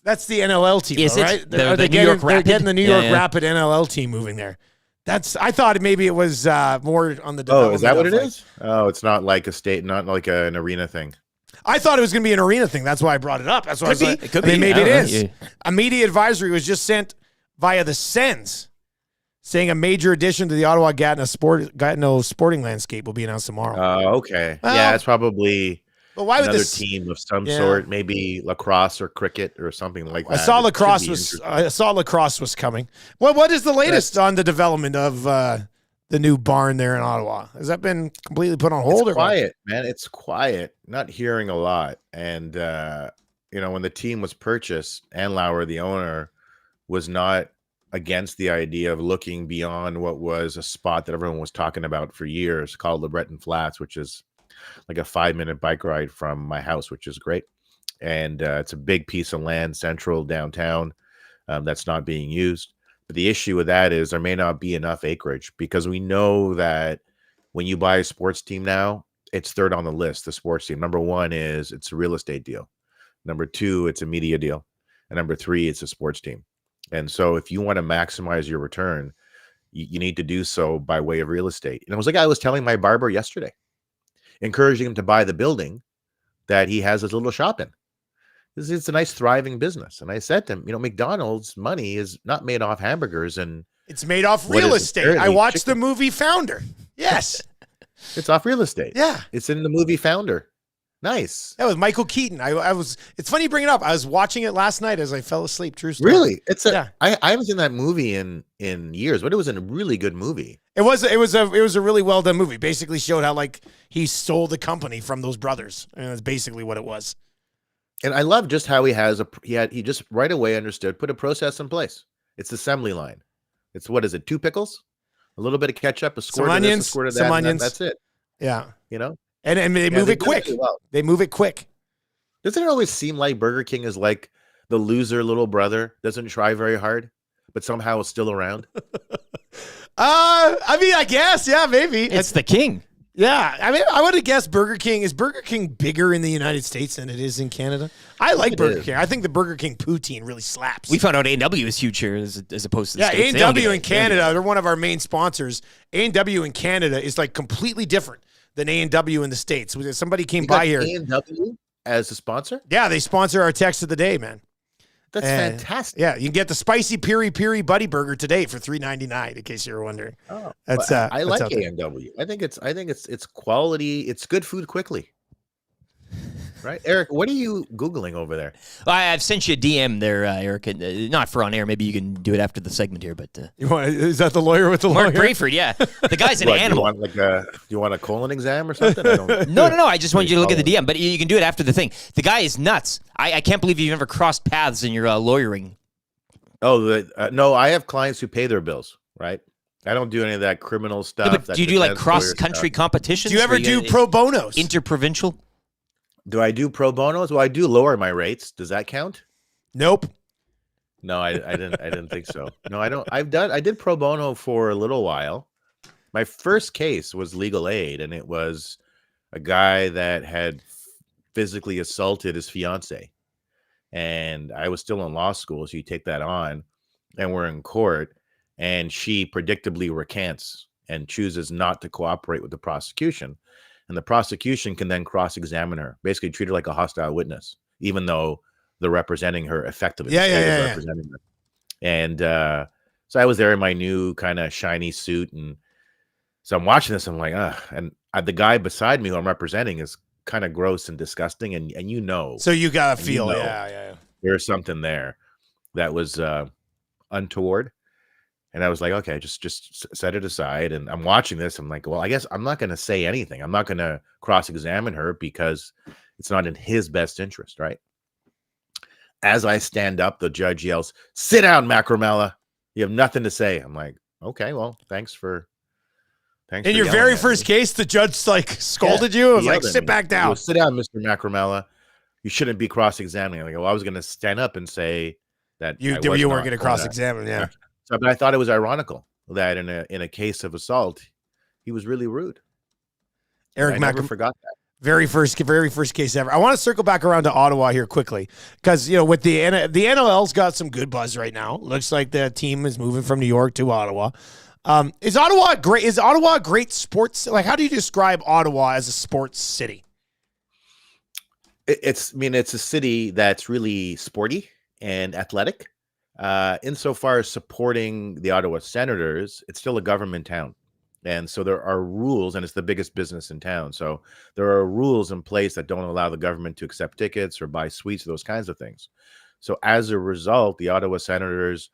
B: that's the NLL team,
E: Is
B: though,
E: it
B: right?
E: the
B: Are they
E: New York
B: they're
E: Rapid?
B: getting the New
E: Yeah,
B: York
E: yeah.
B: Rapid NLL team moving there. I thought maybe it was more on the development.
M: Oh, is that what
B: of,
M: it
B: like-
M: is? Oh, it's not like a state, not like an arena thing.
B: I thought it was going to be an arena thing. That's why I brought it up. That's why I was like,
E: It could
B: I mean,
E: be.
B: maybe
E: I
B: it
E: don't know.
B: is. A media advisory was just sent via the Sens, saying a major addition to the Ottawa Gatineau sporting landscape will be announced tomorrow.
M: Oh, okay.
B: Well,
M: yeah, it's probably
B: but why would
M: another
B: this
M: team of some
B: Yeah.
M: sort, maybe lacrosse or cricket or something like that.
B: I saw
M: It should
B: lacrosse
M: be
B: was
M: interesting.
B: coming. What is the latest on the development of the new barn there in Ottawa? Has that been completely put on hold?
M: It's
B: or what?
M: quiet, man. It's quiet. Not hearing a lot. And when the team was purchased, Andlauer, the owner, was not against the idea of looking beyond what was a spot that everyone was talking about for years called the Breton Flats, which is like a 5-minute bike ride from my house, which is great. And it's a big piece of land central downtown that's not being used. But the issue with that is there may not be enough acreage, because we know that when you buy a sports team now, it's third on the list, the sports team. Number one is it's a real estate deal. Number two, it's a media deal. And number three, it's a sports team. And so if you want to maximize your return, you need to do so by way of real estate. And it was like I was telling my barber yesterday, encouraging him to buy the building that he has his little shop in. It's a nice thriving business. And I said to him, McDonald's money is not made off hamburgers, and
B: it's made off real estate. I watched the movie Founder. Yes.
M: It's off real estate.
B: Yeah.
M: It's in the movie Founder. Nice.
B: That was Michael Keaton. It's funny you bring it up. I was watching it last night as I fell asleep. True story.
M: Really? I haven't seen that movie in years, but it was a really good movie.
B: It was a really well done movie. Basically showed how he stole the company from those brothers. And that's basically what it was.
M: And I love just how he just right away understood, put a process in place. It's assembly line. It's, what is it? 2 pickles, a little bit of ketchup, a squirt of this, a squirt of that,
B: some onions.
M: That's it.
B: Yeah.
M: And
B: they move it quick.
M: Well.
B: They move it quick.
M: Doesn't it always seem like Burger King is like the loser little brother, doesn't try very hard, but somehow is still around?
B: I guess, yeah, maybe.
E: It's the king.
B: Yeah. I would have guessed Burger King. Is Burger King bigger in the United States than it is in Canada? I like Burger King. I think the Burger King poutine really slaps.
E: We found out A&W is huge here as opposed to the States.
B: A&W in Canada, they're one of our main sponsors. A&W in Canada is completely different than A&W in the States. Somebody came by here.
M: A&W as a sponsor?
B: Yeah, they sponsor our text of the day, man.
M: That's fantastic.
B: Yeah, you can get the spicy piri piri buddy burger today for $3.99. In case you were wondering.
M: Oh,
B: I
M: like A&W. I think it's quality. It's good food quickly. Right, Eric, what are you Googling over there?
E: I've sent you a DM there, Eric. Not for on air. Maybe you can do it after the segment here. But
B: is that the lawyer with the
E: Mark
B: lawyer?
E: Brayford? Yeah, the guy's an animal.
M: Do you want a colon exam or something?
E: No. I just want you to look at the DM, but you can do it after the thing. The guy is nuts. I can't believe you've ever crossed paths in your lawyering.
M: Oh, no, I have clients who pay their bills, right? I don't do any of that criminal stuff.
E: Yeah, but do you do cross-country competitions?
B: Do you ever do pro bonos?
E: Interprovincial?
M: Do I do pro bonos? Well, I do lower my rates. Does that count?
B: Nope.
M: No, I didn't think so. No, I don't. I did pro bono for a little while. My first case was legal aid, and it was a guy that had physically assaulted his fiance. And I was still in law school, so you take that on, and we're in court, and she predictably recants and chooses not to cooperate with the prosecution. And the prosecution can then cross-examine her, basically treat her like a hostile witness, even though they're representing her effectively. Representing her. And so I was there in my new kind of shiny suit. And so I'm watching this. I'm like, and the guy beside me who I'm representing is kind of gross and disgusting. And
B: So you got to feel,
M: there's something there that was untoward. And I was like, okay, just set it aside. And I'm watching this. I'm like, well, I guess I'm not going to say anything. I'm not going to cross-examine her because it's not in his best interest, right? As I stand up, the judge yells, "Sit down, Macramalla. You have nothing to say." I'm like, okay, well, thanks.
B: In your very first case, the judge scolded you. I was like, sit back down.
M: Sit down, Mr. Macramalla. You shouldn't be cross-examining. Like, well, I was going to stand up and say that
B: you weren't going to cross-examine. Yeah.
M: So, but I thought it was ironical that in a case of assault, he was really rude.
B: Eric
M: I never forgot that.
B: Very first case ever. I want to circle back around to Ottawa here quickly because with the NLL's got some good buzz right now. Looks like the team is moving from New York to Ottawa. Is Ottawa great? Is Ottawa a great sports? How do you describe Ottawa as a sports city?
M: It's a city that's really sporty and athletic. Insofar as supporting the Ottawa Senators, it's still a government town. And so there are rules, and it's the biggest business in town. So there are rules in place that don't allow the government to accept tickets or buy suites, those kinds of things. So as a result, the Ottawa Senators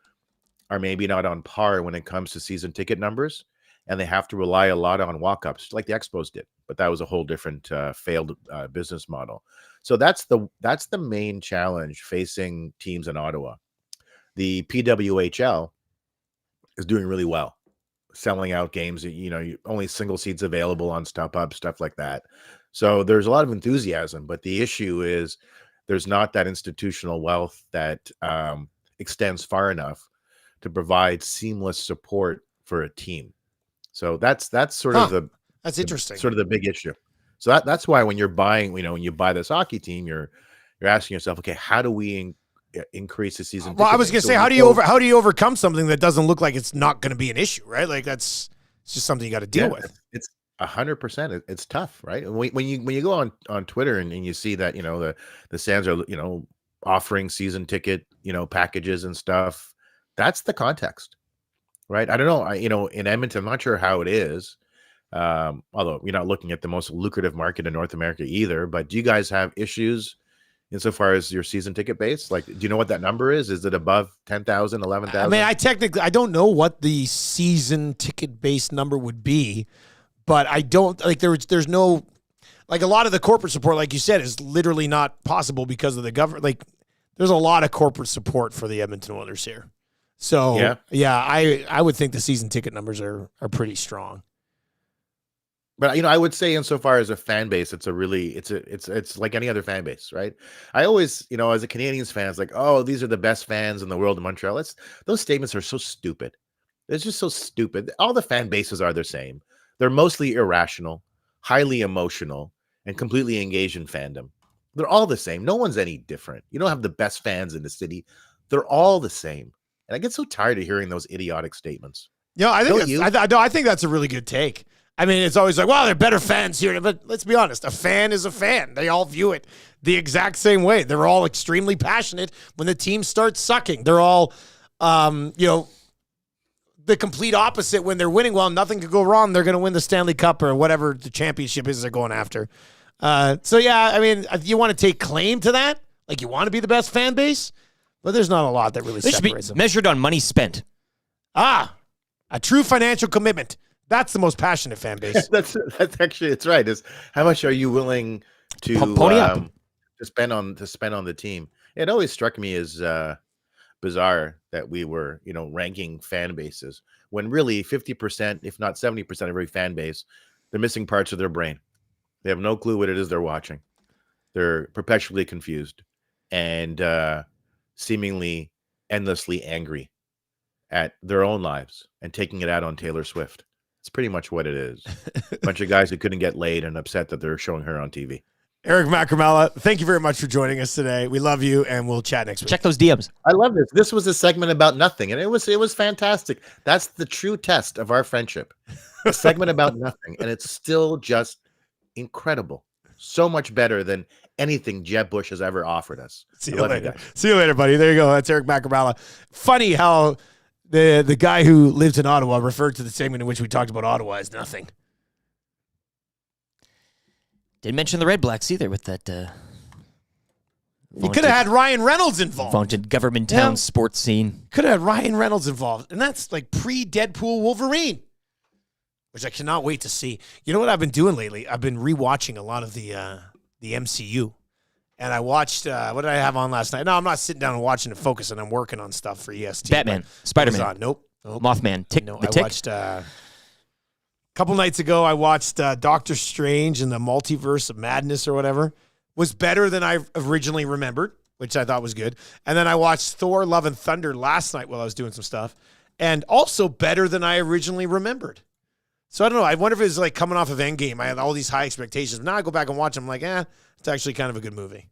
M: are maybe not on par when it comes to season ticket numbers, and they have to rely a lot on walk-ups like the Expos did. But that was a whole different failed business model. So that's the main challenge facing teams in Ottawa. The PWHL is doing really well, selling out games. Only single seats available on StubHub, stuff like that. So there's a lot of enthusiasm, but the issue is there's not that institutional wealth that extends far enough to provide seamless support for a team. So that's sort of
B: that's interesting.
M: Sort of the big issue. So that's why when you're buying, when you buy this hockey team, you're asking yourself, okay, how do we increase the season.
B: Well, I was going to say, how do you overcome something that doesn't look like it's not going to be an issue, right? Like it's just something you got to deal with.
M: It's 100%. It's tough, right? When you go on Twitter and you see that the Sands are offering season ticket packages and stuff, that's the context, right? I don't know. In Edmonton, I'm not sure how it is. Although you're not looking at the most lucrative market in North America either, but do you guys have issues insofar as your season ticket base? Like, do you know what that number is? Is it above 10,000, 11,000?
B: I mean, I don't know what the season ticket base number would be, but I don't like there's no, like a lot of the corporate support, like you said, is literally not possible because of the government. Like there's a lot of corporate support for the Edmonton Oilers here. So yeah, I would think the season ticket numbers are pretty strong.
M: But I would say insofar as a fan base, it's like any other fan base, right? I always, as a Canadians fan, it's like, oh, these are the best fans in the world in Montreal. Those statements are so stupid. It's just so stupid. All the fan bases are the same. They're mostly irrational, highly emotional, and completely engaged in fandom. They're all the same. No one's any different. You don't have the best fans in the city. They're all the same. And I get so tired of hearing those idiotic statements.
B: Yeah, I think that's a really good take. I mean, it's always like, well, they're better fans here. But let's be honest, a fan is a fan. They all view it the exact same way. They're all extremely passionate when the team starts sucking. They're all, the complete opposite when they're winning. Well, nothing could go wrong. They're going to win the Stanley Cup or whatever the championship is they're going after. So, yeah, I mean, if you want to take claim to that, like you want to be the best fan base, but there's not a lot that really separates them.
E: Measured on money spent.
B: A true financial commitment. That's the most passionate fan base.
M: that's actually, it's right. Is how much are you willing to spend on the team? It always struck me as bizarre that we were, ranking fan bases when really 50%, if not 70% of every fan base, they're missing parts of their brain. They have no clue what it is they're watching. They're perpetually confused and seemingly endlessly angry at their own lives and taking it out on Taylor Swift. It's pretty much what it is. A bunch of guys who couldn't get laid and upset that they're showing her on TV.
B: Eric Macramalla, thank you very much for joining us today. We love you, and we'll chat next week.
E: Check those DMs.
M: I love this. This was a segment about nothing, and it was fantastic. That's the true test of our friendship. A segment about nothing, and it's still just incredible. So much better than anything Jeb Bush has ever offered us.
B: See you later. See you later, buddy. There you go. That's Eric Macramalla. Funny how the guy who lives in Ottawa referred to the segment in which we talked about Ottawa as nothing.
E: Didn't mention the Red Blacks either with that.
B: You could have had Ryan Reynolds involved.
E: Vaunted government town sports scene.
B: Could have had Ryan Reynolds involved. And that's like pre-Deadpool Wolverine, which I cannot wait to see. You know what I've been doing lately? I've been rewatching a lot of the MCU. And I watched, what did I have on last night? No, I'm not sitting down and watching it, focusing. I'm working on stuff for ESPN.
E: Batman, Spider-Man.
B: Nope.
E: Mothman. Tick.
B: I watched, a couple nights ago, I watched Doctor Strange and the Multiverse of Madness or whatever. Was better than I originally remembered, which I thought was good. And then I watched Thor, Love and Thunder last night while I was doing some stuff. And also better than I originally remembered. So I don't know. I wonder if it's like coming off of Endgame. I had all these high expectations. Now I go back and watch them. I'm like, it's actually kind of a good movie.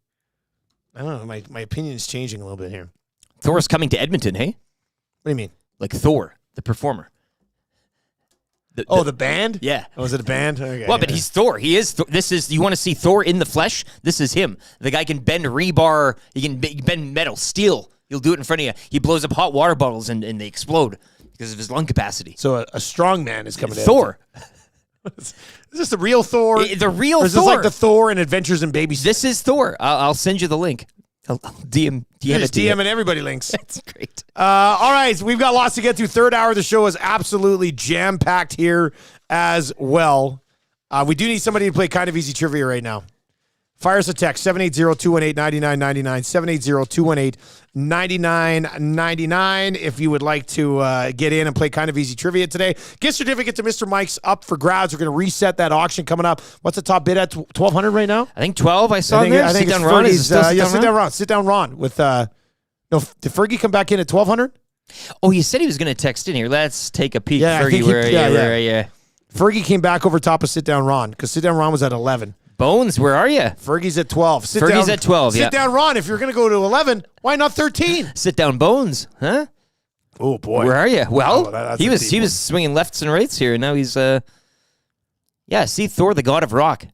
B: I don't know. My opinion is changing a little bit here.
E: Thor's coming to Edmonton, hey?
B: What do you mean?
E: Like Thor, the performer.
B: The band?
E: Yeah.
B: Oh, is it a band? Okay,
E: well, but he's Thor. He is. You want to see Thor in the flesh? This is him. The guy can bend rebar. He can bend metal, steel. He'll do it in front of you. He blows up hot water bottles and they explode because of his lung capacity.
B: So a strong man is coming to
E: Thor.
B: Is this the real Thor?
E: The real
B: or is
E: Thor.
B: This like the Thor in Adventures in Baby?
E: This is Thor. I'll send you the link. I'll DM
B: and everybody links.
E: That's great.
B: All right, we've got lots to get through. Third hour of the show is absolutely jam-packed here as well. We do need somebody to play kind of easy trivia right now. Fire us a text, 780-218-9999, 780-218-9999 if you would like to get in and play kind of easy trivia today. Gift certificate to Mr. Mike's up for grabs. We're going to reset that auction coming up. What's the top bid at? $1,200 right now?
E: I think 12 I saw there.
B: I think
E: Sit down Ron.
B: Sit down Ron. With, did Fergie come back in at $1,200?
E: Oh, he said he was going to text in here. Let's take a peek.
B: Yeah,
E: Fergie, where are you?
B: Fergie came back over top of Sit Down Ron because Sit Down Ron was at 11.
E: Bones, where are you?
B: Fergie's at 12.
E: Fergie's at 12,
B: Sit down, Ron. If you're going to go to 11, why not 13?
E: Sit down, Bones, huh?
B: Oh, boy.
E: Where are you? Well,
B: that's
E: he
B: a
E: was
B: deep one.
E: swinging lefts and rights here, and now he's, see Thor, the God of Rock.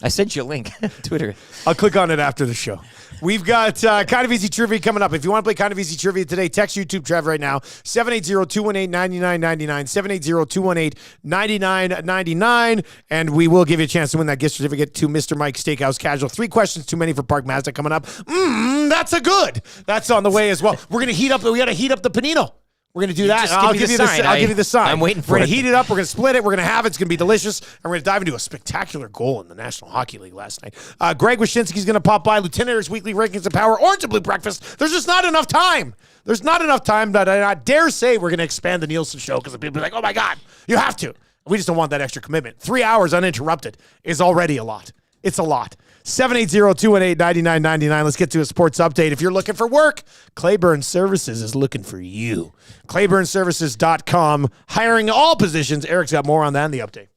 E: I sent you a link. Twitter.
B: I'll click on it after the show. We've got Kind of Easy Trivia coming up. If you want to play Kind of Easy Trivia today, text YouTube Trev right now, 780-218-9999, 780-218-9999, and we will give you a chance to win that gift certificate to Mr. Mike's Steakhouse Casual. 3 questions too many for Park Mazda coming up. That's a good. That's on the way as well. We got to heat up the Panino. We're going to do that. I'll give you the sign.
E: I'm waiting for it.
B: We're going to heat it up. We're going to split it. We're going to have it. It's going to be delicious. And we're going to dive into a spectacular goal in the National Hockey League last night. Greg Wyshynski is going to pop by. Lieutenant Eric's Weekly Rankings of Power. Orange and Blue Breakfast. There's just not enough time. There's not enough time that I dare say we're going to expand the Nielsen Show because people be like, oh, my God, you have to. We just don't want that extra commitment. 3 hours uninterrupted is already a lot. It's a lot. 780-218-9999. Let's get to a sports update. If you're looking for work, Claiborne Services is looking for you. ClaiborneServices.com. Hiring all positions. Eric's got more on that in the update.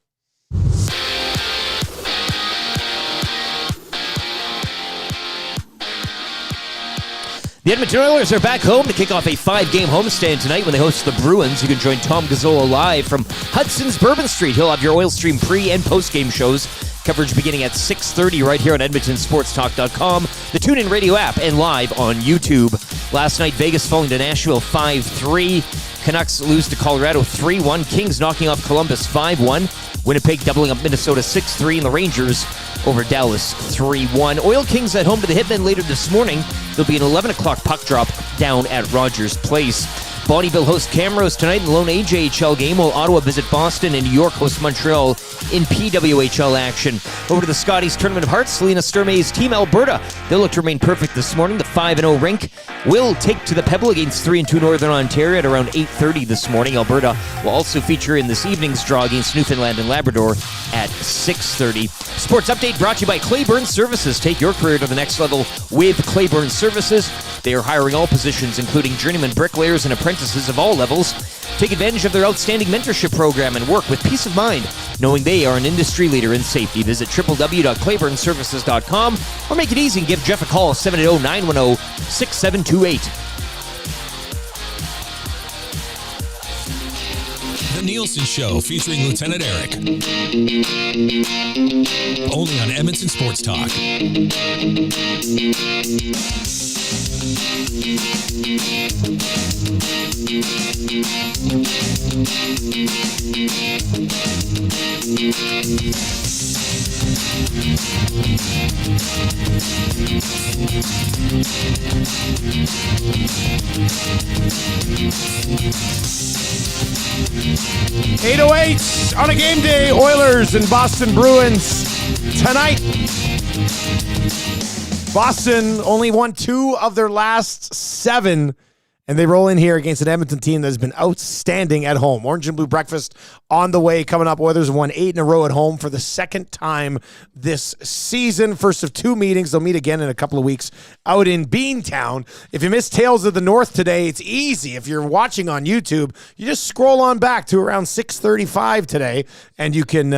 E: The Edmonton Oilers are back home to kick off a 5-game homestand tonight when they host the Bruins. You can join Tom Gazzola live from Hudson's Bourbon Street. He'll have your Oil Stream pre- and post-game shows. Coverage beginning at 6:30 right here on EdmontonSportsTalk.com, the TuneIn Radio app, and live on YouTube. Last night, Vegas falling to Nashville 5-3. Canucks lose to Colorado 3-1. Kings knocking off Columbus 5-1. Winnipeg doubling up Minnesota 6-3. And the Rangers over Dallas 3-1. Oil Kings at home to the Hitmen later this morning. There'll be an 11 o'clock puck drop down at Rogers Place. Bonnyville hosts Camrose tonight in the lone AJHL game, while Ottawa visit Boston and New York host Montreal in PWHL action. Over to the Scotties Tournament of Hearts, Selena Sturmay's Team Alberta. They'll look to remain perfect this morning. The 5-0 rink will take to the Pebble against 3-2 Northern Ontario at around 8:30 this morning. Alberta will also feature in this evening's draw against Newfoundland and Labrador at 6:30. Sports update brought to you by Claiborne Services. Take your career to the next level with Claiborne Services. They are hiring all positions, including journeyman bricklayers and apprentices of all levels. Take advantage of their outstanding mentorship program and work with peace of mind, knowing they are an industry leader in safety. Visit www.claiborneservices.com or make it easy and give Jeff a call, 780-910-6728.
H: The Nielsen Show featuring Lieutenant Eric. Only on Edmonton Sports Talk.
B: 8:08 on a game day. Oilers and Boston Bruins tonight. Boston only won 2 of their last 7, and they roll in here against an Edmonton team that has been outstanding at home. Orange and Blue Breakfast on the way. Coming up, Oilers have won 8 in a row at home for the second time this season. First of 2 meetings. They'll meet again in a couple of weeks out in Beantown. If you missed Tales of the North today, it's easy. If you're watching on YouTube, you just scroll on back to around 6:35 today, and you can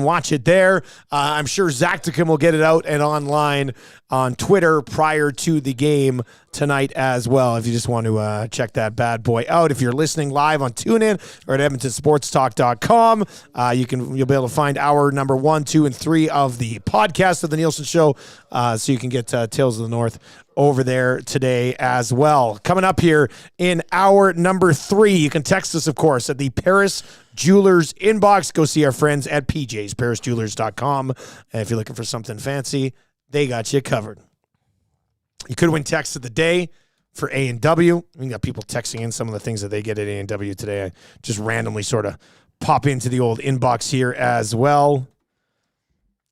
B: watch it there. I'm sure Zacticum will get it out and online on Twitter prior to the game tonight as well, if you just want to check that bad boy out. If you're listening live on TuneIn or at EdmontonSportsTalk.com, you'll be able to find hour number 1, 2, and 3 of the podcast of the Nielsen Show, so you can get Tales of the North over there today as well. Coming up here in hour number 3, you can text us, of course, at the Paris Jewelers inbox. Go see our friends at PJ's, ParisJewelers.com. And if you're looking for something fancy, they got you covered. You could win text of the day for A&W. We got people texting in some of the things that they get at A&W today. I just randomly sort of pop into the old inbox here as well.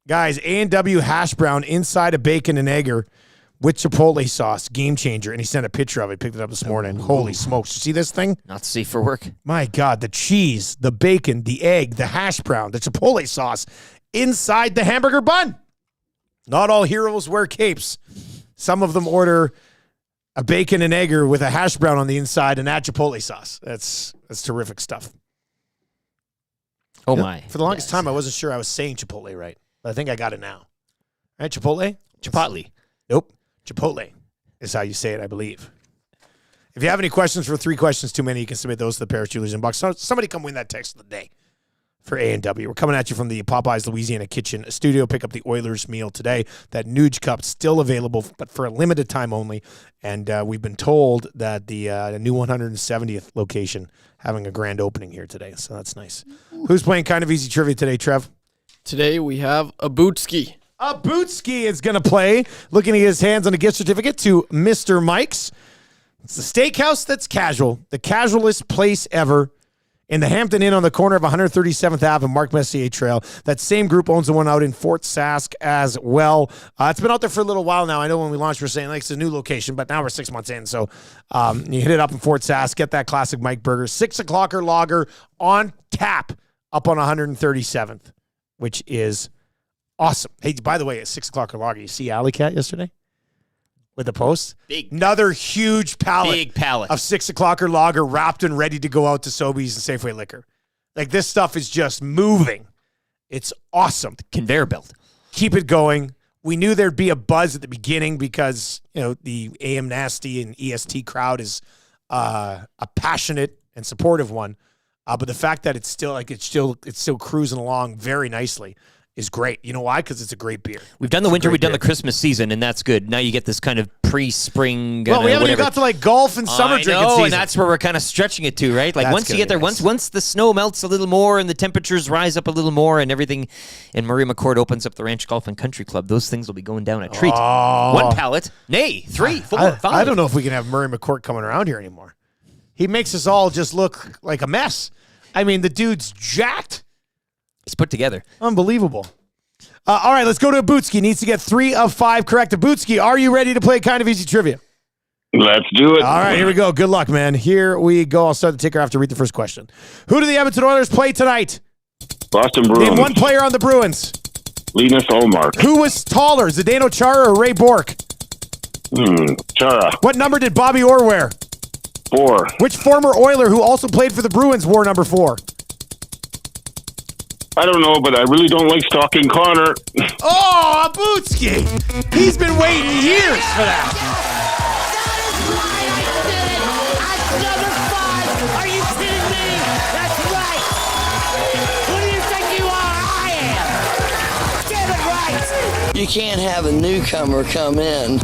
B: Guys, A&W hash brown inside a bacon and egger with Chipotle sauce, game changer. And he sent a picture of it. Picked it up this morning. Holy smokes. You see this thing?
E: Not safe for work.
B: My God, the cheese, the bacon, the egg, the hash brown, the Chipotle sauce inside the hamburger bun. Not all heroes wear capes. Some of them order a bacon and egger with a hash brown on the inside and add Chipotle sauce. That's terrific stuff.
E: Oh, my.
B: For the longest time, I wasn't sure I was saying Chipotle right. But I think I got it now. All right, Chipotle?
E: Chipotle.
B: Nope. Chipotle is how you say it, I believe. If you have any questions for 3 questions too many, you can submit those to the Paris Jewelers inbox. So somebody come win that text of the day for A&W. We're coming at you from the Popeyes Louisiana Kitchen studio. Pick up the Oilers meal today. That Nuge Cup still available, but for a limited time only. And we've been told that the new 170th location having a grand opening here today. So that's nice. Who's playing Kind of Easy Trivia today, Trev?
G: Today we have a Bootski.
B: A Bootski is going to play, looking at his hands on a gift certificate to Mr. Mike's. It's the steakhouse that's casual, the casualest place ever in the Hampton Inn on the corner of 137th Ave and Mark Messier Trail. That same group owns the one out in Fort Sask as well. It's been out there for a little while now. I know when we launched, we were saying like it's a new location, but now we're 6 months in. So you hit it up in Fort Sask, get that classic Mike burger, 6 o'clocker lager on tap up on 137th, which is awesome. Hey, by the way, at 6 o'clocker lager, you see Alley Cat yesterday? With the post?
E: Big.
B: Another huge pallet.
E: Big pallet.
B: Of 6 o'clocker lager wrapped and ready to go out to Sobeys and Safeway Liquor. Like, this stuff is just moving. It's awesome.
E: Conveyor belt.
B: Keep it going. We knew there'd be a buzz at the beginning because, you know, the AM Nasty and EST crowd is a passionate and supportive one. But the fact that it's still cruising along very nicely is great. You know why? Because it's a great beer.
E: We've done the winter, we've done the Christmas season, and that's good. Now you get this kind of pre-spring.
B: Well, we haven't even got to like golf and summer drinking season.
E: And that's where we're kind of stretching it to, right? Like once you get there, once the snow melts a little more and the temperatures rise up a little more and everything, and Murray McCord opens up the Ranch Golf and Country Club, those things will be going down a treat.
B: Oh.
E: 1 pallet, nay, 3, 4, 5.
B: I don't know if we can have Murray McCord coming around here anymore. He makes us all just look like a mess. I mean, the dude's jacked.
E: He's put together.
B: Unbelievable. All right, let's go to Abutski. Needs to get 3 of 5 correct. Abutski, are you ready to play Kind of Easy Trivia?
N: Let's do it.
B: All right, here we go. Good luck, man. Here we go. I'll start the ticker after I read the first question. Who do the Edmonton Oilers play tonight?
N: Boston Bruins.
B: Name one player on the Bruins.
N: Linus Ullmark.
B: Who was taller, Zdeno Chara or Ray Bourque?
N: Chara.
B: What number did Bobby Orr wear?
N: 4.
B: Which former Oiler who also played for the Bruins wore number 4?
N: I don't know, but I really don't like stalking Connor.
B: Oh, Abutski! He's been waiting years for that.
C: Are you kidding me? That's right. Who do you think you are? I am. Get it right.
O: You can't have a newcomer come in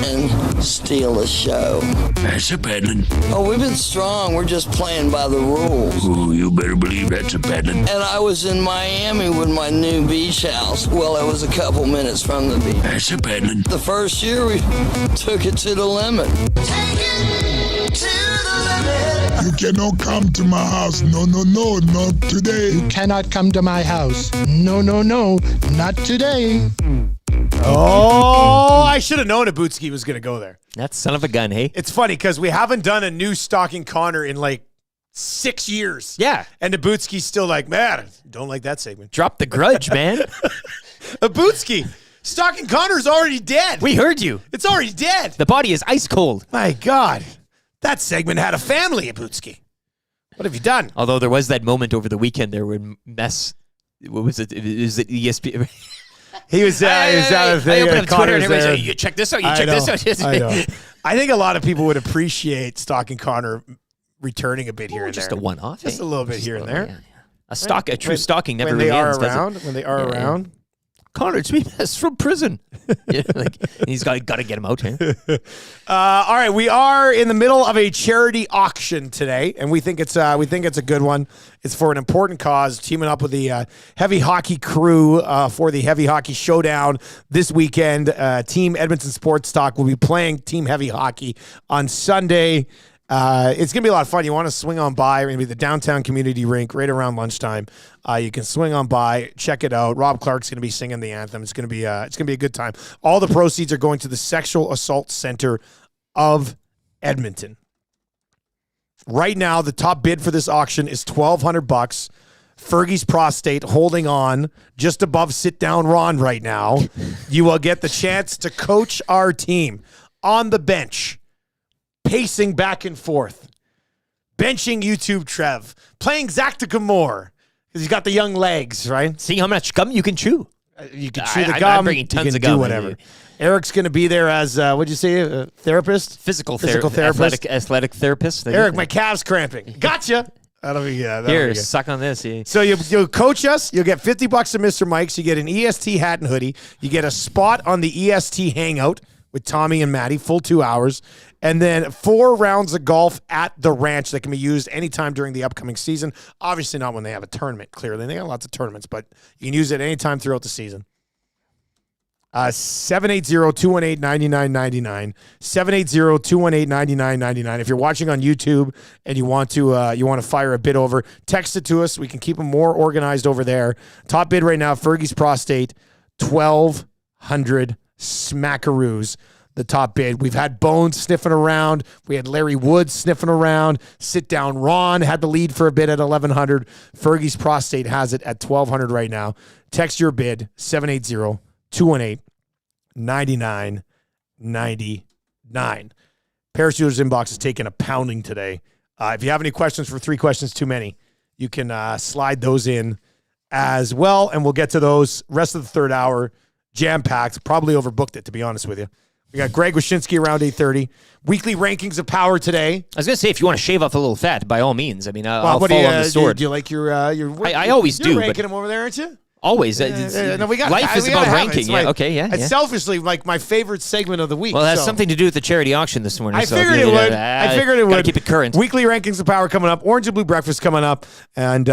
O: and steal a show.
C: That's a peddling.
O: Oh, we've been strong. We're just playing by the rules.
C: Ooh, you better believe that's a peddling.
O: And I was in Miami with my new beach house. Well, it was a couple minutes from the beach.
C: That's a peddling.
O: The first year we took it to the limit. Take it to the limit.
P: You cannot come to my house. No, not today.
F: You cannot come to my house. No, not today.
B: Oh, I should have known Abutski was going to go there.
E: That son of a gun, hey?
B: It's funny because we haven't done a new Stalking Connor in like 6 years.
E: Yeah.
B: And Abutski's still like, man, don't like that segment.
E: Drop the grudge, man.
B: Abutski, Stalking Connor's already dead.
E: We heard you.
B: It's already dead.
E: The body is ice cold.
B: My God. That segment had a family, Abutski. What have you done?
E: Although there was that moment over the weekend there when what was it? Is it ESPN?
B: He was out of the
E: I opened up Twitter and everybody's like, you check this out, check this out.
B: I know. I think a lot of people would appreciate Stalking Connor returning a bit here and
E: just
B: there.
E: a one-off.
B: Just a little bit here and there.
E: Yeah. A true stalking never
B: when they
E: really ends,
B: are around.
E: does it?
B: When they are around.
E: Connor, it's me from prison. He's got to get him out here.
B: All right, we are in the middle of a charity auction today, and we think it's a good one. It's for an important cause. Teaming up with the heavy hockey crew for the heavy hockey showdown this weekend. Team Edmonton Sports Talk will be playing Team Heavy Hockey on Sunday. It's going to be a lot of fun. You want to swing on by. We're going to be the downtown community rink right around lunchtime. You can swing on by, check it out. Rob Clark's going to be singing the anthem. It's going to be a good time. All the proceeds are going to the Sexual Assault Center of Edmonton. Right now, the top bid for this auction is $1,200. Fergie's Prostate holding on just above Sit Down Ron right now. You will get the chance to coach our team on the bench, pacing back and forth, benching YouTube Trev, playing Zactica more because he's got the young legs, right?
E: See how much gum you can chew.
B: You can chew the gum.
E: I'm bringing tons
B: you can
E: of gum.
B: Do whatever. Eric's going to be there as, what'd you say, a therapist?
E: Physical
B: therapist.
E: Athletic therapist.
B: Eric, my calf's cramping. Gotcha. That'll be
E: Here, suck on this. Yeah.
B: So you'll coach us. You'll get $50 to Mr. Mike's. You get an EST hat and hoodie. You get a spot on the EST hangout with Tommy and Maddie, full 2 hours. And then 4 rounds of golf at the ranch that can be used anytime during the upcoming season. Obviously not when they have a tournament, clearly. They got lots of tournaments, but you can use it anytime throughout the season. 780-218-9999. 780-218-9999. If you're watching on YouTube and you want to fire a bid over, text it to us. We can keep them more organized over there. Top bid right now, Fergie's Prostate, 1,200 smackaroos. The top bid. We've had Bones sniffing around. We had Larry Woods sniffing around. Sit Down Ron had the lead for a bid at 1,100. Fergie's Prostate has it at 1,200 right now. Text your bid, 780-218-9999. Parachuters inbox is taking a pounding today. If you have any questions for 3 questions too many, you can slide those in as well, and we'll get to those. Rest of the third hour, jam-packed. Probably overbooked it, to be honest with you. We got Greg Wyshynski around 8:30. Weekly rankings of power today.
E: I was going to say, if you want to shave off a little fat, by all means. I mean, I'll fall on the sword.
B: Do you like your
E: I always do.
B: You're ranking them over there, aren't you?
E: Always.
B: No,
E: Life is about ranking. Yeah. Okay. Yeah.
B: It's selfishly like my favorite segment of the week.
E: Well, it has something to do with the charity auction this morning.
B: I figured it would. I figured it would.
E: Keep it current.
B: Weekly rankings of power coming up. Orange and Blue breakfast coming up, and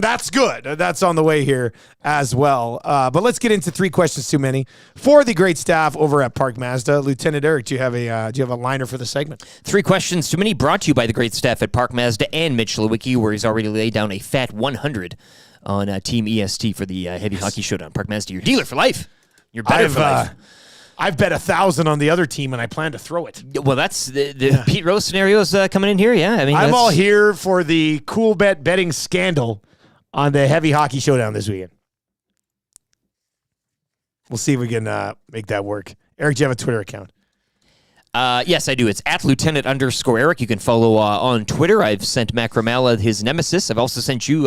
B: that's good. That's on the way here as well. But let's get into 3 questions too many for the great staff over at Park Mazda. Lieutenant Eric, do you have a liner for the segment?
E: 3 questions too many, brought to you by the great staff at Park Mazda and Mitch Lewicki, where he's already laid down a fat 100 on Team EST for the Heavy Hockey Showdown. Park Mazda, your dealer for life. You're better for life.
B: I've bet 1,000 on the other team, and I plan to throw it.
E: Well, that's the Pete Rose scenario's coming in here. Yeah, I mean,
B: I'm all here for the cool bet betting scandal on the Heavy Hockey Showdown this weekend. We'll see if we can make that work. Eric, do you have a Twitter account?
E: Yes, I do. It's at Lieutenant_Eric. You can follow on Twitter. I've sent Macramalla his nemesis. I've also sent you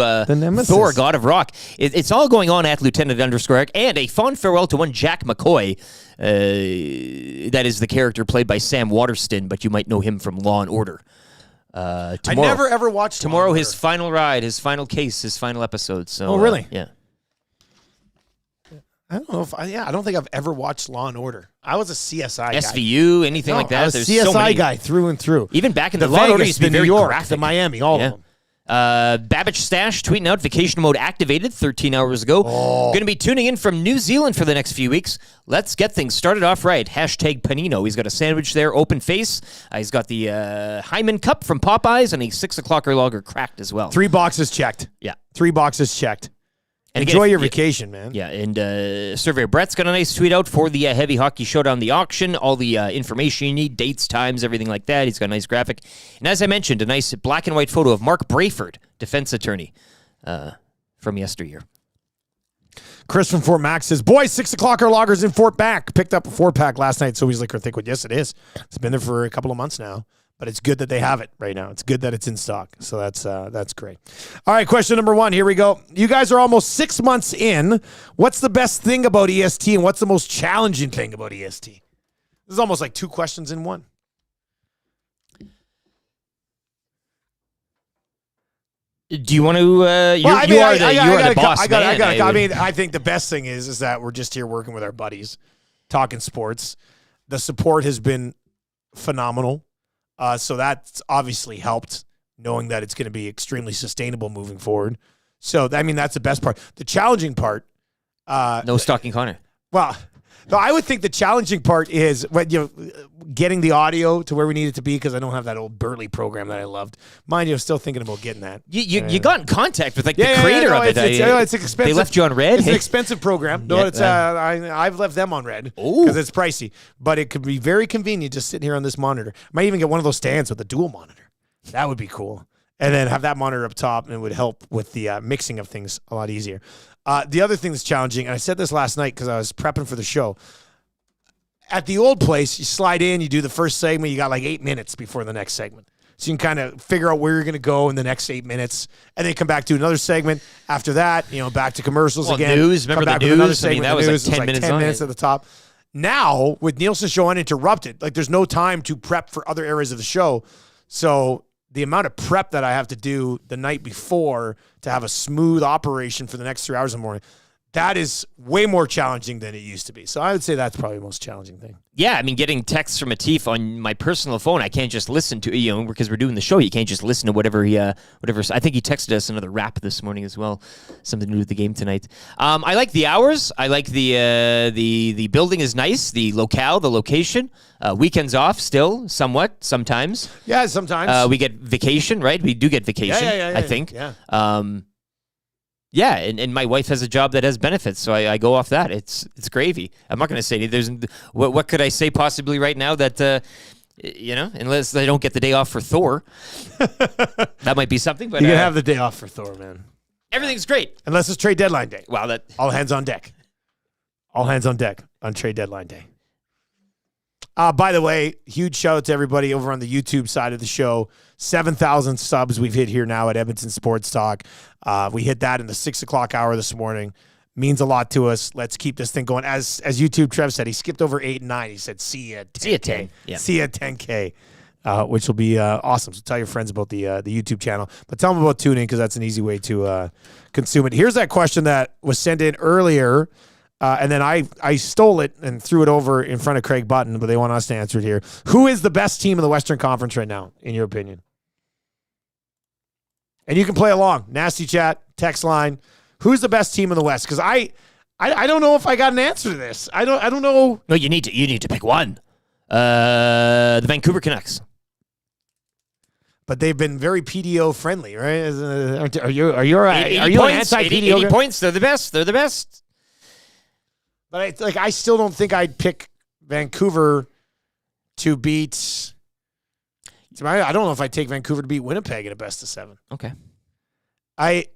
E: Thor, God of Rock. It's all going on at Lieutenant_Eric. And a fond farewell to one Jack McCoy. That is the character played by Sam Waterston, but you might know him from Law & Order.
B: I never ever watched
E: tomorrow. His final ride, his final case, his final episode. So,
B: oh, really?
E: Yeah.
B: I don't know if I don't think I've ever watched Law and Order. I was a CSI guy.
E: SVU, anything like that.
B: I was a CSI guy through and through.
E: Even back in
B: the
E: Law and Order,
B: Vegas, the New York, the Miami, all of them.
E: Babbage Stash tweeting out vacation mode activated 13 hours ago. Going to be tuning in from New Zealand for the next few weeks. Let's get things started off right. Hashtag Panino. He's got a sandwich there, open face. He's got the Hyman Cup from Popeyes and a 6 o'clock or lager cracked as well.
B: 3 boxes checked.
E: Yeah.
B: 3 boxes checked. And enjoy your vacation, man.
E: Yeah, and Surveyor Brett's got a nice tweet out for the Heavy Hockey Showdown, the auction, all the information you need, dates, times, everything like that. He's got a nice graphic. And as I mentioned, a nice black and white photo of Mark Brayford, defense attorney from yesteryear.
B: Chris from Fort Mac says, boys, 6 o'clock or loggers in Fort Mac. Picked up a 4-pack last night, so he's liquor thick. Yes, it is. It's been there for a couple of months now. But it's good that they have it right now. It's good that it's in stock. So that's great. All right, question number 1. Here we go. You guys are almost 6 months in. What's the best thing about EST, and what's the most challenging thing about EST? This is almost like 2 questions in one.
E: Do you want to? You are the boss man.
B: I mean, I think the best thing is that we're just here working with our buddies, talking sports. The support has been phenomenal. So that's obviously helped, knowing that it's going to be extremely sustainable moving forward. So, I mean, that's the best part. The challenging part...
E: no stalking Connor.
B: Well, I would think the challenging part is getting the audio to where we need it to be, because I don't have that old Burley program that I loved. Mind you, I'm still thinking about getting that.
E: You got in contact with the creator of it.
B: It's expensive.
E: They left you on red?
B: It's an expensive program. No, I've left them on red because it's pricey. But it could be very convenient just sitting here on this monitor. Might even get one of those stands with a dual monitor. That would be cool. And then have that monitor up top, and it would help with the mixing of things a lot easier. The other thing that's challenging, and I said this last night because I was prepping for the show, at the old place, you slide in, you do the first segment, you got like 8 minutes before the next segment. So you can kind of figure out where you're going to go in the next 8 minutes, and then come back to another segment. After that, back to commercials again.
E: News. Remember
B: come
E: the
B: back with another
E: news? I mean,
B: segment.
E: that
B: The
E: was
B: news
E: like 10 minutes
B: 10
E: on
B: minutes
E: it.
B: at the top. Now, with Nielsen Show uninterrupted, like there's no time to prep for other areas of the show. So the amount of prep that I have to do the night before to have a smooth operation for the next 3 hours in the morning, that is way more challenging than it used to be. So I would say that's probably the most challenging thing.
E: Yeah, I mean, getting texts from Atif on my personal phone, I can't just listen to, because we're doing the show. You can't just listen to whatever. I think he texted us another rap this morning as well, something to do with the game tonight. I like the hours. I like the building is nice. The locale, the location. Weekends off still, somewhat, sometimes.
B: Yeah, sometimes.
E: We get vacation, right? We do get vacation, I think.
B: Yeah.
E: Yeah, and my wife has a job that has benefits, so I go off that. It's gravy. I'm not going to say there's what could I say possibly right now that unless they don't get the day off for Thor, that might be something. But
B: you can have the day off for Thor, man.
E: Everything's great
B: unless it's trade deadline day.
E: Wow, that
B: all hands on deck. All hands on deck on trade deadline day. By the way, huge shout out to everybody over on the YouTube side of the show. 7,000 subs we've hit here now at Edmonton Sports Talk. We hit that in the 6 o'clock hour this morning. Means a lot to us. Let's keep this thing going. As YouTube Trev said, he skipped over 8 and 9. He said, see you at 10K.
E: See you at 10. Yeah.
B: See you at 10K, which will be awesome. So tell your friends about the YouTube channel. But tell them about tuning because that's an easy way to consume it. Here's that question that was sent in earlier. And then I stole it and threw it over in front of Craig Button, but they want us to answer it here. Who is the best team in the Western Conference right now, in your opinion? And you can play along. Nasty chat, text line. Who's the best team in the West? Because I don't know if I got an answer to this. I don't know.
E: No, you need to pick one. The Vancouver Canucks.
B: But they've been very PDO friendly, right? Are you an anti-PDO?
E: 80 points. They're the best. They're the best.
B: But I still don't think I'd pick Vancouver to beat. I don't know if I'd take Vancouver to beat Winnipeg in a best of 7.
E: Okay.
B: I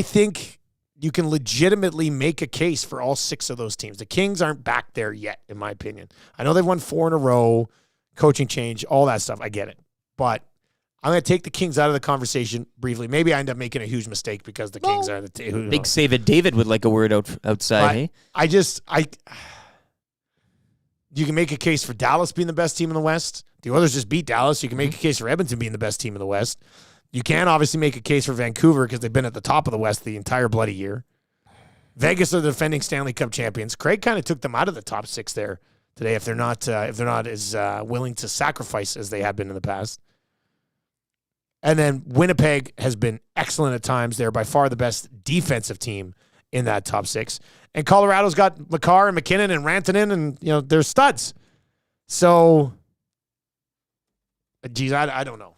B: think you can legitimately make a case for all 6 of those teams. The Kings aren't back there yet, in my opinion. I know they've won 4 in a row, coaching change, all that stuff. I get it. But I'm going to take the Kings out of the conversation briefly. Maybe I end up making a huge mistake because the Kings are the team.
E: Big save it. David would like a word outside. Hey?
B: You can make a case for Dallas being the best team in the West. The Oilers just beat Dallas. You can make a case for Edmonton being the best team in the West. You can obviously make a case for Vancouver because they've been at the top of the West the entire bloody year. Vegas are the defending Stanley Cup champions. Craig kind of took them out of the top 6 there today if they're not as willing to sacrifice as they have been in the past. And then Winnipeg has been excellent at times. They're by far the best defensive team in that top 6. And Colorado's got Makar and McKinnon and Rantanen, and they're studs. So, geez, I don't know.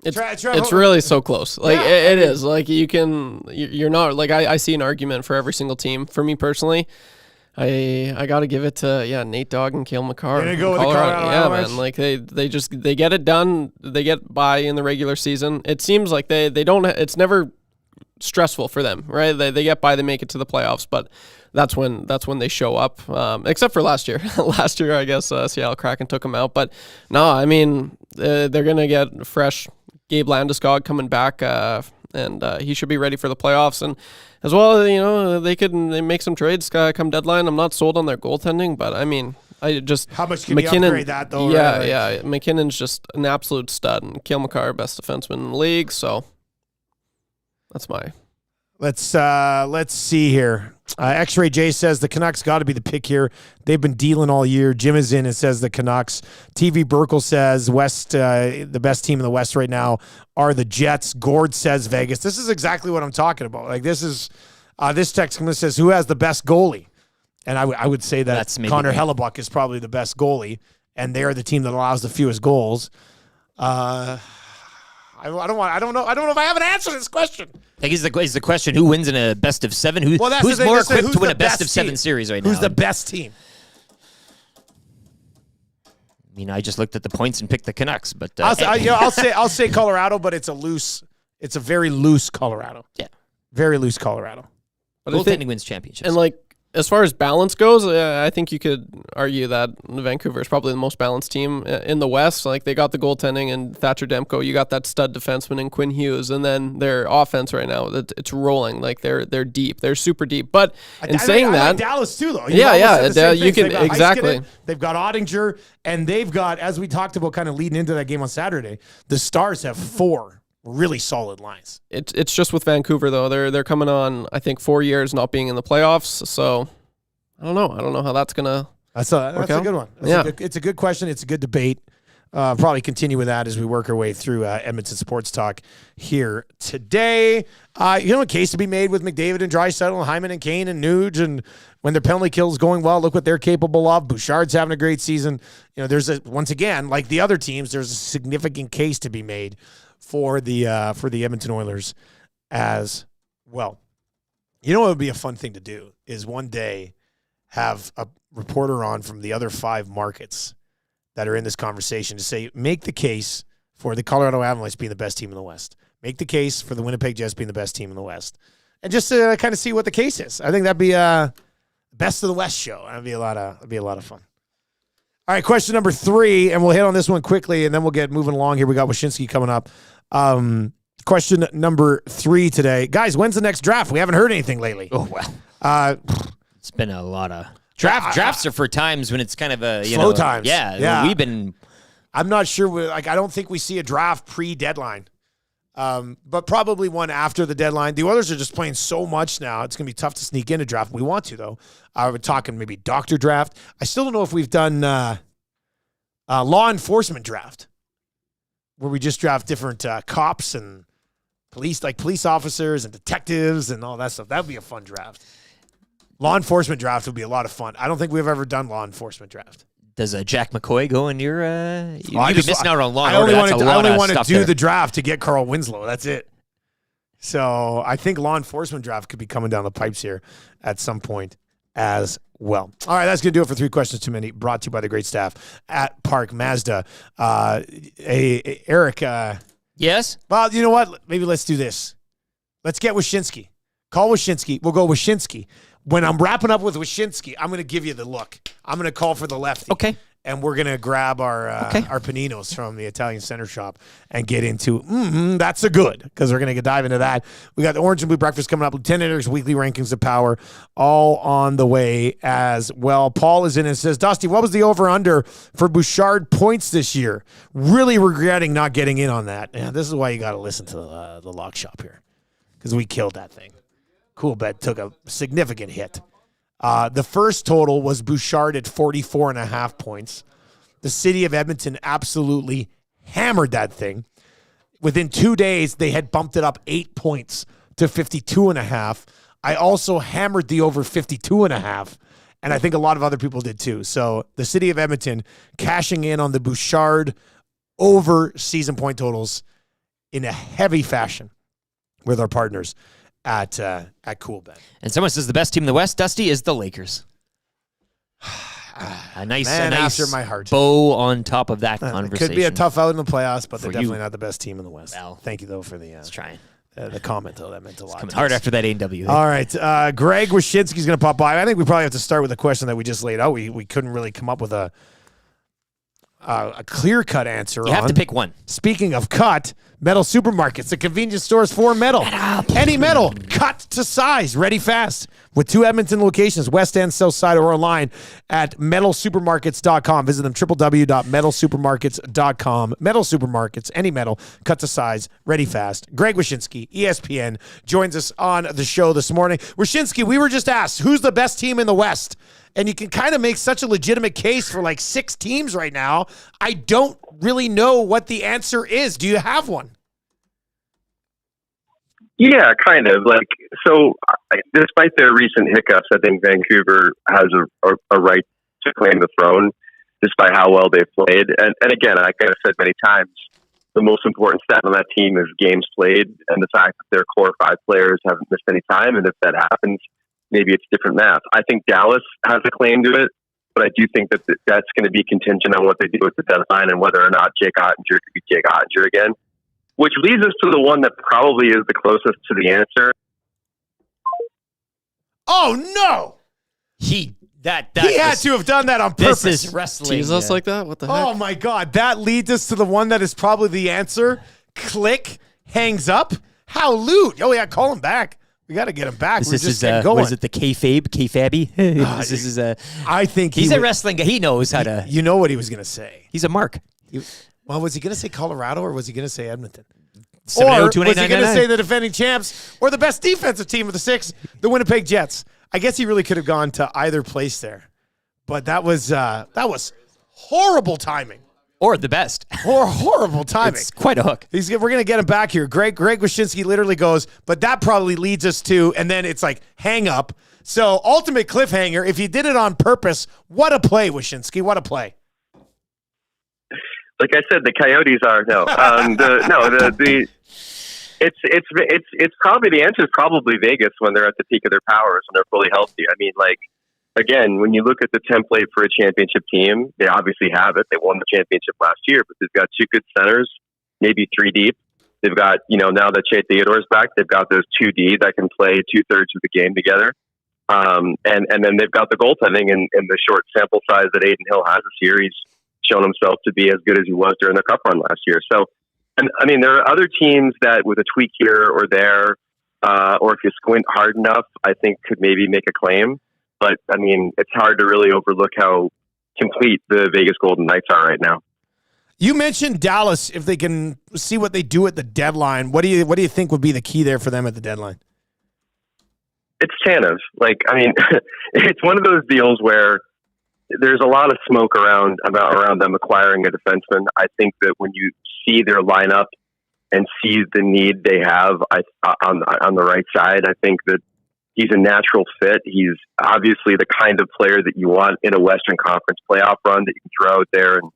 G: It's really so close. It is. You're not I see an argument for every single team. For me personally, I got to give it to Nate Dogg and Cale Makar.
B: You're gonna go with the Colorado
G: man. They get it done. They get by in the regular season. It seems like they don't. It's never stressful for them, right? They get by. They make it to the playoffs, but that's when they show up. Except for last year. Last year, I guess Seattle Kraken took them out. But no, I mean they're gonna get fresh. Gabe Landeskog coming back, and he should be ready for the playoffs. And as well, they make some trades come deadline. I'm not sold on their goaltending, but I mean,
B: how much can you upgrade that though?
G: Yeah. McKinnon's just an absolute stud, and Cale Makar, best defenseman in the league. So that's my.
B: Let's see here. X-Ray J says the Canucks got to be the pick here. They've been dealing all year. Jim is in and says the Canucks. TV Burkle says West, the best team in the West right now are the Jets. Gord says Vegas. This is exactly what I'm talking about. This text says who has the best goalie, and I would say that Connor Hellebuck is probably the best goalie, and they're the team that allows the fewest goals. I don't know if I have an answer to this question.
E: Is the question who wins in a best of 7? Who's more equipped to win a best of 7 series right now?
B: Who's the best team?
E: I mean, I just looked at the points and picked the Canucks, but
B: I'll say Colorado, but it's a very loose Colorado.
E: Yeah,
B: very loose Colorado.
E: But goaltending wins championships.
G: And As far as balance goes, I think you could argue that Vancouver is probably the most balanced team in the West. Like, they got the goaltending and Thatcher Demko. You got that stud defenseman in Quinn Hughes, and then their offense right now, it's rolling. Like, they're deep. They're super deep. But in saying that,
B: like Dallas too, though.
G: You can exactly.
B: They've got Ottinger, and they've got, as we talked about, kind of leading into that game on Saturday. The Stars have 4 really solid lines.
G: It's just with Vancouver though. They're coming on, I think, 4 years not being in the playoffs. So I don't know how that's gonna.
B: That's a good one. It's a good question. It's a good debate. Probably continue with that as we work our way through Edmonton Sports Talk here today. A case to be made with McDavid and Draisaitl and Hyman and Kane and Nuge, and when their penalty kill is going well, look what they're capable of. Bouchard's having a great season. Once again, like the other teams, there's a significant case to be made for the Edmonton Oilers as well. You know what would be a fun thing to do is one day have a reporter on from the other 5 markets that are in this conversation to say, make the case for the Colorado Avalanche being the best team in the West. Make the case for the Winnipeg Jets being the best team in the West. And just to kind of see what the case is. I think that'd be a best of the West show. That'd be a lot of fun. All right, question number 3, and we'll hit on this one quickly, and then we'll get moving along here. We got Wyshynski coming up. Question number 3 today. Guys, when's the next draft? We haven't heard anything lately.
E: Oh, well. It's been a lot of... Drafts are for times when it's kind of a...
B: slow times.
E: Yeah. We've been...
B: I'm not sure. I don't think we see a draft pre-deadline. But probably one after the deadline. The Oilers are just playing so much now. It's going to be tough to sneak in a draft. We want to, though. We're talking maybe doctor draft. I still don't know if we've done law enforcement draft, where we just draft different cops and police officers and detectives and all that stuff. That would be a fun draft. Law enforcement draft would be a lot of fun. I don't think we've ever done law enforcement draft.
E: Does Jack McCoy go in your... You'd be missing out on Law and
B: I
E: Order.
B: only want to do the draft to get Carl Winslow. That's it. So I think law enforcement draft could be coming down the pipes here at some point as well. All right, that's going to do it for 3 questions too many, brought to you by the great staff at Park Mazda. Eric.
E: Yes?
B: Well, you know what? Maybe let's do this. Let's get Wyshynski. Call Wyshynski. We'll go Wyshynski. When I'm wrapping up with Wyshynski, I'm going to give you the look. I'm going to call for the lefty.
E: Okay.
B: And we're going to grab our paninos from the Italian Center Shop and get into, that's a good, because we're going to dive into that. We got the Orange and Blue Breakfast coming up, Lieutenant Eric's weekly rankings of power, all on the way as well. Paul is in and says, Dusty, what was the over-under for Bouchard points this year? Really regretting not getting in on that. Yeah, this is why you got to listen to the lock shop here, because we killed that thing. Cool Bet took a significant hit. The first total was Bouchard at 44.5 points. The city of Edmonton absolutely hammered that thing. Within 2 days, they had bumped it up 8 points to 52.5. I also hammered the over 52.5, and I think a lot of other people did too. So the city of Edmonton cashing in on the Bouchard over season point totals in a heavy fashion with our partners at Cool Bet.
E: And someone says the best team in the West, Dusty, is the Lakers. a nice
B: after my heart.
E: Bow on top of that conversation.
B: It could be a tough out in the playoffs, but they're definitely not the best team in the West.
E: Well,
B: thank you, though, for the
E: trying.
B: The comment, though. That meant a lot.
E: Coming hard after that A&W.
B: All right. Greg Wyshynski's going to pop by. I think we probably have to start with a question that we just laid out. We couldn't really come up with a clear-cut answer.
E: You have to pick one.
B: Speaking of cut, Metal Supermarkets, the convenience stores for metal. Any metal, cut to size, ready fast. With 2 Edmonton locations, West End, South Side, or online at metalsupermarkets.com. Visit them, www.metalsupermarkets.com. Metal Supermarkets, any metal, cut to size, ready fast. Greg Wyshynski, ESPN, joins us on the show this morning. Wyshynski, we were just asked, who's the best team in the West? And you can kind of make such a legitimate case for like 6 teams right now. I don't really know what the answer is. Do you have one?
Q: Yeah, kind of. Despite their recent hiccups, I think Vancouver has a right to claim the throne, despite how well they've played. And again, like I've said many times, the most important stat on that team is games played, and the fact that their core 5 players haven't missed any time. And if that happens, maybe it's different math. I think Dallas has a claim to it, but I do think that that's going to be contingent on what they do with the deadline and whether or not Jake Ottinger could be Jake Ottinger again. Which leads us to the one that probably is the closest to the answer.
B: Oh, no! He had to have done that on purpose.
E: This is wrestling.
G: Tease us like that? What the heck?
B: Oh my God. That leads us to the one that is probably the answer. Click, hangs up. How loot? Oh yeah, call him back. We got to get him back. We're just getting going.
E: Was it the kayfabe?
B: I think
E: he's a wrestling guy. He knows how to.
B: You know what he was going to say.
E: He's a mark.
B: Well, was he going to say Colorado or was he going to say Edmonton?
E: 7-0-2-8-9-9-9.
B: Or was he going to say the defending champs or the best defensive team of the six, the Winnipeg Jets? I guess he really could have gone to either place there, but that was horrible timing.
E: Or the best.
B: Or horrible timing.
E: It's quite a hook.
B: We're going to get him back here. Greg Wyshynski literally goes, but that probably leads us to, and then it's like hang up. So ultimate cliffhanger. If you did it on purpose, what a play, Wyshynski. What a play.
Q: Like I said, the Coyotes are it's probably the answer is probably Vegas when they're at the peak of their powers and they're fully healthy. I mean, like, again, when you look at the template for a championship team, they obviously have it. They won the championship last year, but they've got two good centers, maybe three deep. They've got, now that Shea Theodore's back, they've got those 2D that can play 2/3 of the game together. And then they've got the goaltending in the short sample size that Aiden Hill has this year. He's shown himself to be as good as he was during the cup run last year. So, and I mean, there are other teams that with a tweak here or there, or if you squint hard enough, I think could maybe make a claim. But, I mean, it's hard to really overlook how complete the Vegas Golden Knights are right now.
B: You mentioned Dallas, if they can see what they do at the deadline. What do you think would be the key there for them at the deadline?
Q: It's Tanev. Like, I mean, it's one of those deals where there's a lot of smoke around them acquiring a defenseman. I think that when you see their lineup and see the need they have on the right side, I think that he's a natural fit. He's obviously the kind of player that you want in a Western Conference playoff run that you can throw out there and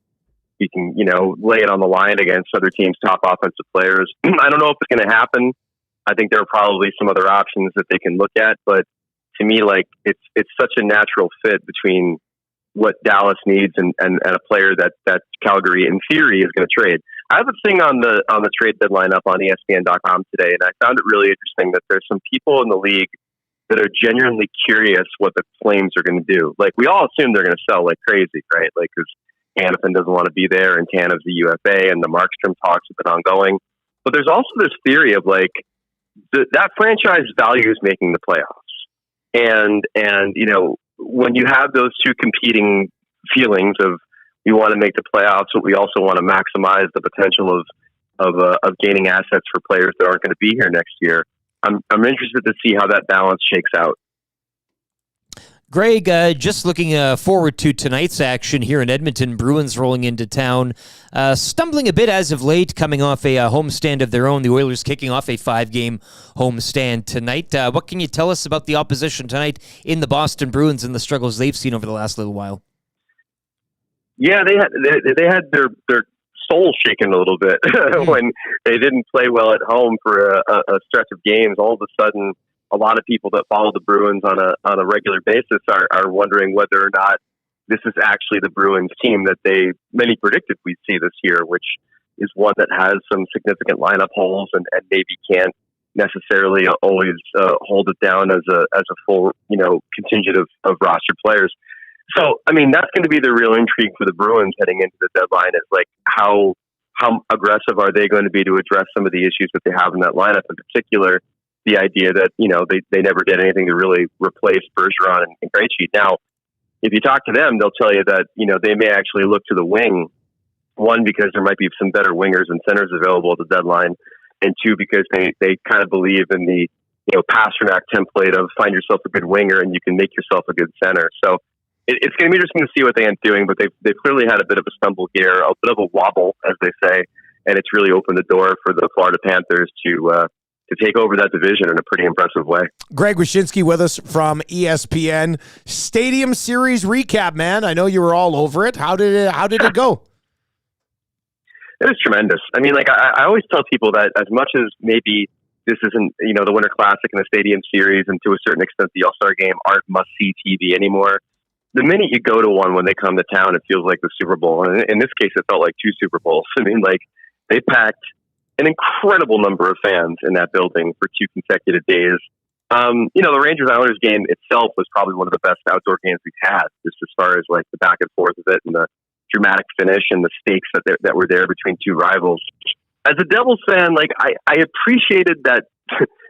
Q: you can, lay it on the line against other teams' top offensive players. I don't know if it's going to happen. I think there are probably some other options that they can look at, but to me, like it's such a natural fit between what Dallas needs and a player that Calgary in theory is going to trade. I have a thing on the trade deadline up on ESPN.com today, and I found it really interesting that there's some people in the league that are genuinely curious what the Flames are going to do. Like, we all assume they're going to sell like crazy, right? Like, because Hanifin doesn't want to be there, and Tanev's the UFA, and the Markstrom talks have been ongoing. But there's also this theory of, like, that franchise values making the playoffs. And when you have those two competing feelings of we want to make the playoffs, but we also want to maximize the potential of gaining assets for players that aren't going to be here next year, I'm interested to see how that balance shakes out.
E: Greg, just looking forward to tonight's action here in Edmonton, Bruins rolling into town, stumbling a bit as of late, coming off a homestand of their own. The Oilers kicking off a 5-game homestand tonight. What can you tell us about the opposition tonight in the Boston Bruins and the struggles they've seen over the last little while?
Q: Yeah, they had their soul shaken a little bit when they didn't play well at home for a stretch of games. All of a sudden, a lot of people that follow the Bruins on a regular basis are wondering whether or not this is actually the Bruins team that many predicted we'd see this year, which is one that has some significant lineup holes and maybe can't necessarily always hold it down as a full contingent of roster players. So, I mean, that's going to be the real intrigue for the Bruins heading into the deadline, is like how aggressive are they going to be to address some of the issues that they have in that lineup, in particular the idea that, they never did anything to really replace Bergeron and Krejci. Now, if you talk to them, they'll tell you that, they may actually look to the wing, one, because there might be some better wingers and centers available at the deadline, and two, because they kind of believe in the, Pasternak template of find yourself a good winger and you can make yourself a good center. So it's going to be interesting to see what they end up doing, but they've clearly had a bit of a stumble here, a bit of a wobble, as they say, and it's really opened the door for the Florida Panthers to take over that division in a pretty impressive way.
B: Greg Wyshynski with us from ESPN. Stadium Series recap, man. I know you were all over it. How did it go?
Q: It was tremendous. I mean, like I always tell people that as much as maybe this isn't, the Winter Classic and the Stadium Series, and to a certain extent the All-Star Game aren't must-see TV anymore, the minute you go to one when they come to town, it feels like the Super Bowl. And in this case, it felt like two Super Bowls. I mean, like, they packed an incredible number of fans in that building for 2 consecutive days. The Rangers-Islanders game itself was probably one of the best outdoor games we've had, just as far as like the back and forth of it and the dramatic finish and the stakes that were there between two rivals. As a Devils fan, like I appreciated that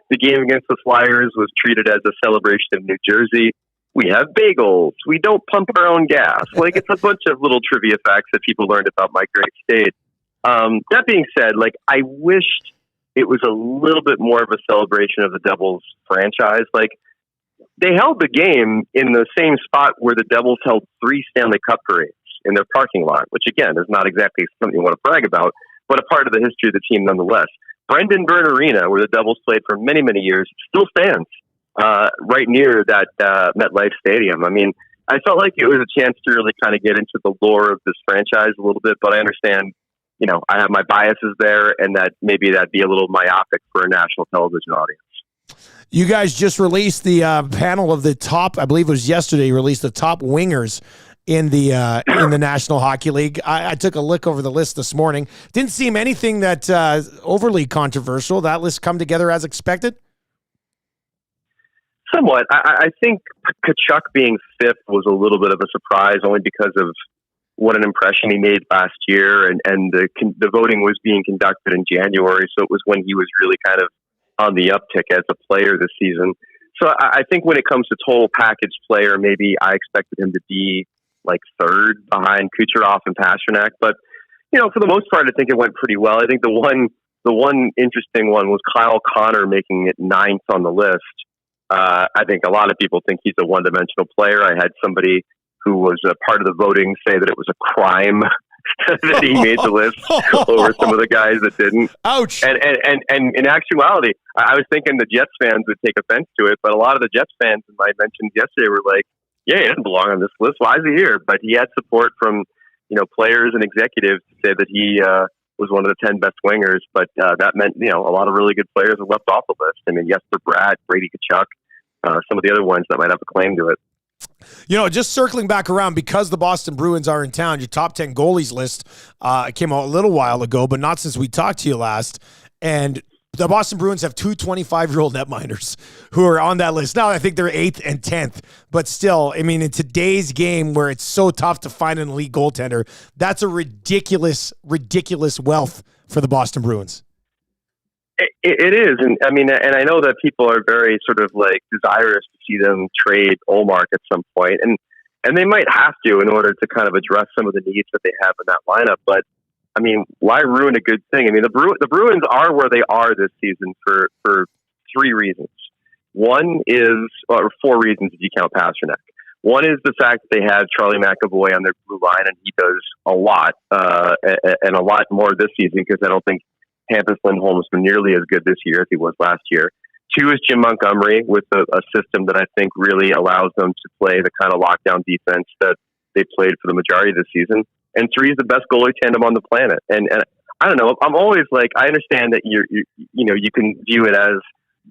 Q: the game against the Flyers was treated as a celebration of New Jersey. We have bagels. We don't pump our own gas. Like, it's a bunch of little trivia facts that people learned about my great state. That being said, like, I wished it was a little bit more of a celebration of the Devils franchise. Like, they held the game in the same spot where the Devils held 3 Stanley Cup parades in their parking lot, which, again, is not exactly something you want to brag about, but a part of the history of the team nonetheless. Brendan Byrne Arena, where the Devils played for many, many years, still stands right near that MetLife Stadium. I mean, I felt like it was a chance to really kind of get into the lore of this franchise a little bit, but I understand, I have my biases there, and that maybe that'd be a little myopic for a national television audience.
B: You guys just released the panel of the top, I believe it was yesterday, you released the top wingers in the National Hockey League. I took a look over the list this morning. Didn't seem anything that overly controversial. That list come together as expected?
Q: Somewhat. I think Tkachuk being 5th was a little bit of a surprise, only because of what an impression he made last year, and the voting was being conducted in January, so it was when he was really kind of on the uptick as a player this season. So I think when it comes to total package player, maybe I expected him to be like 3rd behind Kucherov and Pasternak. But, for the most part, I think it went pretty well. I think the one interesting one was Kyle Connor making it 9th on the list. I think a lot of people think he's a one-dimensional player. I had somebody who was a part of the voting say that it was a crime that he made the list over some of the guys that didn't.
B: Ouch.
Q: And in actuality, I was thinking the Jets fans would take offense to it, but a lot of the Jets fans, as I mentioned yesterday, were like, yeah, he doesn't belong on this list. Why is he here? But he had support from, players and executives to say that he was one of the 10 best wingers. But that meant, a lot of really good players were left off the list. I mean, Jesper Bratt, Brady Tkachuk, some of the other ones that might have a claim to it.
B: Just circling back around, because the Boston Bruins are in town, your top 10 goalies list came out a little while ago, but not since we talked to you last. And the Boston Bruins have 2 25-year-old netminders who are on that list. Now, I think they're 8th and 10th, but still, I mean, in today's game where it's so tough to find an elite goaltender, that's a ridiculous wealth for the Boston Bruins.
Q: It is. And I mean, and I know that people are very sort of like desirous to see them trade Ullmark at some point, and they might have to in order to kind of address some of the needs that they have in that lineup. But I mean, why ruin a good thing? I mean, the Bruins are where they are this season for 3 reasons. One is, or 4 reasons if you count Pasternak. One is the fact that they have Charlie McAvoy on their blue line, and he does a lot, and a lot more this season, because I don't think Hampus Lindholm's been nearly as good this year as he was last year. 2 is Jim Montgomery with a system that I think really allows them to play the kind of lockdown defense that they played for the majority of the season. And 3 is the best goalie tandem on the planet. And I don't know, I'm always like, I understand that you can view it as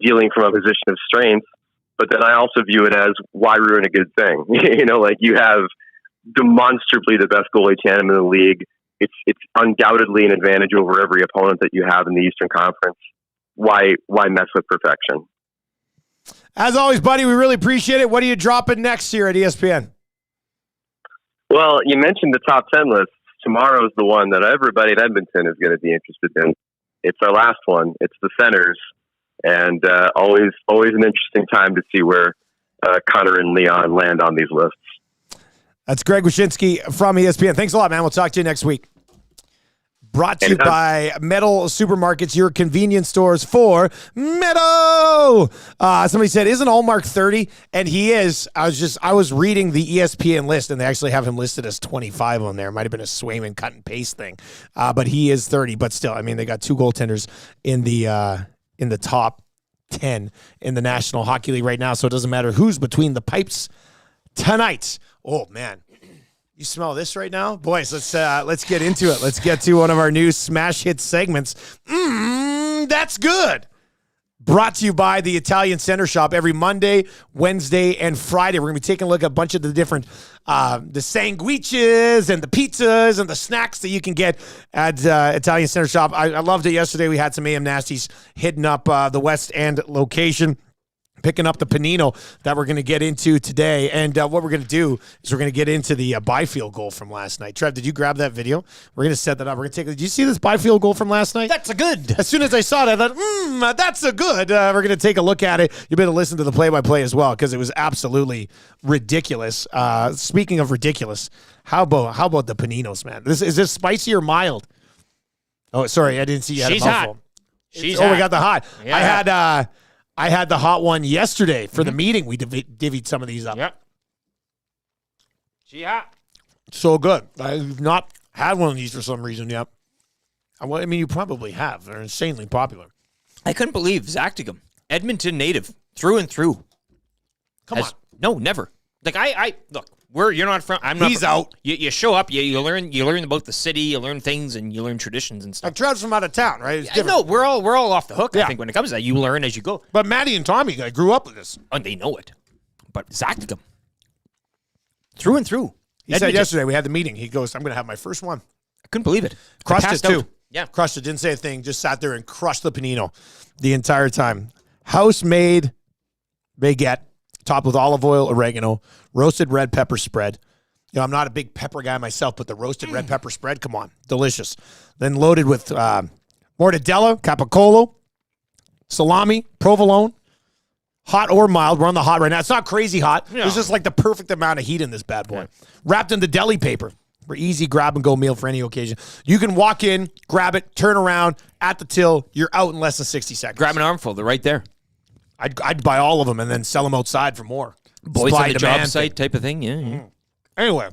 Q: dealing from a position of strength, but then I also view it as, why ruin a good thing? Like, you have demonstrably the best goalie tandem in the league. It's undoubtedly an advantage over every opponent that you have in the Eastern Conference. Why mess with perfection?
B: As always, buddy, we really appreciate it. What are you dropping next year at ESPN?
Q: Well, you mentioned the top 10 list. Tomorrow's the one that everybody in Edmonton is going to be interested in. It's our last one. It's the centers, and always an interesting time to see where Connor and Leon land on these lists. That's
B: Greg Wyshynski from ESPN. Thanks a lot, man. We'll talk to you next week. Brought to you by Metal Supermarkets, your convenience stores for Metal. Somebody said, isn't Ullmark 30? And he is. I was reading the ESPN list, and they actually have him listed as 25 on there. It might have been a Swayman cut and paste thing. But he is 30. But still, I mean, they got 2 goaltenders in the top 10 in the National Hockey League right now, so it doesn't matter who's between the pipes tonight. Oh, man. You smell this right now? Boys, let's get into it. Let's get to one of our new smash hit segments. That's good. Brought to you by the Italian Center Shop every Monday, Wednesday, and Friday. We're going to be taking a look at a bunch of the different the sandwiches and the pizzas and the snacks that you can get at Italian Center Shop. I loved it yesterday. We had some AM Nasties hitting up the West End location. picking up the panino that we're going to get into today. And what we're going to do is we're going to get into the Byfield goal from last night. Trev, did you grab that video? We're going to set that up. We're going to take. Did you see this Byfield goal from last night?
E: That's a good.
B: As soon as I saw it, I thought, that's a good. We're going to take a look at it. You better listen to the play-by-play as well because it was absolutely ridiculous. Speaking of ridiculous, how about the paninos, man? Is this spicy or mild? Oh, sorry, I didn't see you had
E: She's
B: a mouthful.
E: hot. She's
B: we
E: hot.
B: got the hot.
E: Yeah.
B: I had the hot one yesterday for the meeting. We divvied some of these up.
E: Yep. She hot.
B: So good. I've not had one of these for some reason yet. I mean, you probably have. They're insanely popular.
E: I couldn't believe Zactigum, Edmonton native, through and through.
B: Come on.
E: No, never. Like I look. You're not from. I'm not.
B: He's out.
E: You show up. You learn about the city. You learn things and you learn traditions and stuff.
B: Like Trev's from out of town, right? It's
E: No, we're all off the hook.
B: Yeah.
E: I think when it comes to that, you learn as you go.
B: But Maddie and Tommy, I grew up with this.
E: And they know it. But Zactigum, through and through.
B: He said yesterday we had the meeting. He goes, "I'm going to have my first one."
E: I couldn't believe it.
B: Crushed it too.
E: Yeah,
B: crushed it. Didn't say a thing. Just sat there and crushed the panino the entire time. House-made baguette, topped with olive oil, oregano, roasted red pepper spread. You know, I'm not a big pepper guy myself, but the roasted red pepper spread, come on, delicious. Then loaded with mortadella, capicola, salami, provolone, hot or mild. We're on the hot right now. It's not crazy hot.
E: No.
B: There's just like the perfect amount of heat in this bad boy. Yeah. Wrapped into deli paper for easy grab-and-go meal for any occasion. You can walk in, grab it, turn around, at the till. You're out in less than 60 seconds.
E: Grab an armful. They're right there.
B: I'd buy all of them and then sell them outside for more.
E: Boys
B: Supply
E: on the
B: demand
E: job site type of thing. Yeah. Yeah.
B: Anyway,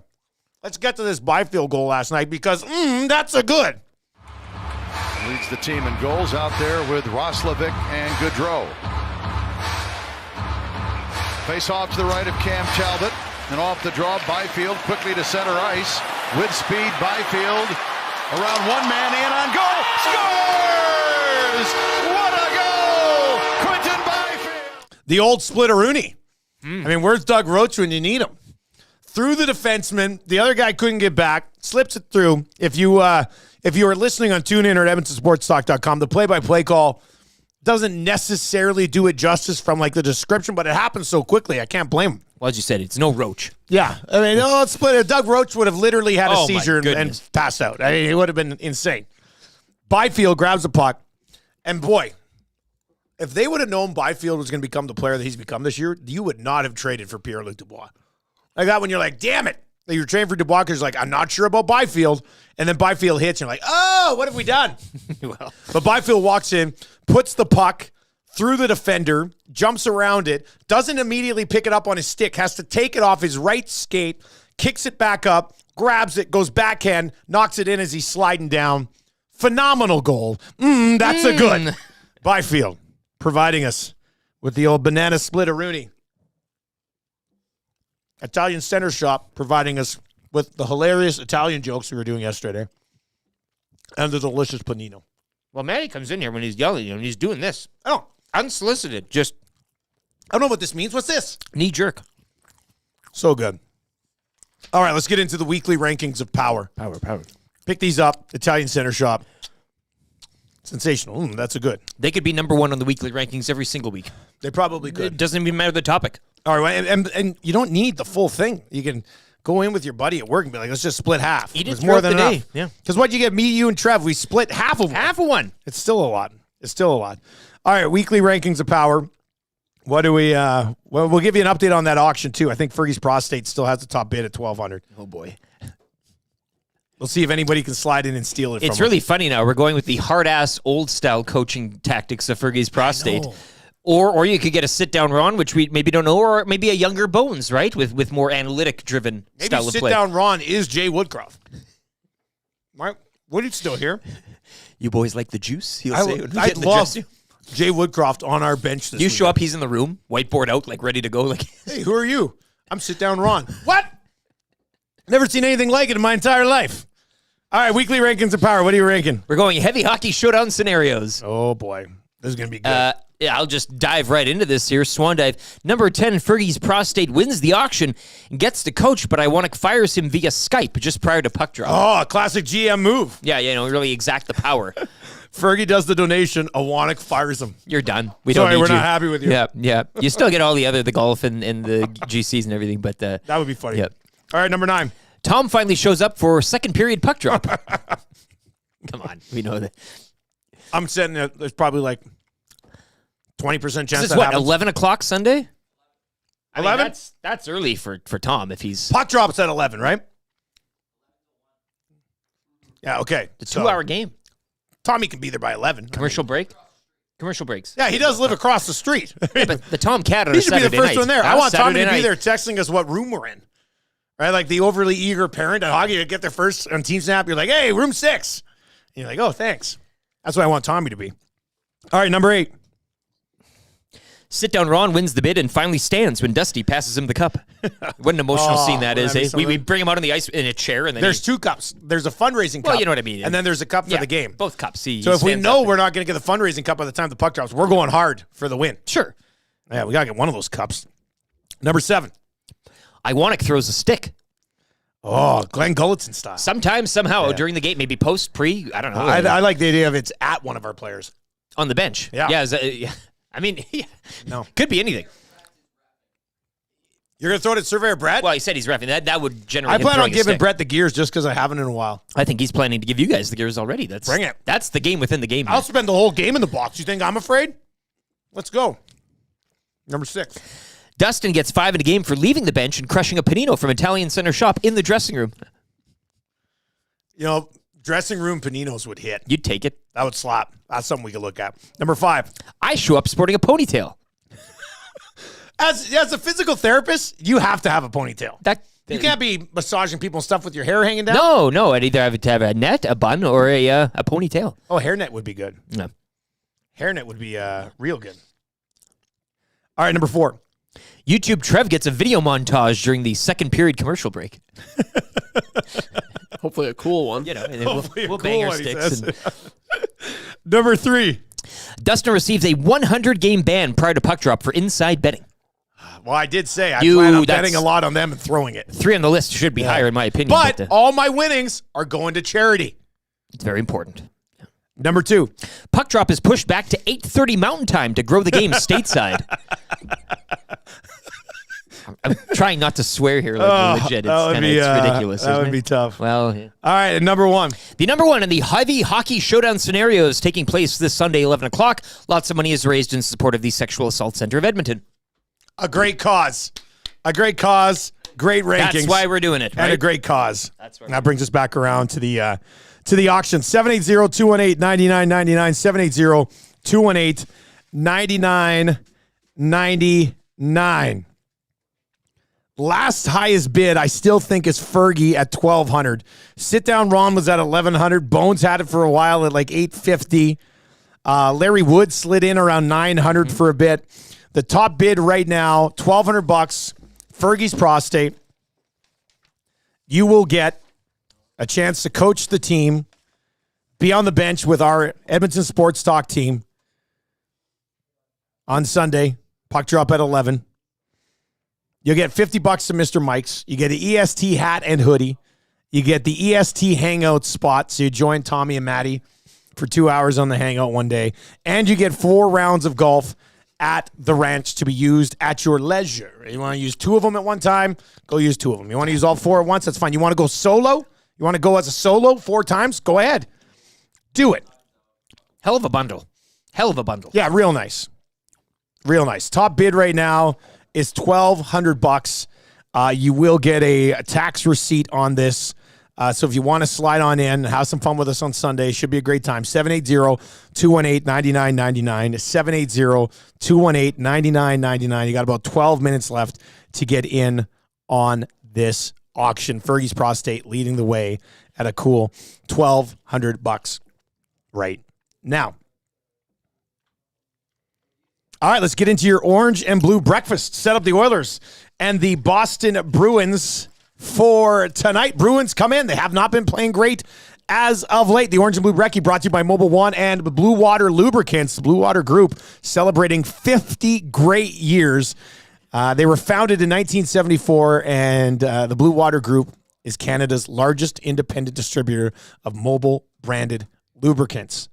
B: let's get to this Byfield goal last night because that's a good.
R: Leads the team in goals out there with Roslovic and Gaudreau. Face off to the right of Cam Talbot. And off the draw, Byfield quickly to center ice. With speed, Byfield around one man in on goal. Scores! What a goal! Quentin Byfield!
B: The old splitteroonie. I mean, where's Doug Roach when you need him? Through the defenseman. The other guy couldn't get back. Slips it through. If you are listening on TuneIn or at EdmontonSportsTalk.com, the play-by-play call doesn't necessarily do it justice from like the description, but it happens so quickly. I can't blame him.
E: Well, as you said, it's no Roach.
B: Yeah. I mean, let's split it. Doug Roach would have literally had a
E: Oh, my
B: seizure and
E: goodness.
B: passed out. I mean, it would have been insane. Byfield grabs the puck, and boy, if they would have known Byfield was going to become the player that he's become this year, you would not have traded for Pierre-Luc Dubois. Like that when you're like, damn it. You're trading for Dubois because you're like, I'm not sure about Byfield. And then Byfield hits, and you're like, oh, what have we done?
E: Well,
B: But Byfield walks in, puts the puck through the defender, jumps around it, doesn't immediately pick it up on his stick, has to take it off his right skate, kicks it back up, grabs it, goes backhand, knocks it in as he's sliding down. Phenomenal goal. That's a good. Byfield providing us with the old banana splitteroonie. Italian Center Shop providing us with the hilarious Italian jokes we were doing yesterday and the delicious panino.
E: well, Matty comes in here when he's yelling, and he's doing this.
B: Oh,
E: unsolicited. Just,
B: I don't know what this means. What's this?
E: Knee jerk.
B: So good. All right, let's get into the weekly rankings of power.
E: Power.
B: Pick these up. Italian Center Shop. Sensational. That's a good.
E: They could be number one on the weekly rankings every single week.
B: They probably could.
E: It doesn't even matter the topic.
B: All right, and you don't need the full thing. You can go in with your buddy at work and be like, let's just split half.
E: Eat it
B: It's more
E: throughout
B: than
E: the
B: enough.
E: day. Yeah.
B: Because what you get, me, you, and Trev, we split half of one.
E: Half of one.
B: It's still a lot. All right, weekly rankings of power. What do we, well, we'll give you an update on that auction, too. I think Fergie's Prostate still has the top bid at $1,200.
E: Oh, boy.
B: We'll see if anybody can slide in and steal it
E: It's
B: from
E: really
B: us.
E: funny now. We're going with the hard-ass, old-style coaching tactics of Fergie's Prostate. Or you could get a sit-down Ron, which we maybe don't know, or maybe a younger Bones, right, with more analytic-driven style of play.
B: Maybe sit-down Ron is Jay Woodcroft. Right? Woody's still here.
E: You boys like the juice? He'll say. when we
B: I'd
E: get in the
B: love
E: dressing room.
B: Jay Woodcroft on our bench this
E: You show
B: weekend.
E: up, he's in the room, whiteboard out, like ready to go. Like,
B: hey, who are you? I'm sit-down Ron. What? Never seen anything like it in my entire life. All right, weekly rankings of power. What are you ranking?
E: We're going heavy hockey showdown scenarios.
B: Oh, boy. This is going to be good.
E: Yeah, I'll just dive right into this here. Swan dive. Number 10, Fergie's Prostate wins the auction and gets to coach, but Iwannik fires him via Skype just prior to puck drop.
B: Oh, a classic GM move.
E: Yeah, really exact the power.
B: Fergie does the donation. Awanic fires him.
E: You're done. We
B: Sorry,
E: don't need
B: we're
E: you.
B: not happy with you.
E: Yeah. You still get all the golf and the GCs and everything, but
B: that would be funny.
E: Yeah.
B: All right, number 9.
E: Tom finally shows up for second period puck drop. Come on, we know that.
B: I'm saying that there's probably like 20% chance
E: This is
B: that
E: what,
B: happens.
E: 11 o'clock Sunday?
B: 11?
E: That's early for Tom if he's...
B: Puck drops at 11, right? Yeah, okay.
E: It's a 2-hour game.
B: Tommy can be there by 11.
E: Commercial break? Commercial breaks.
B: Yeah, he does live across the street.
E: Yeah, but the Tom Cat on
B: He
E: a
B: should be
E: Saturday
B: the first
E: night.
B: one there. I
E: On
B: want Tommy
E: Saturday
B: to be
E: night.
B: there texting us what room we're in. Right? Like the overly eager parent at hockey, you get there first on Team Snap. You're like, hey, room 6. And you're like, oh, thanks. That's what I want Tommy to be. All right, number 8.
E: Sit-down Ron wins the bid and finally stands when Dusty passes him the cup. What an emotional scene that is.
B: that'd be
E: We bring him out on the ice in a chair. And then
B: There's 2 cups. There's a fundraising cup.
E: Well, you know what I mean.
B: And then there's a cup for the game.
E: Both cups.
B: So if we know we're not going to get the fundraising cup by the time the puck drops, we're going hard for the win.
E: Sure.
B: Yeah, we got to get one of those cups. Number 7.
E: Iwanic throws a stick.
B: Oh, Glenn Gulletson style.
E: Sometimes, somehow, during the game, maybe post, pre, I don't know.
B: I like the idea of it's at one of our players.
E: On the bench.
B: Yeah.
E: Yeah. I mean,
B: no.
E: Could be anything.
B: You're going to throw it at Surveyor Brett?
E: Well, he said he's reffing. That would generate
B: I
E: him
B: plan on
E: throwing a
B: giving
E: stick.
B: Brett the gears just because I haven't in a while.
E: I think he's planning to give you guys the gears already.
B: Bring it.
E: That's the game within the game.
B: I'll spend the whole game in the box. You think I'm afraid? Let's go. Number 6.
E: Dustin gets 5 in a game for leaving the bench and crushing a panino from Italian Center Shop in the dressing room.
B: You know, dressing room paninos would hit.
E: You'd take it.
B: That would slap. That's something we could look at. Number 5.
E: I show up sporting a ponytail.
B: As a physical therapist, you have to have a ponytail. You can't be massaging people and stuff with your hair hanging down.
E: No. I'd either have to have a net, a bun, or a ponytail.
B: Oh, hairnet would be good.
E: No.
B: Hairnet would be real good. All right, number 4.
E: YouTube Trev gets a video montage during the second period commercial break.
G: Hopefully a cool one.
E: You know, and then we'll bang our sticks. And...
B: Number 3.
E: Dustin receives a 100-game ban prior to puck drop for inside betting.
B: Well, I did say I plan on betting a lot on them and throwing it.
E: 3 on the list should be higher, in my opinion.
B: But all my winnings are going to charity.
E: It's very important.
B: Number 2.
E: Puck drop is pushed back to 8:30 Mountain Time to grow the game stateside. I'm trying not to swear here like legit. It's ridiculous.
B: That would be tough.
E: Well, yeah.
B: All right, and number 1.
E: The number 1 in the heavy hockey showdown scenario is taking place this Sunday, 11 o'clock. Lots of money is raised in support of the Sexual Assault Center of Edmonton.
B: A great cause. Great rankings.
E: That's why we're doing it, right?
B: And a great cause.
E: That's right.
B: That brings us back around to the auction. 780-218-9999. 780-218-9999. Last highest bid, I still think, is Fergie at $1,200. Sit down Ron was at $1,100. Bones had it for a while at like $850. Larry Wood slid in around $900 for a bit. The top bid right now, $1,200. Fergie's prostate. You will get a chance to coach the team, be on the bench with our Edmonton Sports Talk team on Sunday. Puck drop at 11. You'll get $50 to Mr. Mike's. You get an EST hat and hoodie. You get the EST hangout spot, so you join Tommy and Maddie for 2 hours on the hangout one day. And you get 4 rounds of golf at the ranch to be used at your leisure. You want to use 2 of them at one time, go use 2 of them. You want to use all 4 at once, that's fine. You want to go solo? You want to go as a solo 4 times? Go ahead. Do it.
E: Hell of a bundle.
B: Yeah, real nice. Real nice. Top bid right now is $1,200. You will get a tax receipt on this. So if you want to slide on in, have some fun with us on Sunday, should be a great time. 780-218-9999. 780-218-9999. You got about 12 minutes left to get in on this auction. Fergie's prostate leading the way at a cool $1,200 right now. All right, let's get into your orange and blue breakfast. Set up the Oilers and the Boston Bruins for tonight. Bruins come in. They have not been playing great as of late. The orange and blue brekkie brought to you by Mobile One and Blue Water Lubricants. The Blue Water Group celebrating 50 great years. They were founded in 1974, and the Blue Water Group is Canada's largest independent distributor of mobile branded lubricants.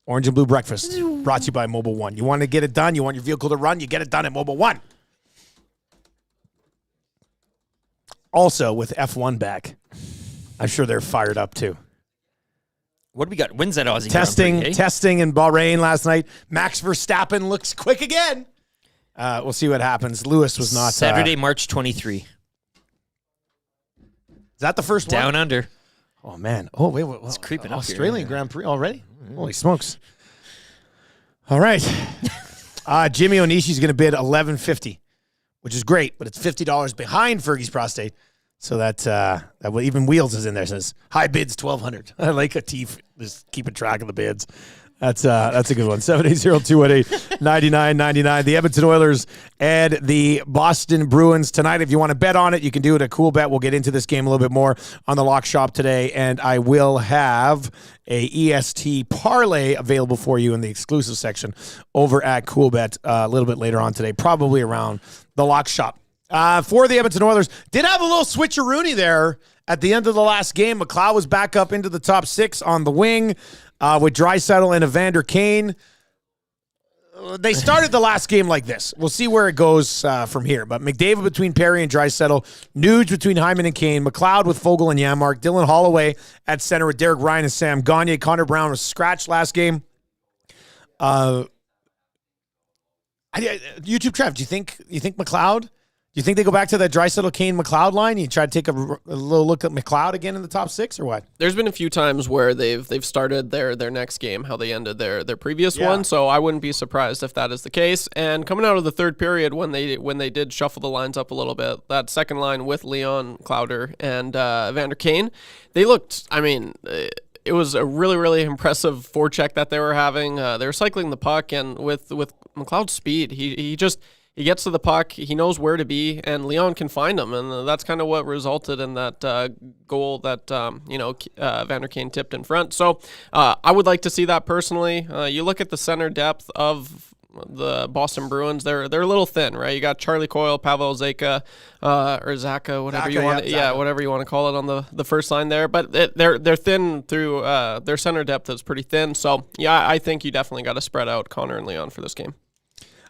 B: Orange and Blue Breakfast, brought to you by Mobile One. You want to get it done? You want your vehicle to run? You get it done at Mobile One. Also, with F1 back, I'm sure they're fired up too.
E: What do we got? When's that Aussie
B: Testing,
E: Grand Prix,
B: testing in Bahrain last night. Max Verstappen looks quick again. We'll see what happens. Lewis was not.
E: Saturday, March 23.
B: Is that the first one?
E: Down under.
B: Oh, man. Oh, wait.
E: It's creeping up here.
B: Australian Grand Prix already? Holy smokes. All right. Jimmy Onishi's going to bid $11.50, which is great, but it's $50 behind Fergie's prostate. So that even Wheels is in there. Says high bids $1,200. I like a T just keeping track of the bids. That's a good one. 780-218-9999. The Edmonton Oilers and the Boston Bruins tonight. If you want to bet on it, you can do it at Cool Bet. We'll get into this game a little bit more on the Lock Shop today, and I will have a EST parlay available for you in the exclusive section over at Cool Bet a little bit later on today, probably around the Lock Shop. For the Edmonton Oilers, did have a little switcheroony there at the end of the last game. McLeod was back up into the top 6 on the wing with Draisaitl and Evander Kane. They started the last game like this. We'll see where it goes from here. But McDavid between Perry and Draisaitl, Nuge between Hyman and Kane, McLeod with Fogle and Janmark, Dylan Holloway at center with Derek Ryan and Sam Gagner. Connor Brown was scratched last game. YouTube Trev, do you think McLeod? Do you think they go back to that Draisaitl, Kane, McLeod line? You try to take a little look at McLeod again in the top 6 or what?
G: There's been a few times where they've started their next game how they ended their previous one, so I wouldn't be surprised if that is the case. And coming out of the third period when they did shuffle the lines up a little bit, that second line with Leon Clouder and Evander Kane, they looked, it was a really, really impressive forecheck that they were having. They were cycling the puck, and with McLeod's speed, he gets to the puck, he knows where to be, and Leon can find him, and that's kind of what resulted in that goal that Evander Kane tipped in front. So I would like to see that personally. You look at the center depth of the Boston Bruins; they're a little thin, right? You got Charlie Coyle, Pavel Zacha, or Zaka, whatever you want, whatever you want to call it on the first line there. But they're thin through their center depth is pretty thin. So yeah, I think you definitely got to spread out Connor and Leon for this game.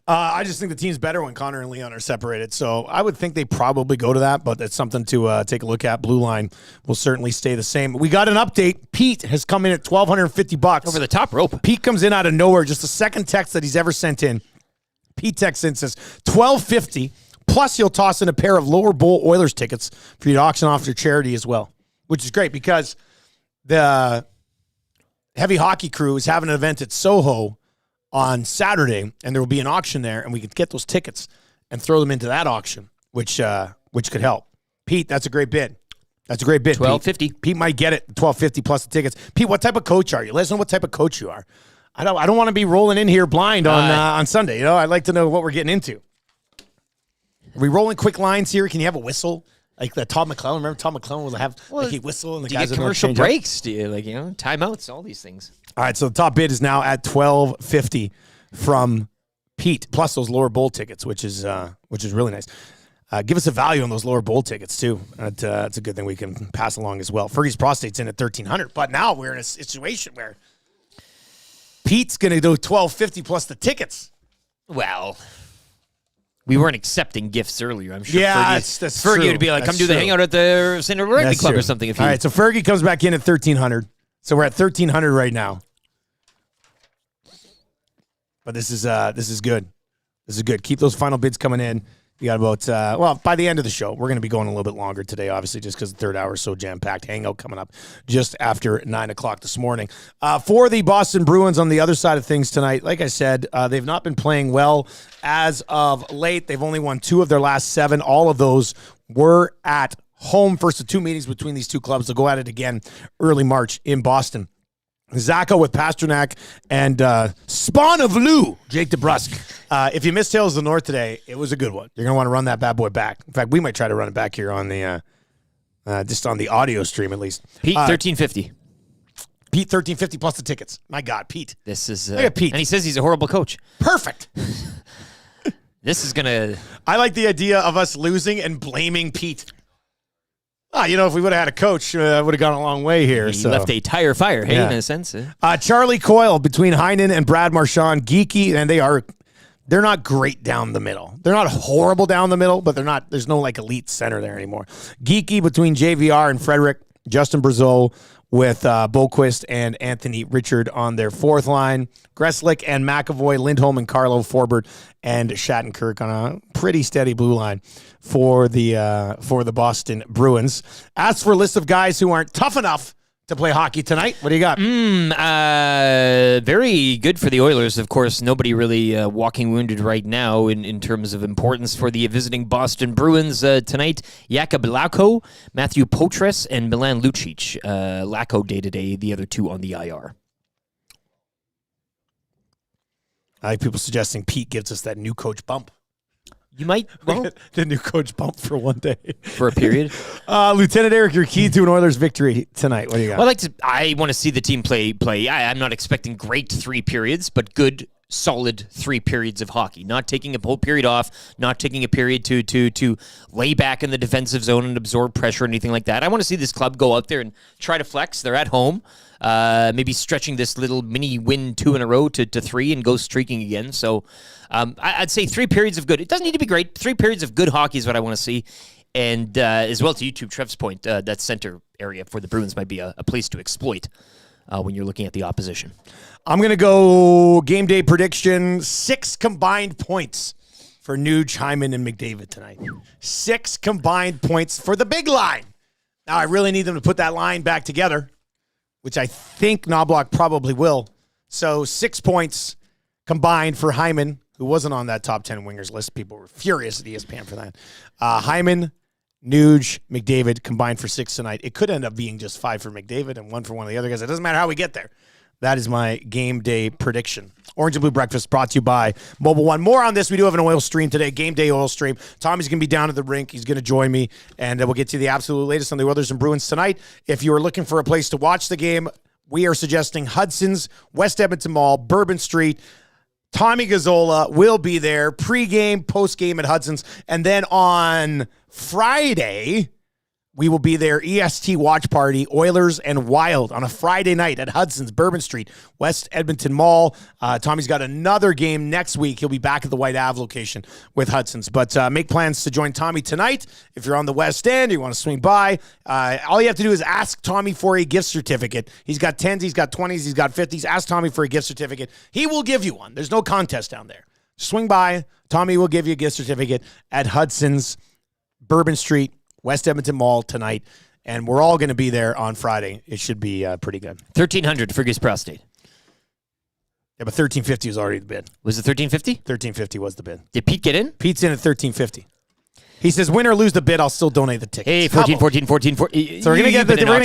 B: I just think the team's better when Connor and Leon are separated. So I would think they probably go to that, but it's something to take a look at. Blue line will certainly stay the same. We got an update. Pete has come in at $1,250.
E: Over the top rope.
B: Pete comes in out of nowhere. Just the second text that he's ever sent in. Pete texts in, says $1,250, plus he'll toss in a pair of Lower Bowl Oilers tickets for you to auction off your charity as well, which is great because the Heavy Hockey Crew is having an event at Soho on Saturday, and there will be an auction there, and we could get those tickets and throw them into that auction, which could help. Pete, that's a great bid. That's a great bid.
E: $1,250.
B: Pete might get it. $1,250 plus the tickets. Pete, what type of coach are you? Let us know what type of coach you are. I don't want to be rolling in here blind on Sunday. I'd like to know what we're getting into. Are we rolling quick lines here? Can you have a whistle? Like the Todd McClellan. Remember Todd McClellan will have a whistle and the guys
E: get commercial breaks? Do you timeouts? All these things.
B: All right, so the top bid is now at $1,250 from Pete, plus those Lower Bowl tickets, which is really nice. Give us a value on those Lower Bowl tickets too. That's a good thing we can pass along as well. Fergie's prostate's in at $1,300, but now we're in a situation where Pete's going to do $1,250 plus the tickets.
E: Well, we weren't accepting gifts earlier. I'm sure.
B: Yeah, that's
E: Fergie would be like, "Come do the hangout at the Center Rugby Club or something."
B: All right, so Fergie comes back in at $1,300. So we're at $1,300 right now. But this is good. This is good. Keep those final bids coming in. You got about, by the end of the show, we're going to be going a little bit longer today, obviously, just because the third hour is so jam-packed. Hangout coming up just after 9 o'clock this morning. For the Boston Bruins on the other side of things tonight, like I said, they've not been playing well as of late. They've only won 2 of their last 7. All of those were at home. First of 2 meetings between these two clubs. They'll go at it again early March in Boston. Zacha with Pasternak and Spawn of Lou, Jake DeBrusk. If you missed Tales of the North today, it was a good one. You're going to want to run that bad boy back. In fact, we might try to run it back here on the just on the audio stream at least.
E: Pete, $1,350.
B: Pete, $1,350 plus the tickets. My God, Pete.
E: This is
B: look at Pete.
E: And he says he's a horrible coach.
B: Perfect.
E: This is going to...
B: I like the idea of us losing and blaming Pete. If we would have had a coach, would have gone a long way here.
E: He left a tire fire, in a sense.
B: Charlie Coyle between Heinen and Brad Marchand, geeky, and they're not great down the middle. They're not horrible down the middle, but there's no elite center there anymore. Geeky between JVR and Frederick, Justin Brazeau with Boquist and Anthony Richard on their fourth line. Gresslick and McAvoy, Lindholm and Carlo Forbert and Shattenkirk on a pretty steady blue line for the Boston Bruins. As for a list of guys who aren't tough enough to play hockey tonight, what do you got?
E: Very good for the Oilers. Of course, nobody really walking wounded right now in terms of importance for the visiting Boston Bruins tonight. Jakub Lako, Matthew Potres, and Milan Lucic. Lako day-to-day, the other two on the IR.
B: I like people suggesting Pete gives us that new coach bump.
E: You might. Well,
B: the new coach bump for one day.
E: For a period.
B: Lieutenant Eric, your key to an Oilers victory tonight. What do you got?
E: Well, I want to see the team play. I'm not expecting great 3 periods, but good, solid 3 periods of hockey. Not taking a whole period off, not taking a period to lay back in the defensive zone and absorb pressure or anything like that. I want to see this club go out there and try to flex. They're at home. Maybe stretching this little mini win 2 in a row to 3 and go streaking again. So I'd say 3 periods of good. It doesn't need to be great. 3 periods of good hockey is what I want to see. And as well, to YouTube, Trev's point, that center area for the Bruins might be a place to exploit when you're looking at the opposition.
B: I'm going to go game day prediction, 6 combined points for Nuge, Hyman, and McDavid tonight. 6 combined points for the big line. Now, I really need them to put that line back together, which I think Knobloch probably will. So 6 points combined for Hyman, who wasn't on that top 10 wingers list. People were furious at ESPN for that. Hyman, Nuge, McDavid combined for 6 tonight. It could end up being just 5 for McDavid and 1 for one of the other guys. It doesn't matter how we get there. That is my game day prediction. Orange and Blue Breakfast brought to you by Mobile One. More on this. We do have an oil stream today, game day oil stream. Tommy's going to be down at the rink. He's going to join me, and we'll get to the absolute latest on the Oilers and Bruins tonight. If you are looking for a place to watch the game, we are suggesting Hudson's, West Edmonton Mall, Bourbon Street. Tommy Gazzola will be there, pregame, postgame at Hudson's. And then on Friday, we will be there, EST watch party, Oilers and Wild on a Friday night at Hudson's, Bourbon Street, West Edmonton Mall. Tommy's got another game next week. He'll be back at the White Ave location with Hudson's. But make plans to join Tommy tonight. If you're on the West End, you want to swing by, all you have to do is ask Tommy for a gift certificate. He's got 10s, he's got 20s, he's got 50s. Ask Tommy for a gift certificate. He will give you one. There's no contest down there. Swing by. Tommy will give you a gift certificate at Hudson's, Bourbon Street, West Edmonton Mall tonight, and we're all going to be there on Friday. It should be pretty good.
E: 1,300 Fergus Prostate.
B: Yeah, but 1,350 was already the bid.
E: Was it 1,350?
B: 1,350 was the bid.
E: Did Pete get in?
B: Pete's in at 1,350. He says, win or lose the bid, I'll still donate the tickets.
E: Hey, 14. So we're
B: going to get the ticket. Here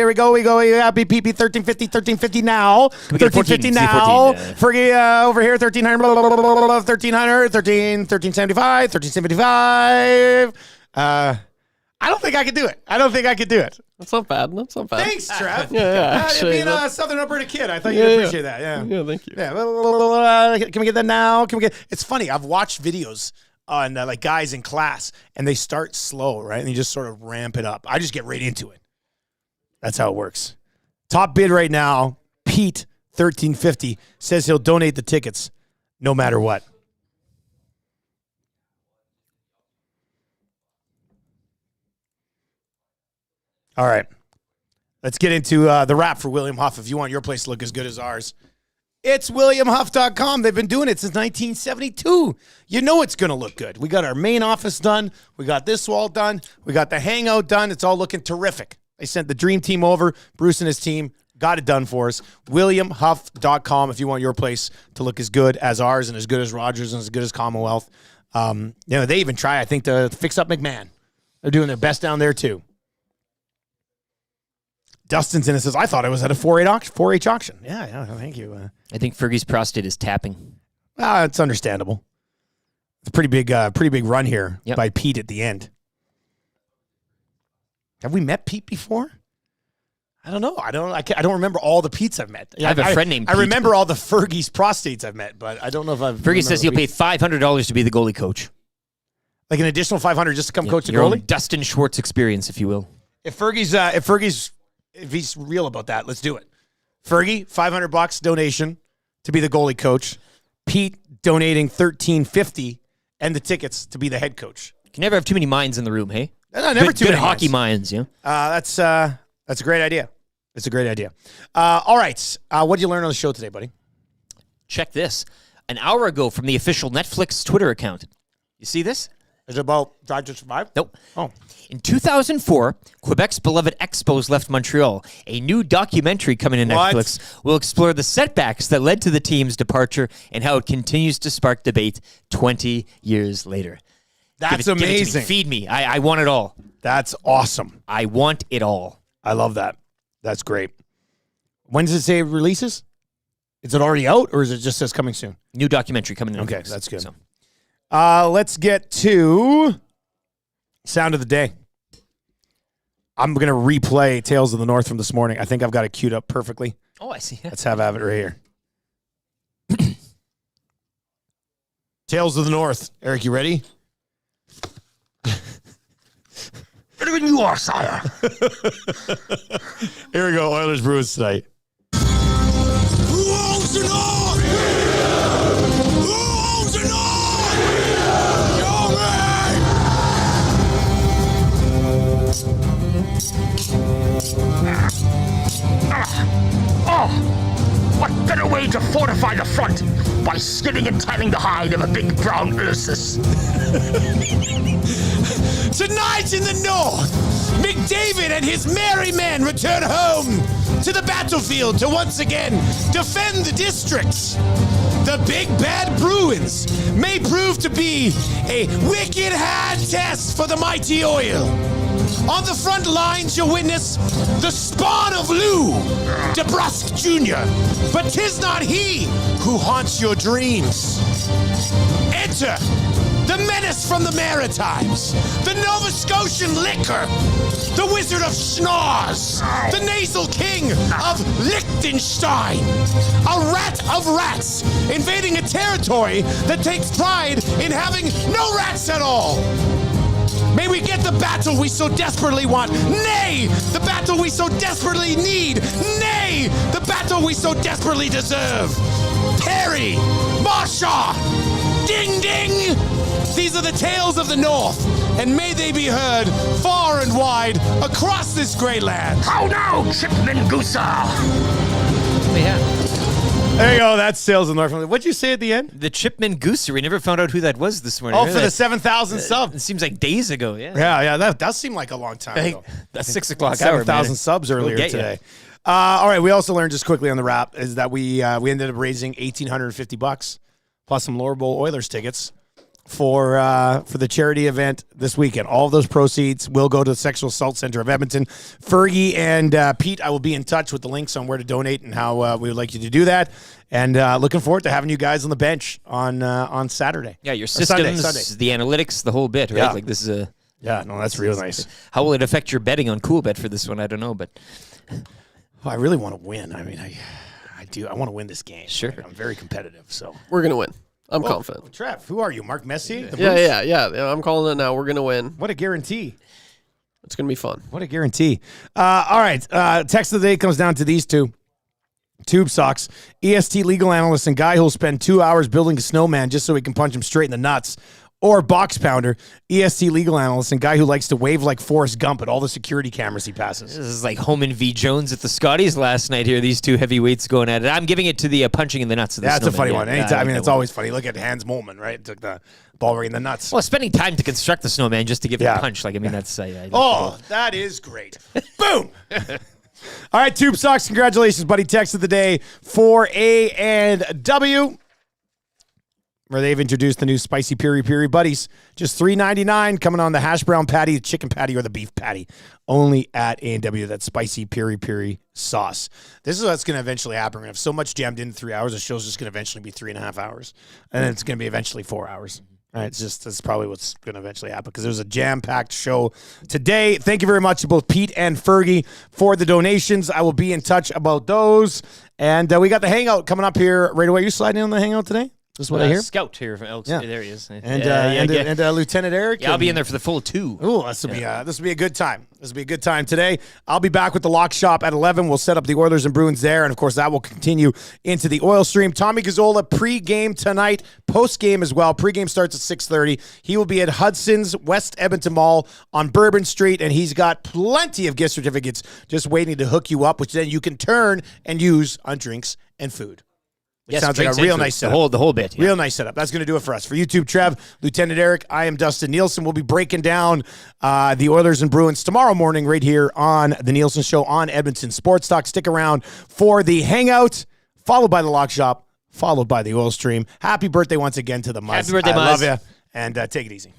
B: we go. Happy PP 1,350, 1,350 now. 1,350 now. Fergie over here, 1,300, 1,300, 1,375, 1,375. I don't think I could do it.
G: That's not bad.
B: Thanks, Trev.
G: Yeah, actually.
B: Being a Southern Alberta kid, I thought you'd appreciate that.
G: Yeah, thank you.
B: Yeah. Can we get that now? It's funny. I've watched videos on like guys in class, and they start slow, right? And you just sort of ramp it up. I just get right into it. That's how it works. Top bid right now, Pete, 1,350, says he'll donate the tickets no matter what. All right. Let's get into the wrap for William Huff. If you want your place to look as good as ours, it's WilliamHuff.com. They've been doing it since 1972. You know it's going to look good. We got our main office done. We got this wall done. We got the hangout done. It's all looking terrific. They sent the dream team over. Bruce and his team got it done for us. WilliamHuff.com if you want your place to look as good as ours and as good as Rogers and as good as Commonwealth. They even try, I think, to fix up McMahon. They're doing their best down there, too. Dustin's in and says, I thought I was at a 4-H auction. Yeah, thank you.
E: I think Fergie's prostate is tapping.
B: It's understandable. It's a pretty big run here by Pete at the end. Have we met Pete before? I don't know. I don't remember all the Petes I've met.
E: I have a friend named Pete.
B: I remember all the Fergie's prostates I've met, but I don't know if I've.
E: Fergie says he'll pay $500 to be the goalie coach.
B: Like an additional $500 just to come coach the
E: Your own
B: goalie?
E: Dustin Schwartz experience, if you will.
B: If he's real about that, let's do it. Fergie, $500 donation to be the goalie coach. Pete donating $1,350 and the tickets to be the head coach.
E: You can never have too many minds in the room, hey?
B: No, never too
E: good
B: many
E: hockey minds, yeah.
B: That's a great idea. It's a great idea. All right. What did you learn on the show today, buddy?
E: Check this. An hour ago from the official Netflix Twitter account. You see this?
B: Is it about Drive to Survive?
E: Nope.
B: Oh.
E: In 2004, Quebec's beloved Expos left Montreal. A new documentary coming to Netflix will explore the setbacks that led to the team's departure and how it continues to spark debate 20 years later.
B: That's
E: Give it to me.
B: amazing.
E: Feed me. I want it all.
B: That's awesome.
E: I want it all.
B: I love that. That's great. When does it say it releases? Is it already out, or is it just says coming soon?
E: New documentary coming to Netflix.
B: Okay, that's good.
E: So.
B: Let's get to Sound of the Day. I'm going to replay Tales of the North from this morning. I think I've got it queued up perfectly.
E: Oh, I see.
B: Let's have it right here. Tales of the North. Eric, you ready?
C: Better than you are, sire.
B: Here we go. Oilers Bruins tonight.
C: Who owns the North? Who owns the North? Show me! What better way to fortify the front by skinning and tanning the hide of a big brown Ursus?
B: Tonight in the North, McDavid and his merry men return home to the battlefield to once again defend the districts. The big bad Bruins may prove to be a wicked hard test for the mighty Oil. On the front lines, you'll witness the spawn of Lou DeBrusque Jr., but 'tis not he who haunts your dreams. Enter the menace from the Maritimes, the Nova Scotian Liquor, the Wizard of Schnoz, the Nasal King of Liechtenstein, a rat of rats invading a territory that takes pride in having no rats at all. May we get the battle we so desperately want. Nay, the battle we so desperately need. Nay, the battle we so desperately deserve. Perry, Marshaw, ding ding. These are the tales of the North, and may they be heard far and wide across this great land.
C: How now, Chipman Goosa?
E: Yeah.
B: There you go. That's Tales of the North. What'd you say at the end?
E: The Chipman Gooser. We never found out who that was this morning.
B: Oh, for the 7,000 subs.
E: It seems like days ago, yeah.
B: Yeah, that does seem like a long time ago.
E: That's 6 o'clock hour,
B: 7,000 subs earlier today. All right, we also learned just quickly on the wrap is that we ended up raising $1,850 plus some Lower Bowl Oilers tickets for the charity event this weekend. All of those proceeds will go to the Sexual Assault Center of Edmonton. Fergie and Pete, I will be in touch with the links on where to donate and how we would like you to do that. And looking forward to having you guys on the bench on Saturday.
E: Yeah, your systems,
B: Sunday.
E: The analytics, the whole bit, right?
B: Yeah.
E: Like this is a...
B: Yeah, no, that's real nice.
E: How will it affect your betting on Cool Bet for this one? I don't know, but...
B: Well, I really want to win. I mean, I do. I want to win this game.
E: Sure.
B: Like, I'm very competitive, so.
G: We're going to win. I'm confident.
B: Trev, who are you? Mark Messier?
G: Yeah. I'm calling it now. We're going to win.
B: What a guarantee.
G: It's going to be fun.
B: What a guarantee. All right. Text of the day comes down to these two. Tube Socks. EST legal analyst and guy who'll spend 2 hours building a snowman just so he can punch him straight in the nuts. Or Box Pounder, EST legal analyst and guy who likes to wave like Forrest Gump at all the security cameras he passes.
E: This is like Homan v. Jones at the Scotties last night here. These two heavyweights going at it. I'm giving it to the punching in the nuts of the
B: That's a
E: snowman.
B: funny
E: Yeah,
B: one. Anytime, I mean, it's always funny. Look at Hans Molman, right? Took the ball right in the nuts.
E: Well, spending time to construct the snowman just to give it a punch. Like, I mean, that's...
B: that is great. Boom! All right, Tube Socks, congratulations, buddy. Text of the day for A&W, where they've introduced the new spicy piri piri buddies. Just $3.99 coming on the hash brown patty, the chicken patty, or the beef patty. Only at A&W, that spicy piri piri sauce. This is what's going to eventually happen. We're going to have so much jammed in 3 hours, the show's just going to eventually be 3.5 hours. And then it's going to be eventually 4 hours. All right, that's probably what's going to eventually happen because there's a jam-packed show today. Thank you very much to both Pete and Fergie for the donations. I will be in touch about those. And we got the Hangout coming up here right away. You sliding in on the Hangout today? This is what I hear.
E: Scout here from Elks.
B: Yeah.
E: There he is.
B: And Lieutenant Eric.
E: Yeah, I'll be in there for the full 2.
B: Ooh, this will be a good time. This will be a good time today. I'll be back with the Lock Shop at 11. We'll set up the Oilers and Bruins there, and of course that will continue into the Oil Stream. Tommy Gazzola pre-game tonight, post-game as well. Pre-game starts at 6:30. He will be at Hudson's West Edmonton Mall on Bourbon Street, and he's got plenty of gift certificates just waiting to hook you up, which then you can turn and use on drinks and food. It sounds like a real nice setup.
E: The whole bit. Yeah.
B: Real nice setup. That's going to do it for us. For YouTube, Trev, Lieutenant Eric, I am Dustin Nielson. We'll be breaking down the Oilers and Bruins tomorrow morning right here on the Nielson Show on Edmonton Sports Talk. Stick around for the Hangout, followed by the Lock Shop, followed by the Oil Stream. Happy birthday once again to the Muzz.
E: Happy birthday,
B: I
E: Muzz.
B: love you, and take it easy.